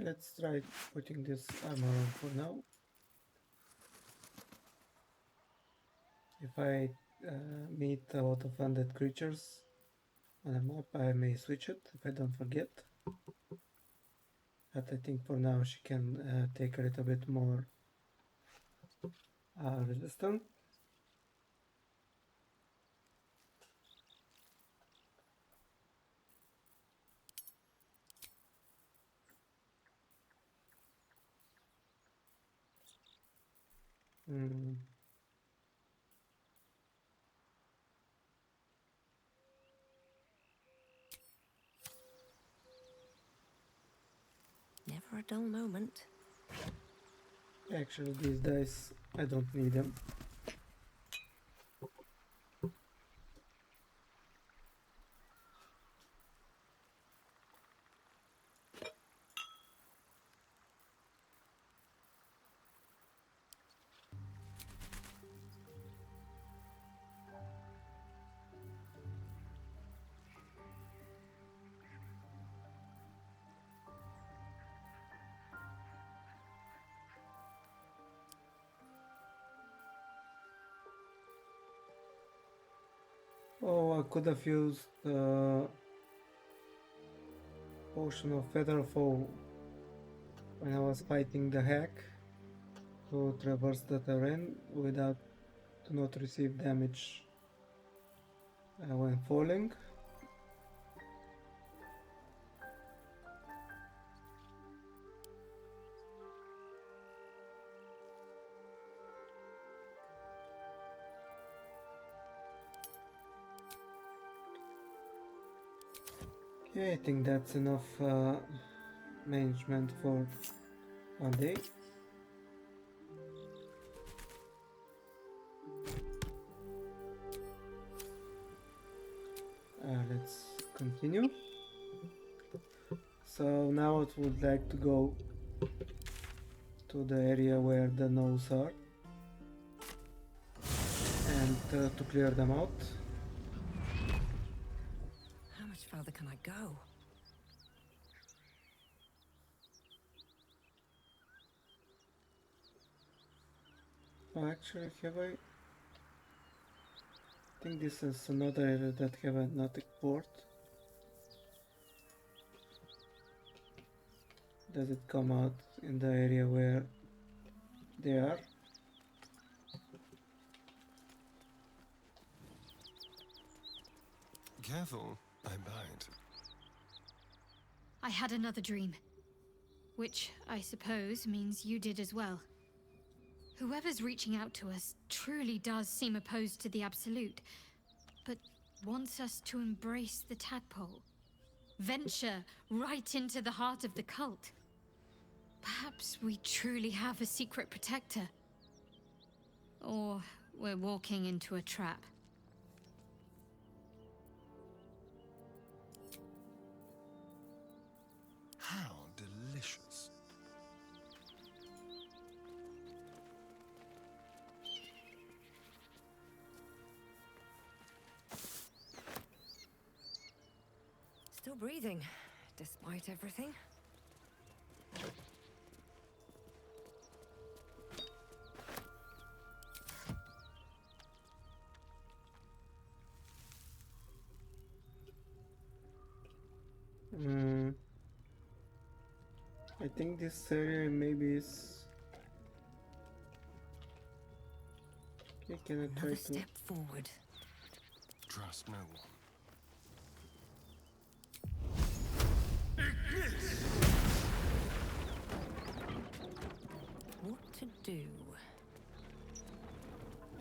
Let's try putting this armor on for now. If I meet a lot of undead creatures on a map, I may switch it if I don't forget. But I think for now she can take a little bit more resistant. Never a dull moment. Actually, these dice, I don't need them. Oh, I could have used Potion of Feather Fall when I was fighting the hack to traverse the terrain without to not receive damage when falling. Okay, I think that's enough management for one day. Let's continue. So now I would like to go to the area where the gnolls are and to clear them out. How much further can I go? Oh, actually, have I? I think this is another area that have a nautic port. Does it come out in the area where they are? Careful, I bite. I had another dream. Which, I suppose, means you did as well. Whoever's reaching out to us truly does seem opposed to the Absolute, but wants us to embrace the tadpole. Venture right into the heart of the cult. Perhaps we truly have a secret protector. Or we're walking into a trap. How delicious. Still breathing, despite everything. I think this area maybe is... Okay, can I try Another to... step forward. Trust no one. What to do?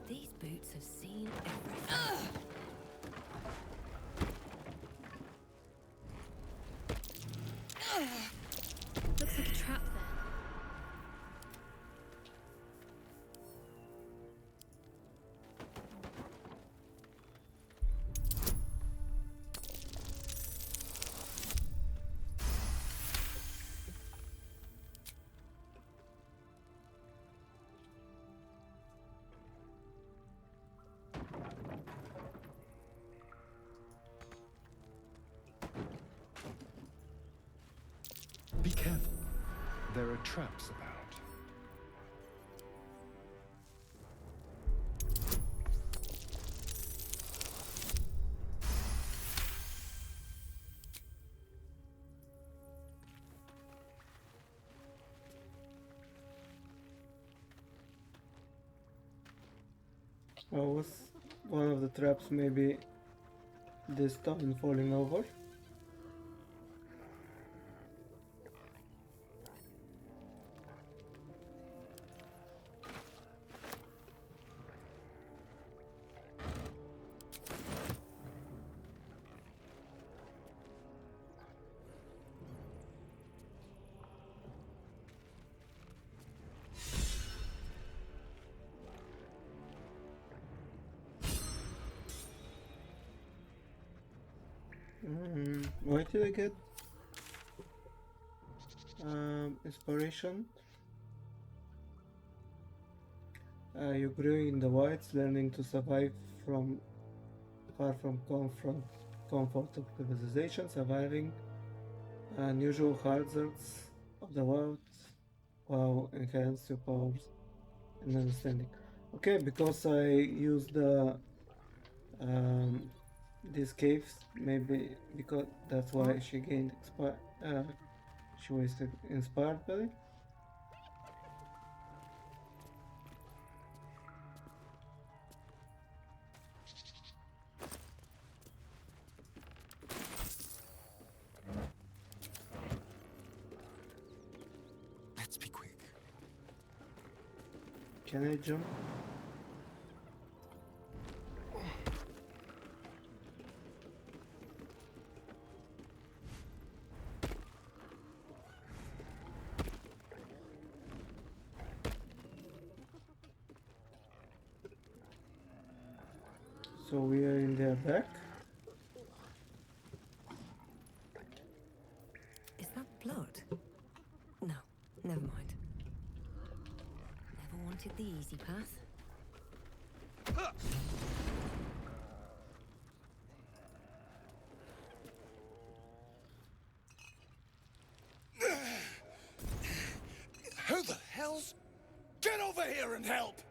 These boots have seen everything. Looks like a trap there. there are traps about. Oh, was one of the traps maybe this stone falling over? Why did I get inspiration? You grew in the wilds, learning to survive from far from comfort of civilization, surviving unusual hazards of the wild. Wow, enhance your powers and understanding. Okay, because I used the these caves, maybe because that's why she gained she was inspired by it. Let's be quick. Can I jump? So we are in their back. Is that blood? No, never mind. Never wanted the easy path. Who the hell's... Get over here and help!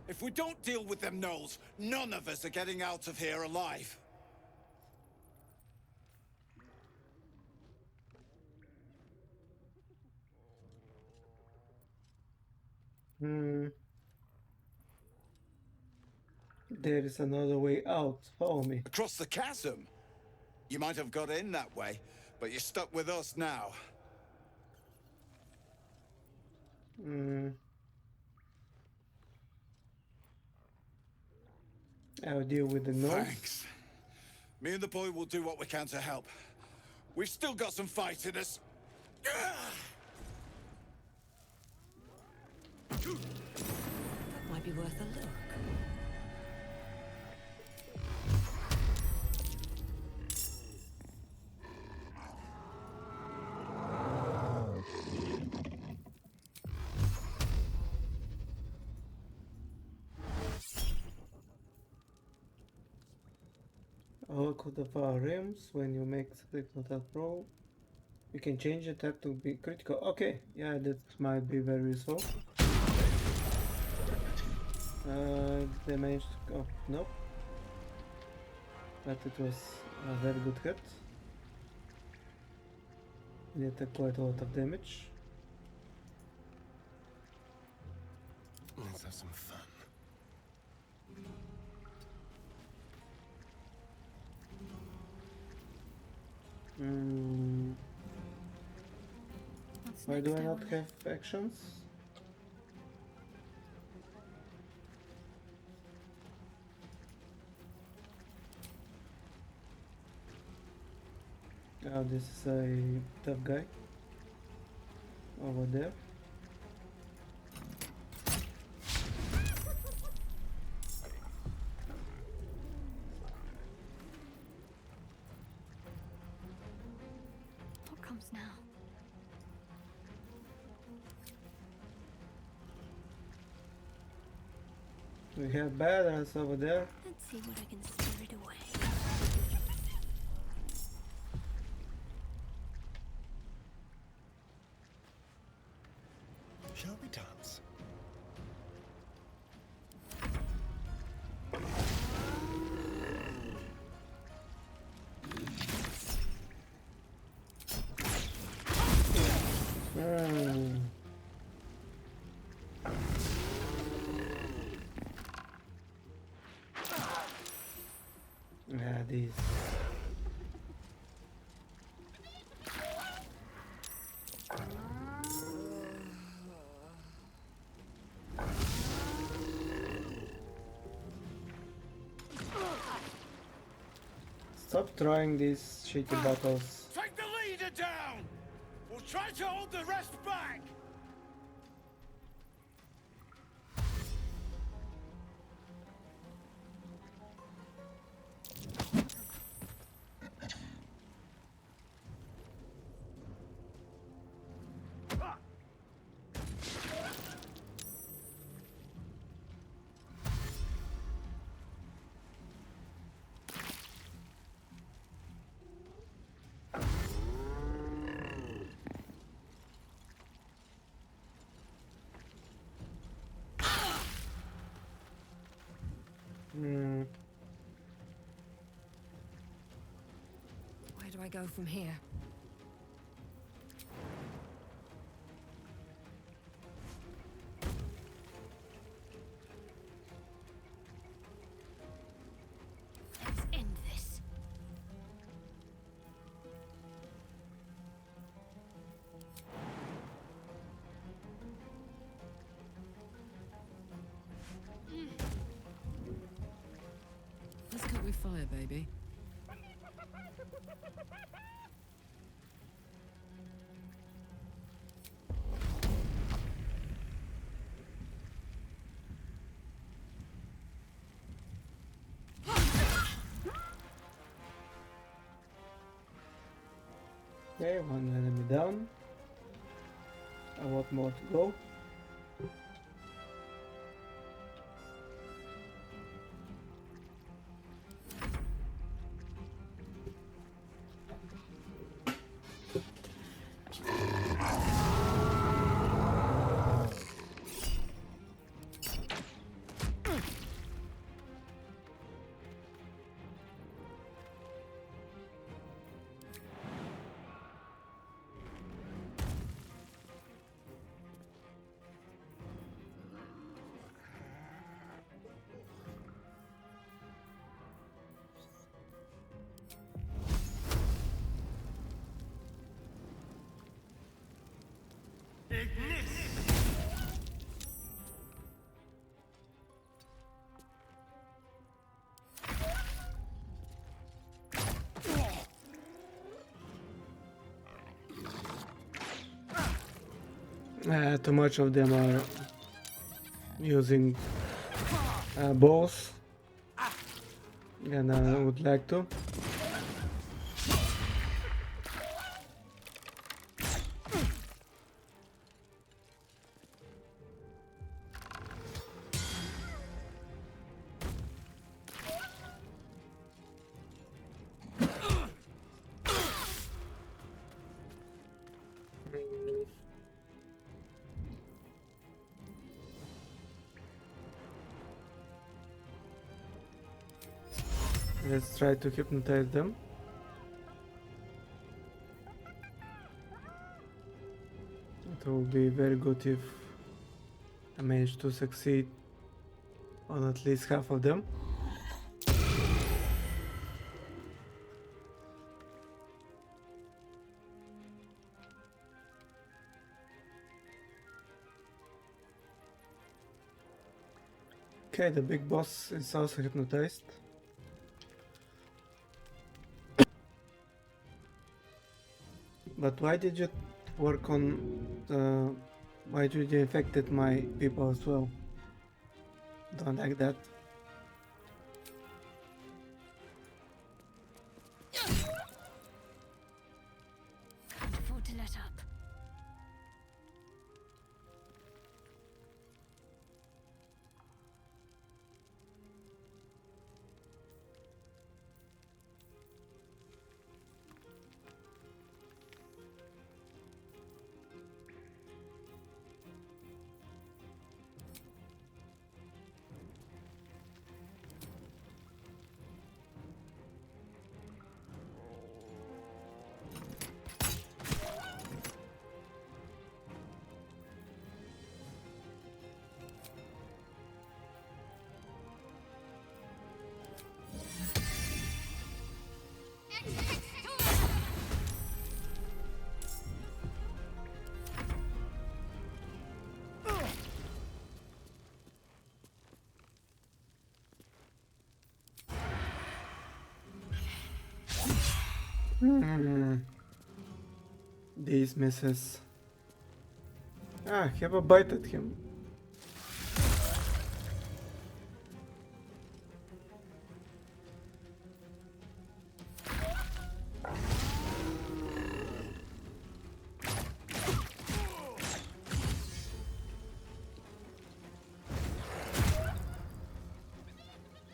If we don't deal with them gnolls, none of us are getting out of here alive. There is another way out. Follow me. Across the chasm? You might have got in that way, but you're stuck with us now. I'll deal with the noise. Thanks. Me and the boy will do what we can to help. We've still got some fight in us. That might be worth a look. Look at the far rims. When you make split attack roll, you can change attack to be critical. Okay, yeah, that might be very useful. They managed to... Oh, nope. But it was a very good hit. Did quite a lot of damage. Let's have some fun. Why do I not have actions? Oh, this is a tough guy over there. What comes now? We have badass over there. Let's see what I can spirit away. Shall we dance? Yeah, these. Stop throwing these shitty bottles. Take the leader down! We'll try to hold the rest back! Where do I go from here? Let's end this. Let's cook with fire, baby. Okay, one enemy down. A lot more to go. Too much of them are using bows, and I would like to. Let's try to hypnotize them. It will be very good if I manage to succeed on at least half of them. Okay, the big boss is also hypnotized. But why did you work on the... Why did you infected my people as well? Don't like that. Can't afford to let up. These misses. Have a bite at him.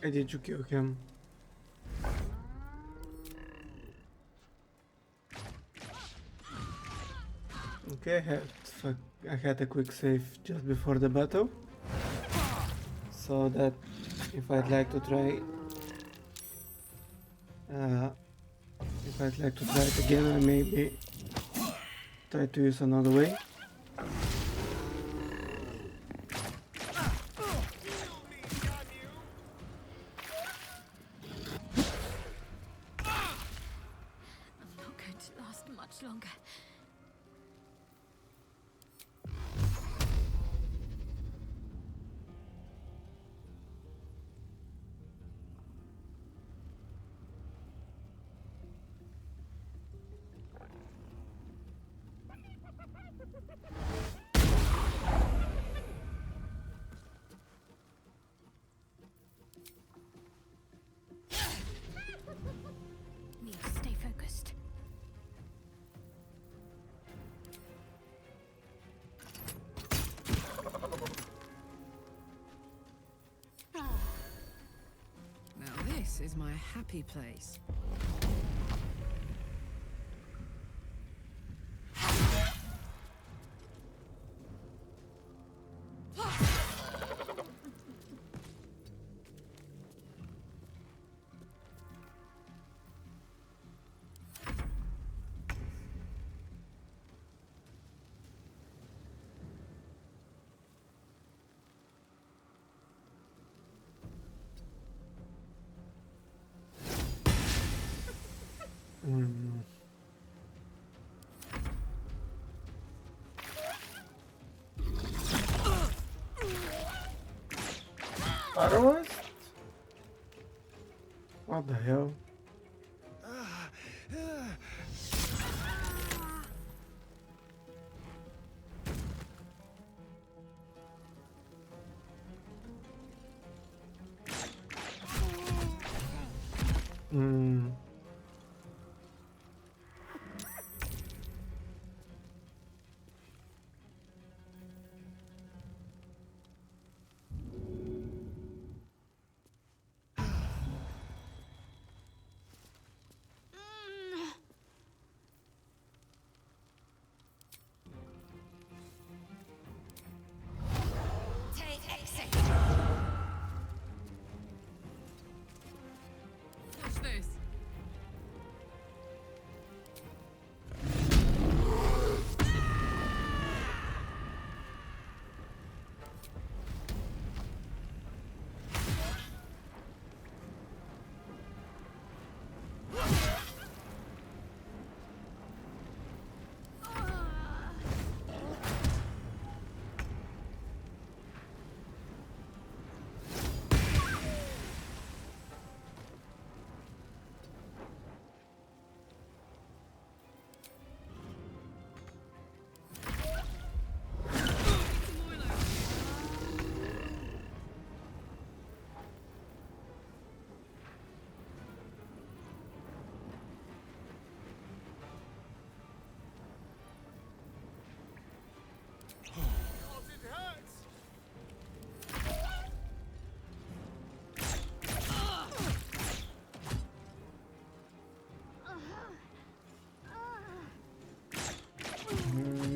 Did you kill him? Okay, I had a quick save just before the battle, so that if I'd like to try it again, I maybe try to use another way. I'm not going to last much longer. Need to stay focused. Now this is my happy place. Paralyzed? What the hell? Take exit. Watch this.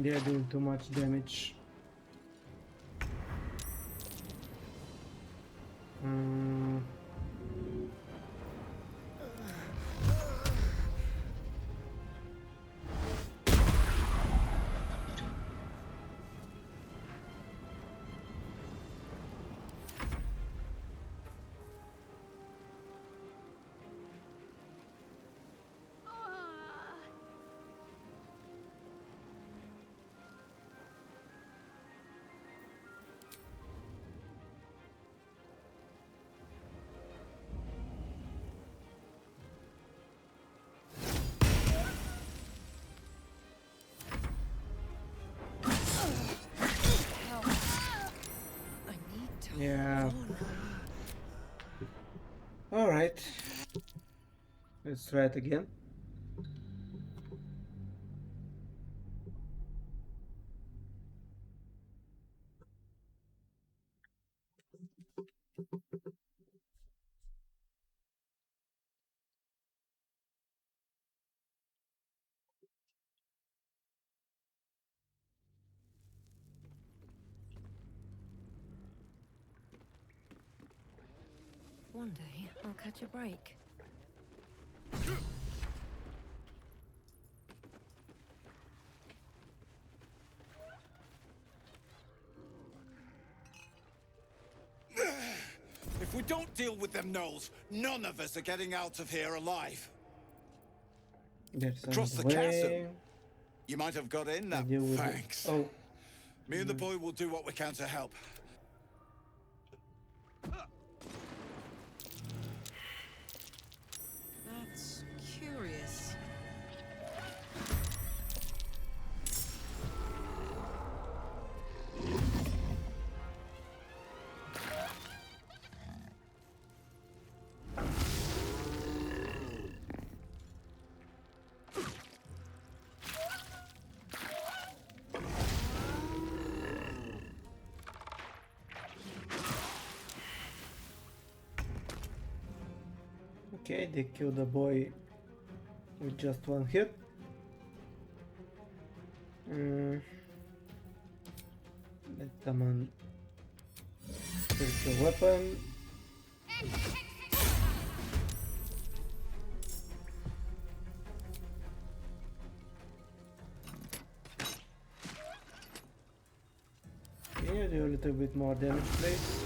They're doing too much damage. Alright. Let's try it again. One day, I'll catch a break. If we don't deal with them gnolls, none of us are getting out of here alive. That's Across the way. chasm. You might have got in that. Thanks. Oh. Me and the boy will do what we can to help. That's curious. Okay, they killed the boy with just one hit. Let's summon spiritual weapon. Can you do a little bit more damage, please?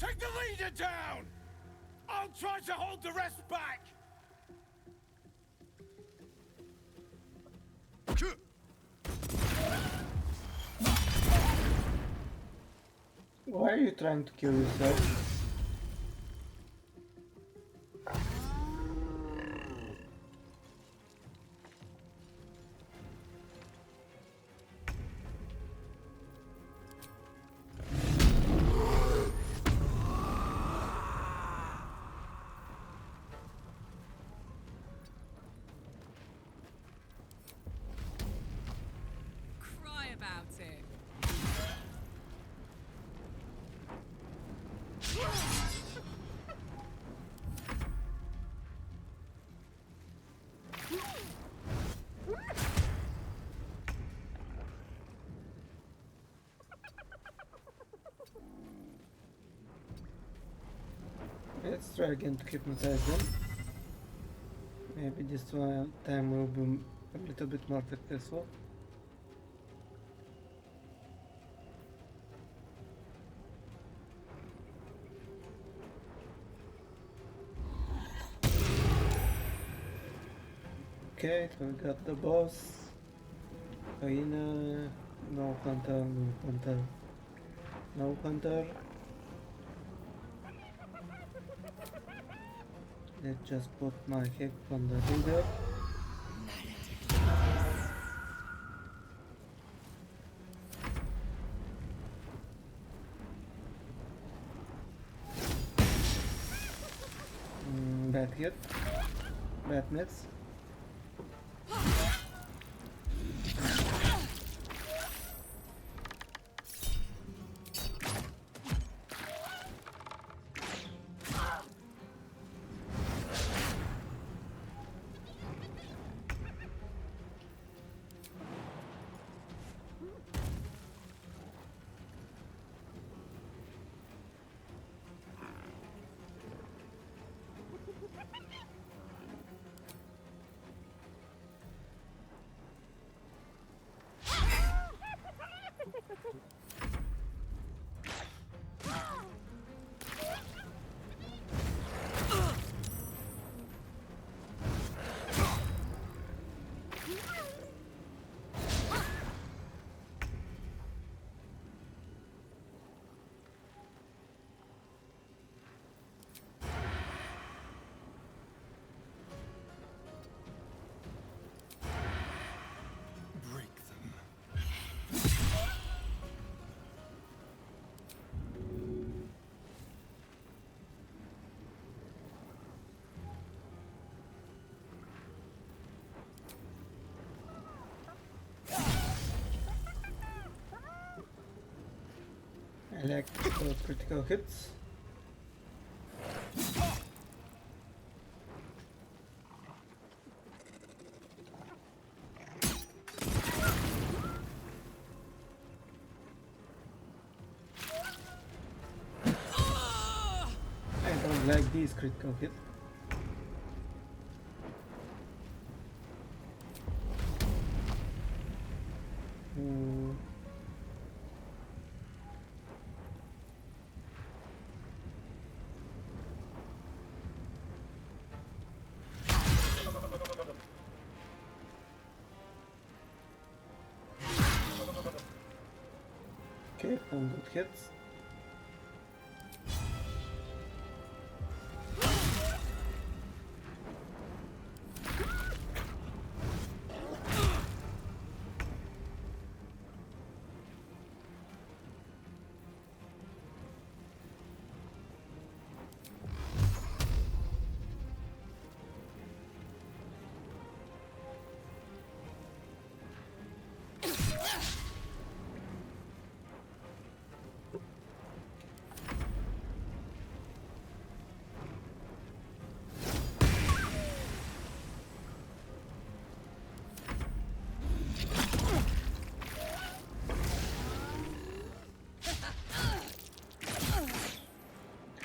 Take the leader down! I'll try to hold the rest back! Why are you trying to kill yourself? Cry about it. Let's try again to hypnotize them. Maybe this time will be a little bit more successful. Okay, so we got the boss. Hyena, no hunter, no hunter, no hunter. Let's just put my heck on the leader. Bad hit. Bad miss. I like critical hits. I don't like these critical hits. Okay, one good hits.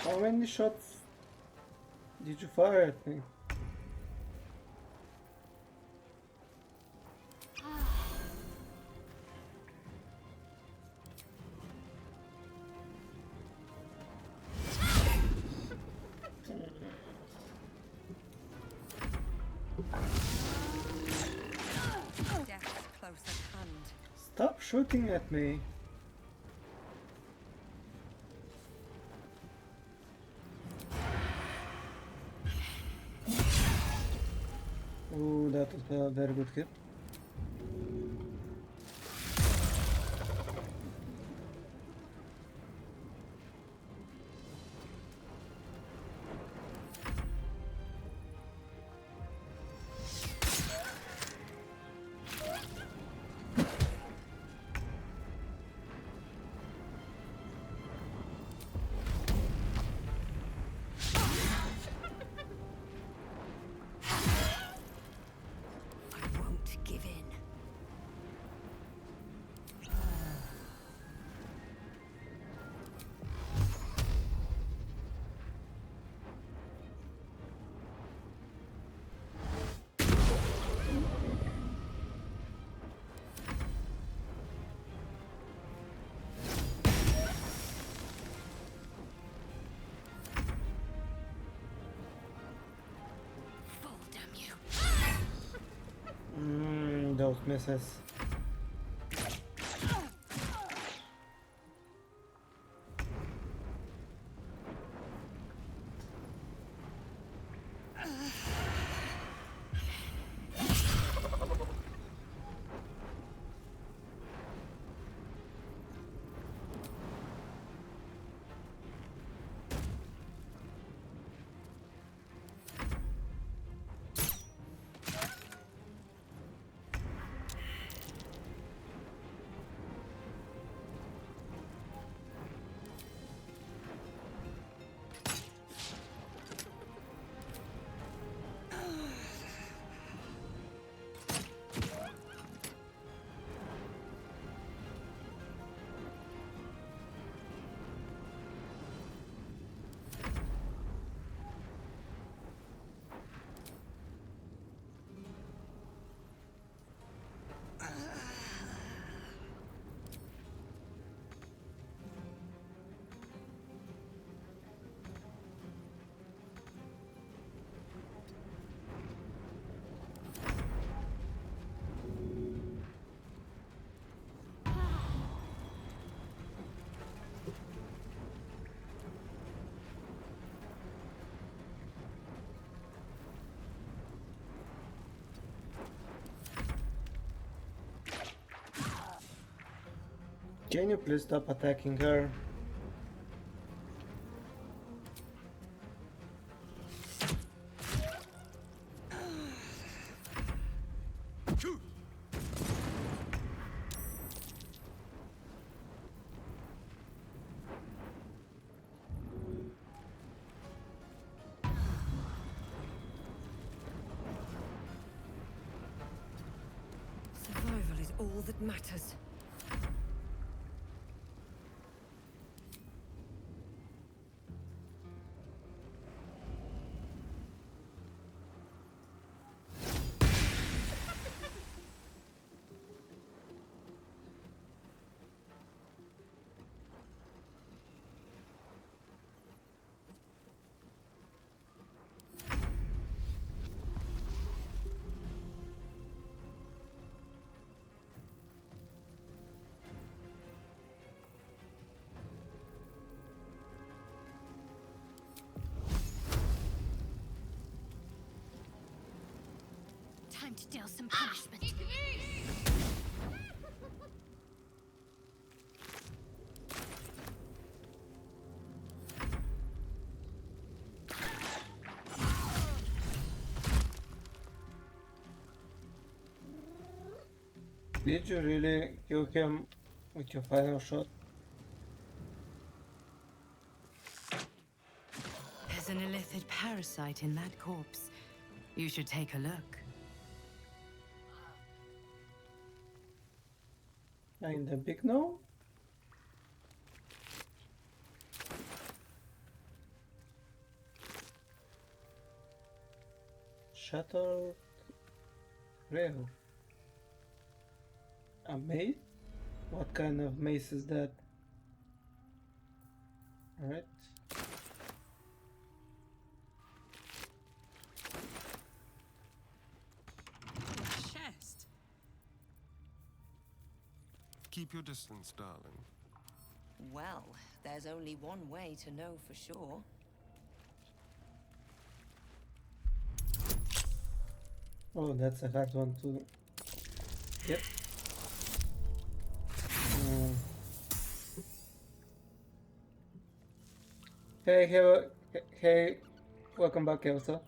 How many shots did you fire at me? Death's close at hand. Stop shooting at me. Oh, that was a very good hit. I won't give in. Fall, damn you. Those misses. Can you please stop attacking her? that matters. Time to deal some punishment. Did you really kill him with your final shot? There's an illithid parasite in that corpse. You should take a look. In the big no? Shattered rail. A mace? What kind of mace is that? Alright. Chest. Keep your distance, darling. Well, there's only one way to know for sure. Oh, that's a hard one to get. Hey, welcome back, Elsa.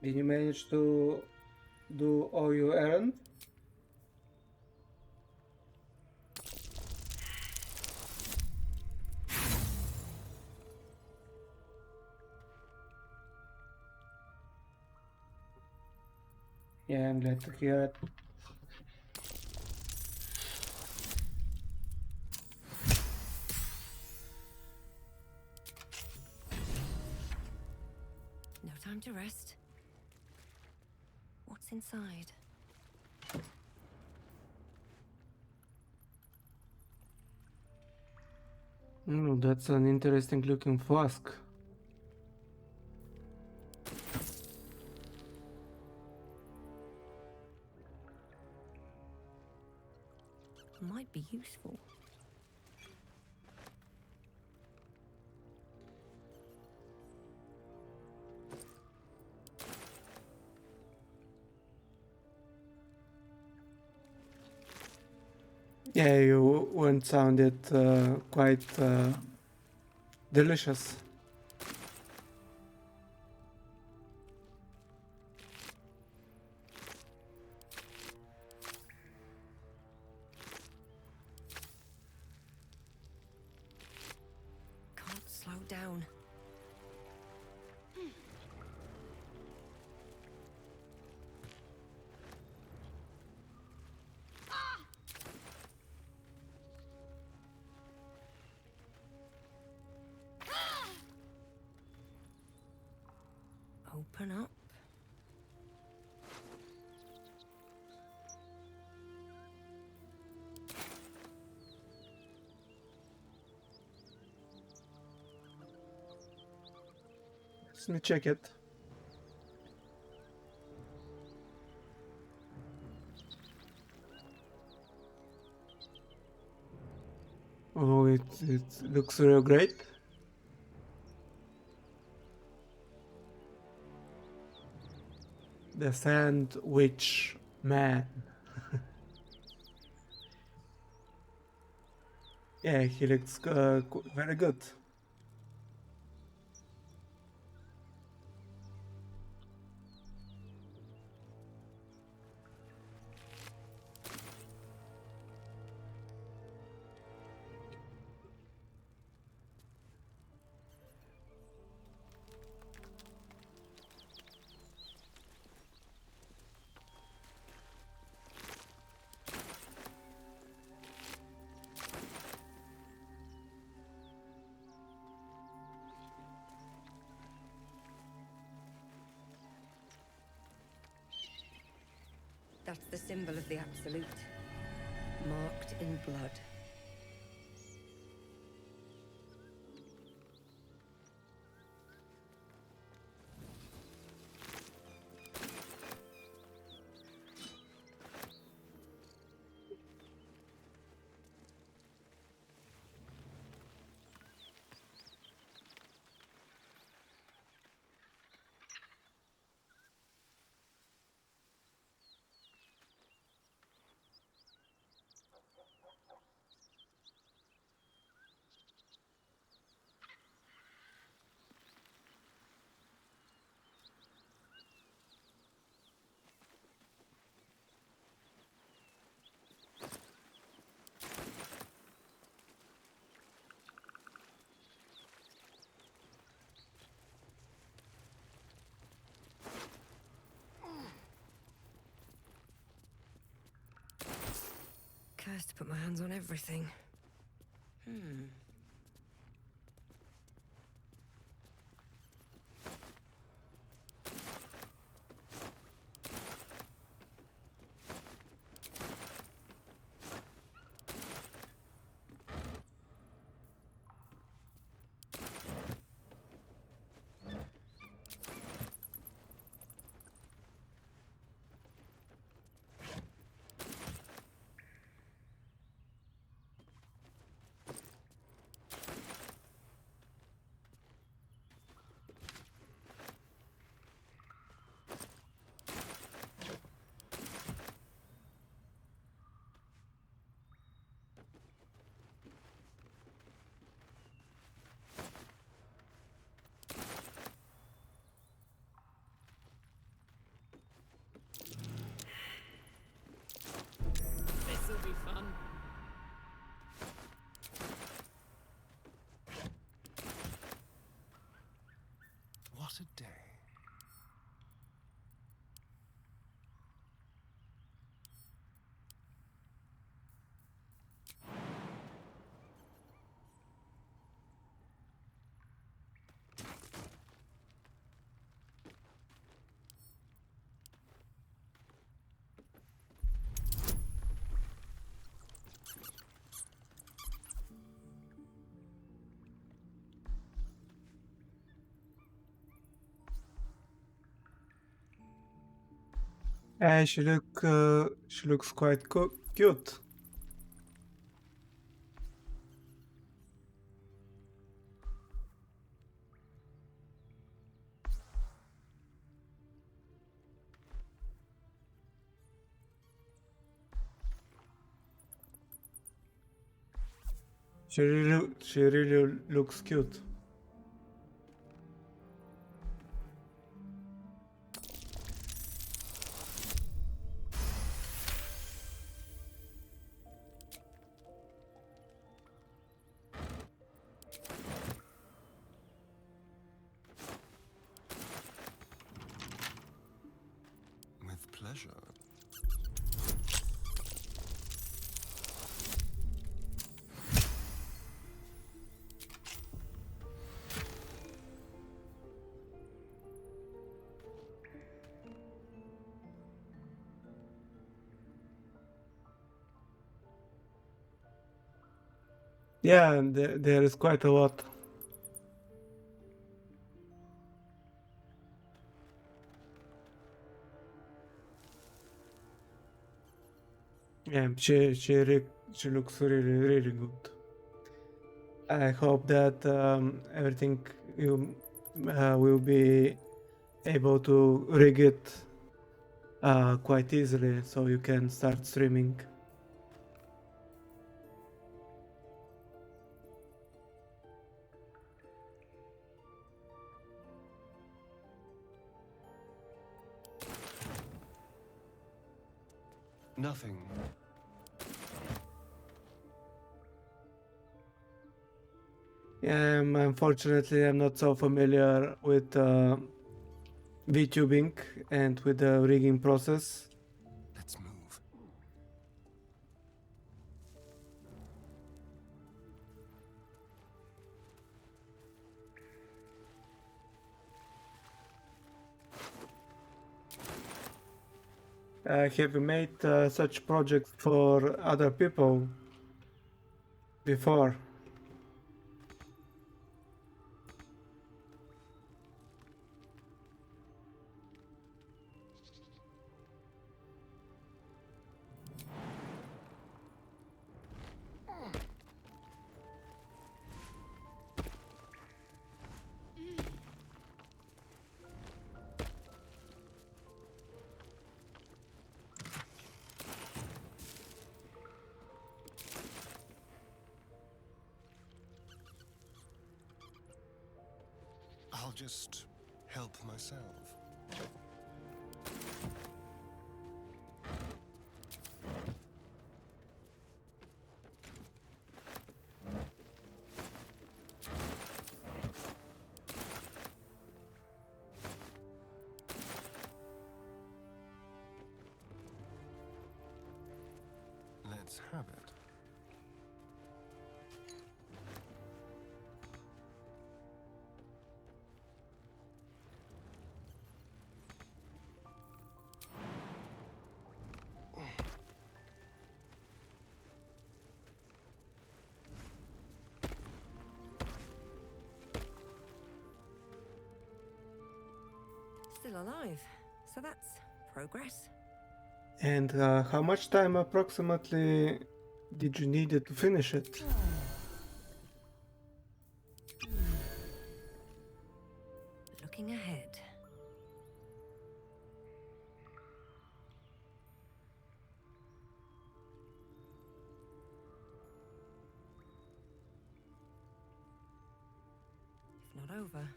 Did you manage to do all your errands? Yeah, I'm glad to hear it. No time to rest. What's inside? That's an interesting looking flask. Might be useful. Yeah, you wouldn't sound it quite delicious. Can't slow down. Open up. Let me check it. Oh, it looks real great. The Sandwich Man. Yeah, he looks very good. That's the symbol of the Absolute. Marked in blood. Cursed to put my hands on everything. This'll be fun. What a day. She looks quite cute. She really looks cute. With pleasure. Yeah, and there is quite a lot. Yeah, she looks really good. I hope that everything you will be able to rig it quite easily, so you can start streaming. Nothing. Yeah, unfortunately, I'm not so familiar with VTubing and with the rigging process. Let's move. Have you made such projects for other people before? I'll just help myself. Let's have it. Still alive, so that's progress. And how much time approximately did you need it to finish it? Looking ahead. If not over,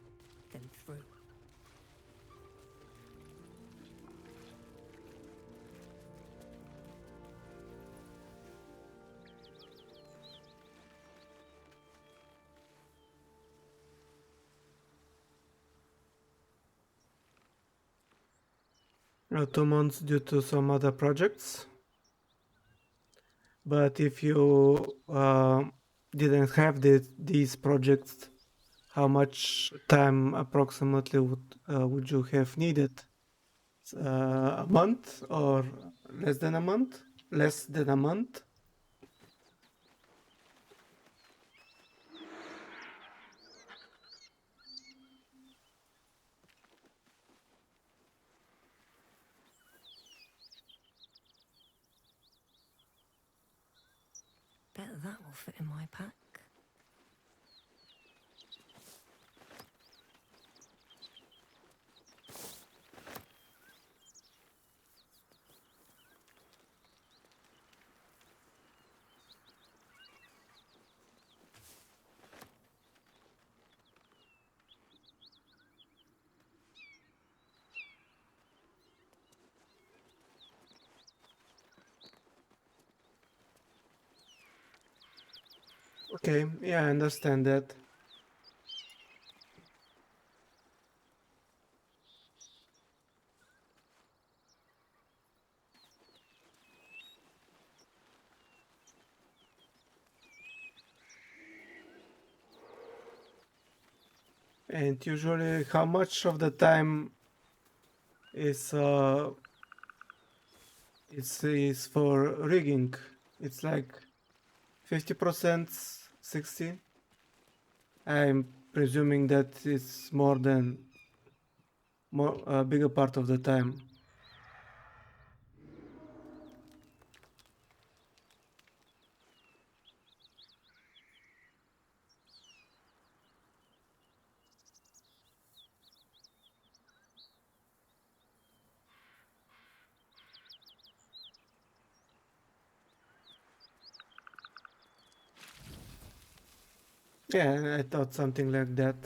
then through. 2 months due to some other projects. But if you didn't have these projects, how much time approximately would you have needed? A month or less than a month? Less than a month? Bet that will fit in my pack. Okay, yeah, I understand that. And usually, how much of the time is is for rigging? It's like 50%, 60. I'm presuming that it's more than a bigger part of the time. Yeah, I thought something like that.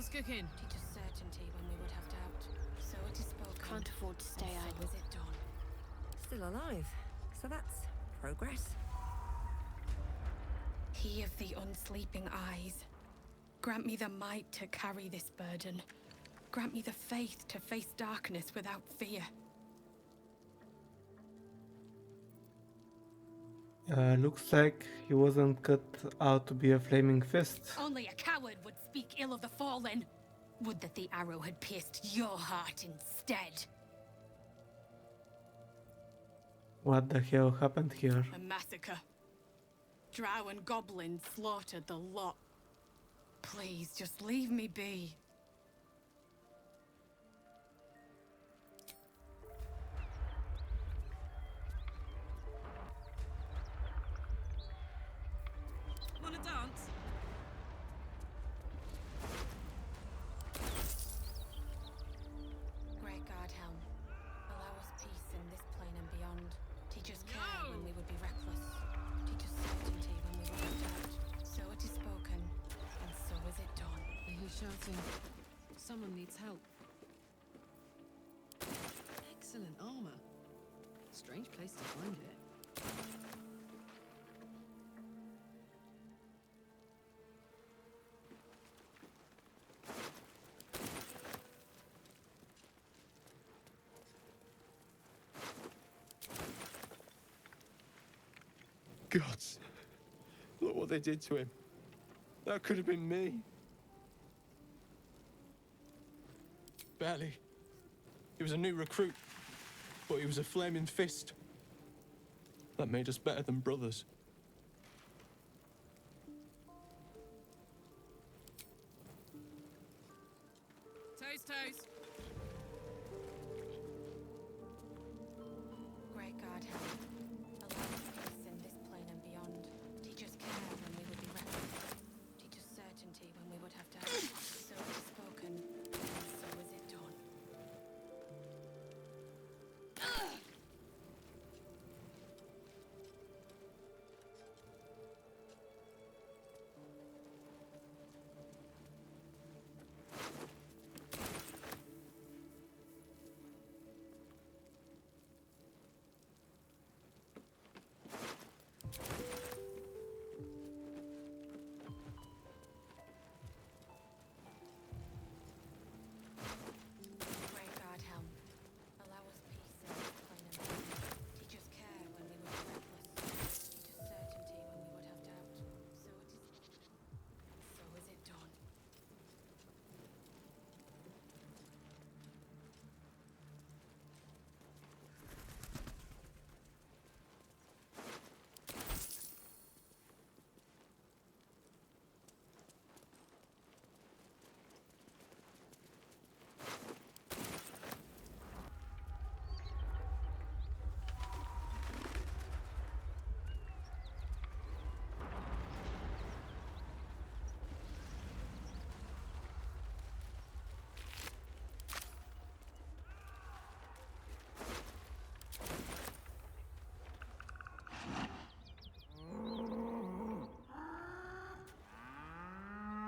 What's cooking? Teacher's certainty when we would have doubt. So it is spoken. Can't afford to stay and so idle. is it done. Still alive. So that's progress. He of the unsleeping eyes. Grant me the might to carry this burden. Grant me the faith to face darkness without fear. Looks like he wasn't cut out to be a flaming fist. Only a coward would speak ill of the fallen. Would that the arrow had pierced your heart instead. What the hell happened here? A massacre. Drow and goblins slaughtered the lot. Please, just leave me be. Wanna dance? Great God Helm, allow us peace in this plane and beyond. Teach us care when we would be reckless. Teach us certainty when we would have doubt. So it is spoken, and so is it done. I hear shouting. Someone needs help. Excellent armor. Strange place to find it. Gods, look what they did to him. That could have been me. Barely. He was a new recruit, but he was a flaming fist. That made us better than brothers. Toast, toast. Great God Helm, allow us peace in this plane and beyond. Teach us care when we would be reckless. Teach us certainty when we would have doubt. So it is spoken, and so is it done. Great God Helm, allow us peace in this plane and beyond. Teach us care when we would be reckless. Teach us certainty when we would have doubt. So it is spoken, so is it done.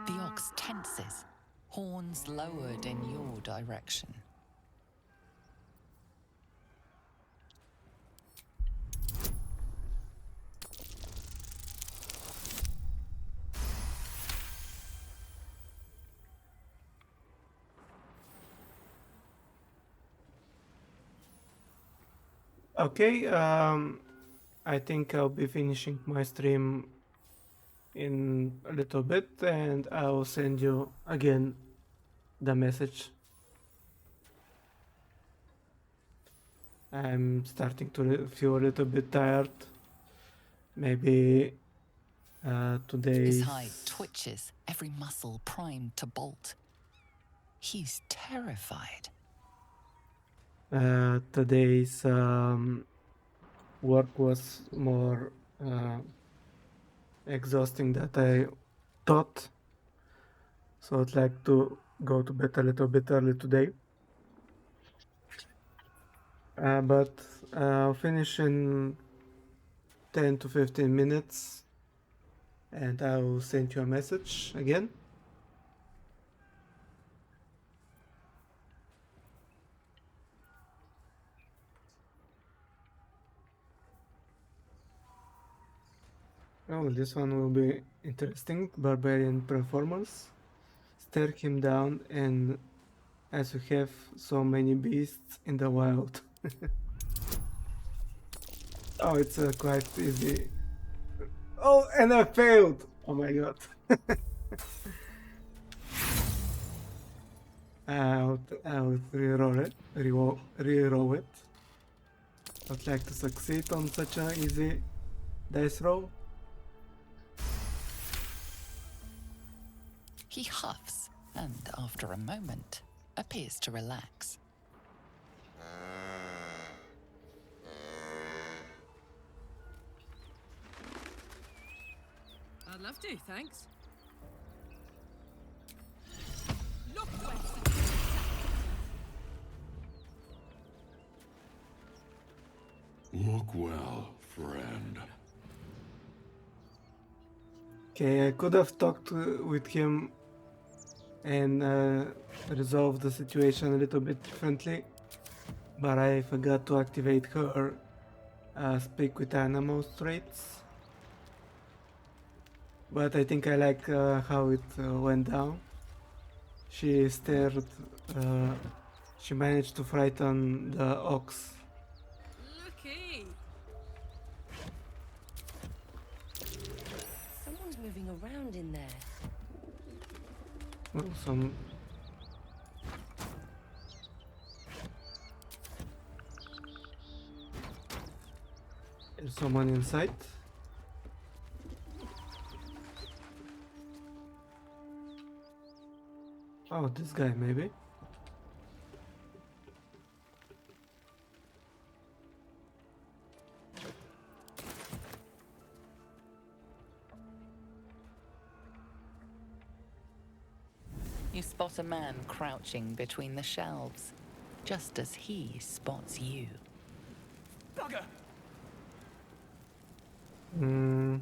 The ox tenses, horns lowered in your direction. Okay, I think I'll be finishing my stream in a little bit and I'll send you again the message. I'm starting to feel a little bit tired. Maybe today's... His hide twitches, every muscle primed to bolt. He's terrified. Today's work was more exhausting than I thought, so I'd like to go to bed a little bit early today. But I'll finish in 10 to 15 minutes and I'll send you a message again. Oh, this one will be interesting. Barbarian performance. Stare him down, and as we have so many beasts in the wild. Oh, it's quite easy. Oh, and I failed! Oh my god. I'll reroll it. Reroll it. I'd like to succeed on such an easy dice roll. He huffs and, after a moment, appears to relax. I'd love to, thanks. Look Look well, friend. Okay, I could have talked with him and resolved the situation a little bit differently, but I forgot to activate her speak with animals traits. But I think I like how it went down. She stared, she managed to frighten the ox. Looky! Someone's moving around in there. Well, some There's someone inside. Oh, this guy maybe. You spot a man crouching between the shelves, just as he spots you. Bugger! Hmm.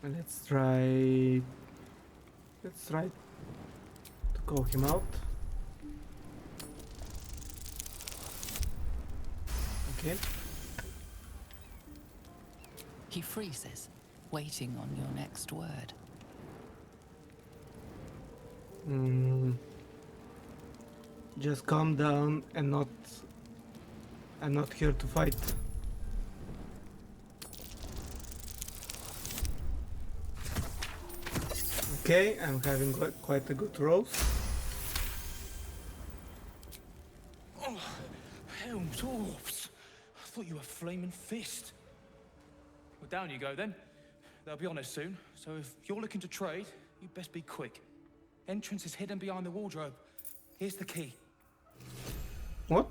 Let's try to call him out. Okay. He freezes, waiting on your next word. Just calm down and I'm not here to fight. Okay, I'm having quite a good roll. Oh, hell, dwarfs. I thought you were flaming fist. Well, down you go then. They'll be on us soon, so if you're looking to trade, you best be quick. Entrance is hidden behind the wardrobe. Here's the key. What?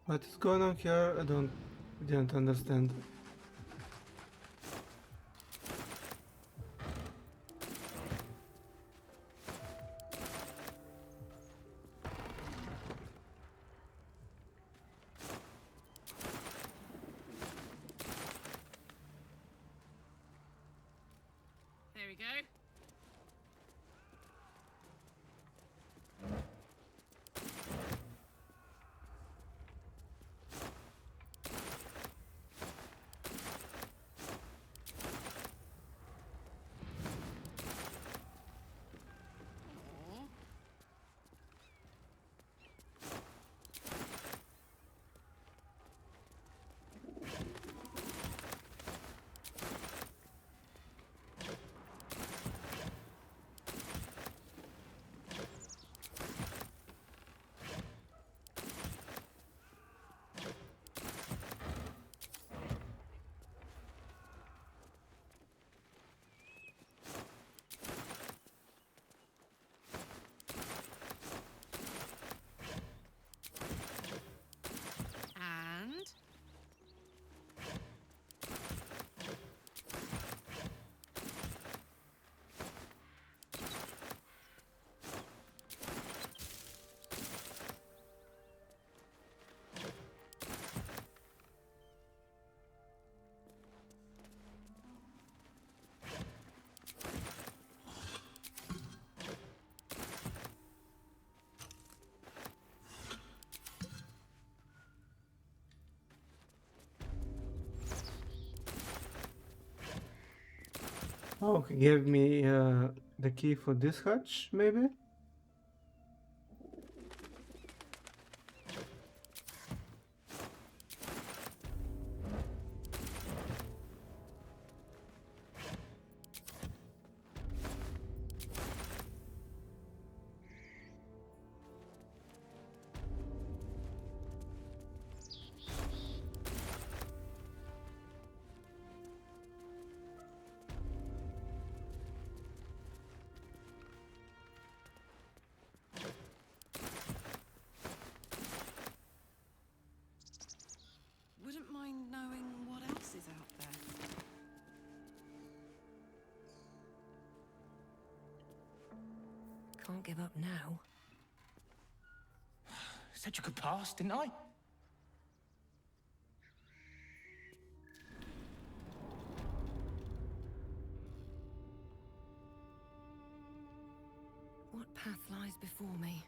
What is going on here? I didn't understand. There we go. Oh, he gave me the key for this hatch, maybe? Wouldn't mind knowing what else is out there. Can't give up now. Said you could pass, didn't I? What path lies before me?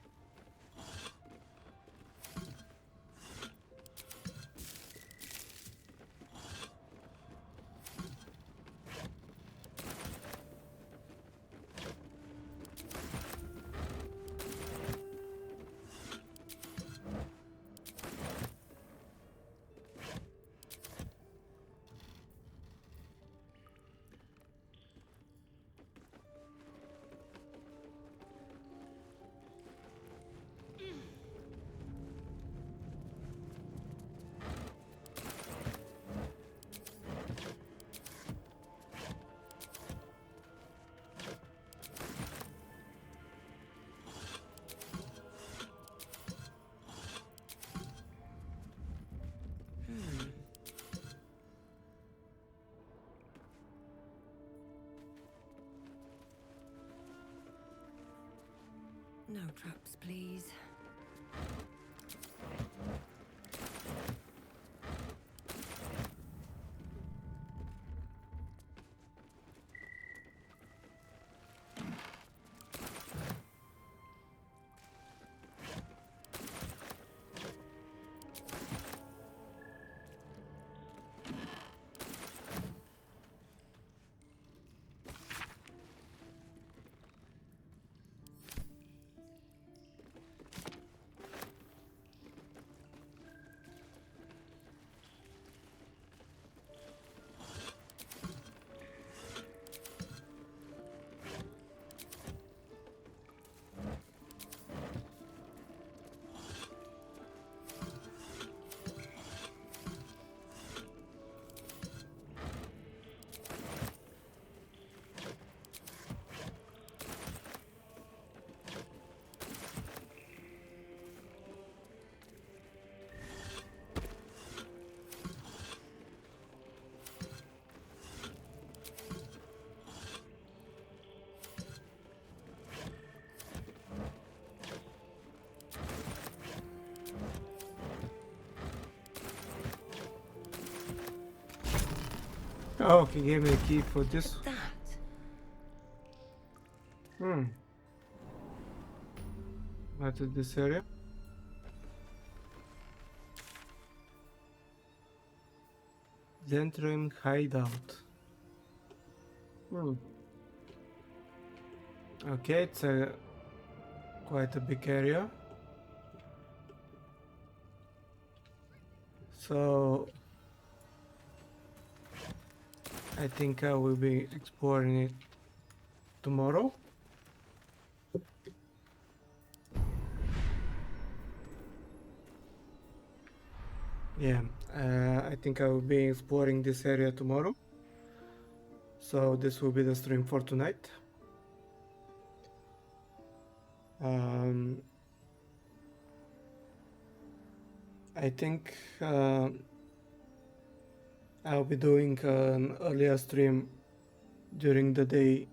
No traps, please. Oh, he gave me a key for this. That. What is this area? Zentrum hideout. Okay, it's quite a big area. So I think I will be exploring it tomorrow. Yeah, I think I will be exploring this area tomorrow. So this will be the stream for tonight. I think I'll be doing an earlier stream during the day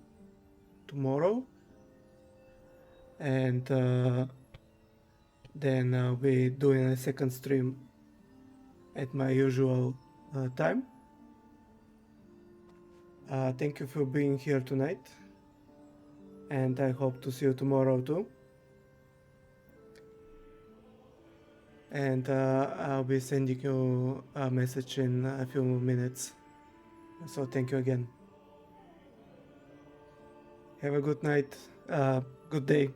tomorrow, and then I'll be doing a second stream at my usual time. Thank you for being here tonight, and I hope to see you tomorrow too. And I'll be sending you a message in a few minutes. So thank you again. Have a good night. Good day.